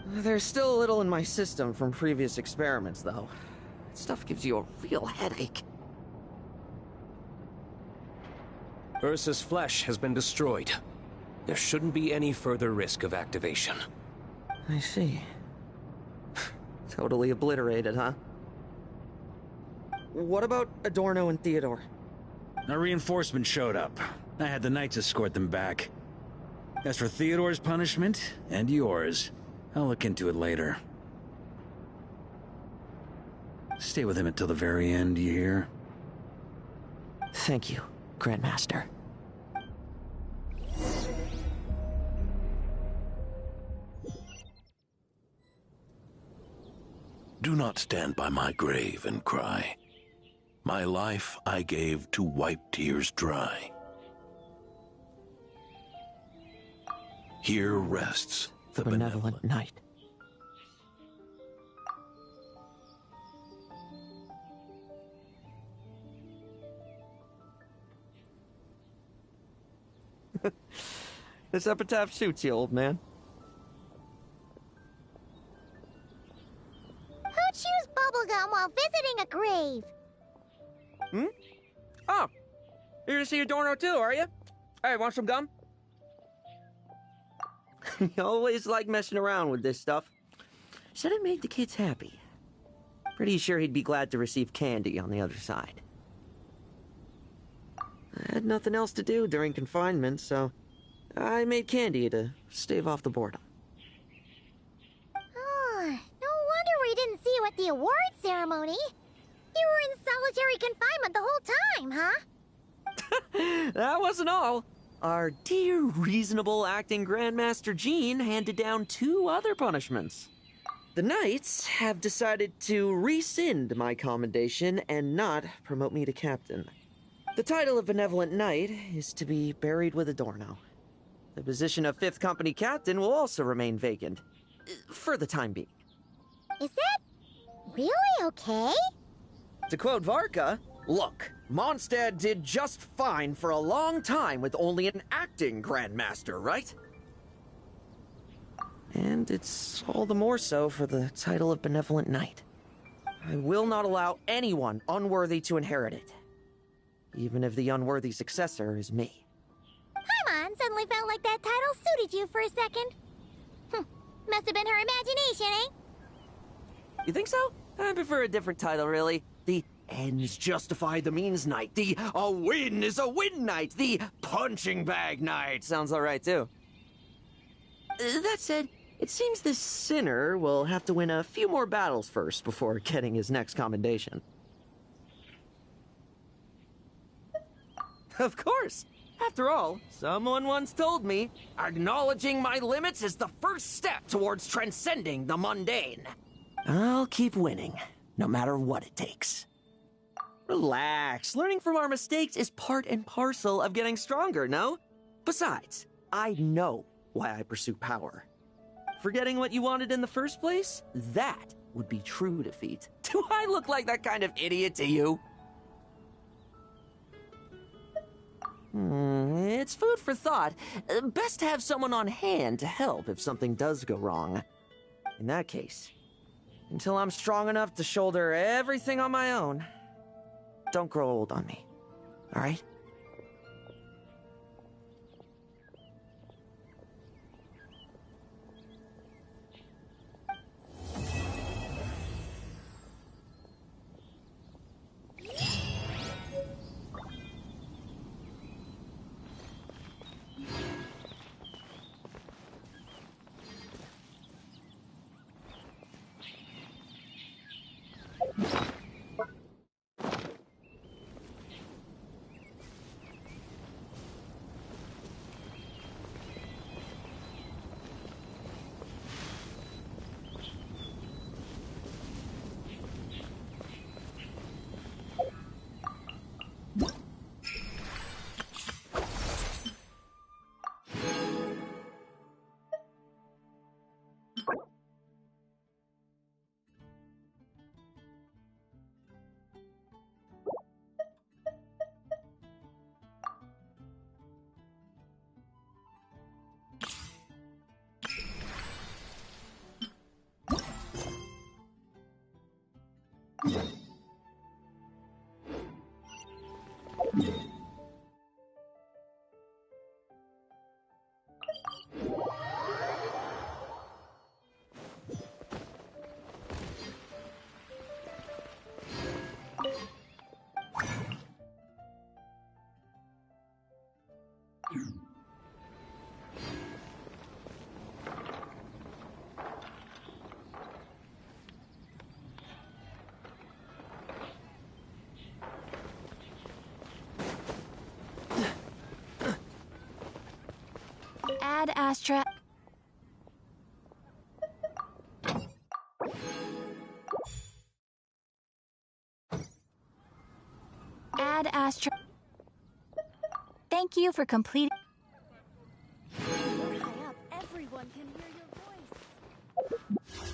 There's still a little in my system from previous experiments, though. That stuff gives you a real headache. Ursa's flesh has been destroyed. There shouldn't be any further risk of activation. I see. Totally obliterated, huh? What about Adorno and Theodore? A reinforcement showed up. I had the Knights escort them back. As for Theodore's punishment, and yours, I'll look into it later. Stay with him until the very end, you hear? Thank you, Grandmaster. Do not stand by my grave and cry. My life I gave to wipe tears dry. Here rests the benevolent knight. This epitaph suits you, old man. Who chews bubblegum while visiting a grave? Hmm? Oh, you're gonna see Adorno too, are you? Hey, want some gum? You always like messing around with this stuff. Said it made the kids happy. Pretty sure he'd be glad to receive candy on the other side. I had nothing else to do during confinement, so I made candy to stave off the boredom. Oh, no wonder we didn't see you at the award ceremony. You were in solitary confinement the whole time, huh? That wasn't all. Our dear, reasonable acting Grandmaster Jean handed down 2 other punishments. The Knights have decided to rescind my commendation and not promote me to captain. The title of Benevolent Knight is to be buried with Adorno. The position of 5th Company Captain will also remain vacant, for the time being. Is that really okay? To quote Varka, look, Mondstadt did just fine for a long time with only an acting Grandmaster, right? And it's all the more so for the title of Benevolent Knight. I will not allow anyone unworthy to inherit it, even if the unworthy successor is me. Paimon suddenly felt like that title suited you for a second. Must have been her imagination, eh? You think so? I prefer a different title, really. The ends justify the means knight. The a win is a win knight. The punching bag knight. Sounds alright, too. That said, it seems this sinner will have to win a few more battles first before getting his next commendation. Of course. After all, someone once told me, acknowledging my limits is the first step towards transcending the mundane. I'll keep winning, no matter what it takes. Relax. Learning from our mistakes is part and parcel of getting stronger, no? Besides, I know why I pursue power. Forgetting what you wanted in the first place? That would be true defeat. Do I look like that kind of idiot to you? It's food for thought. Best to have someone on hand to help if something does go wrong. In that case, until I'm strong enough to shoulder everything on my own, don't grow old on me, all right? Ad Astra. Add Astro. Thank you for completing. You're high up. Everyone can hear your voice.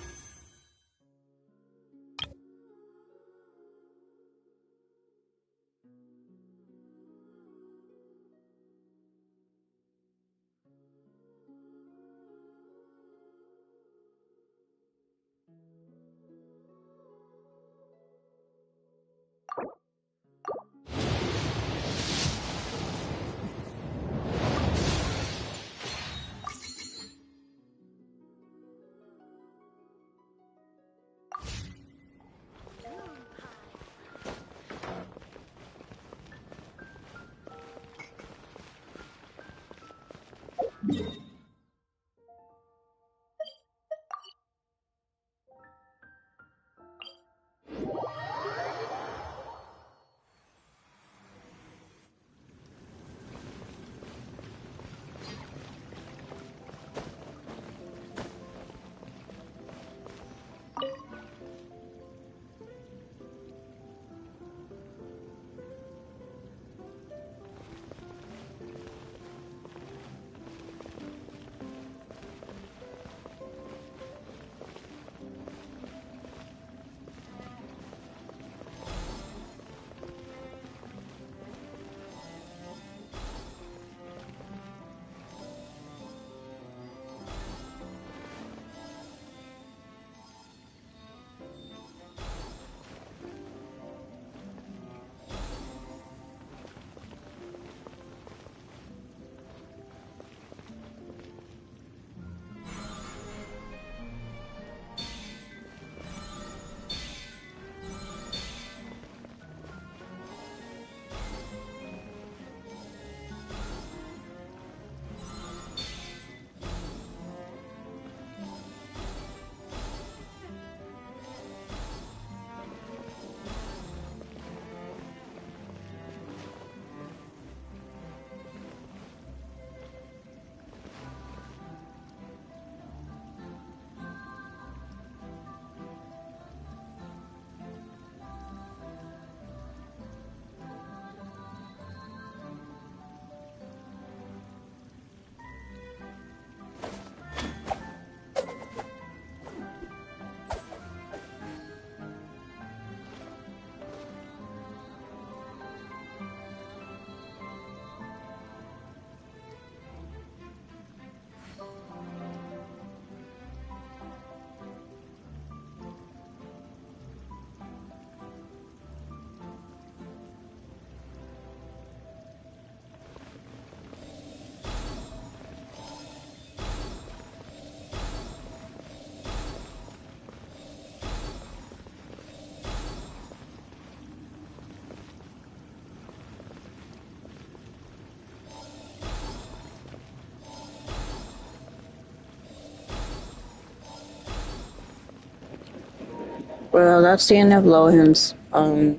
Well, that's the end of Lohen's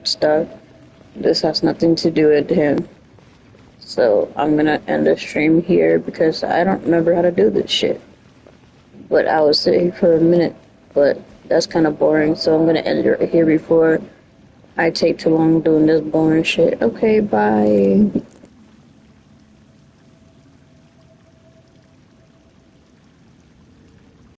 stuff. This has nothing to do with him. So I'm gonna end the stream here because I don't remember how to do this shit. But I was sitting for a minute, but that's kind of boring. So I'm gonna end it here before I take too long doing this boring shit. Okay, bye.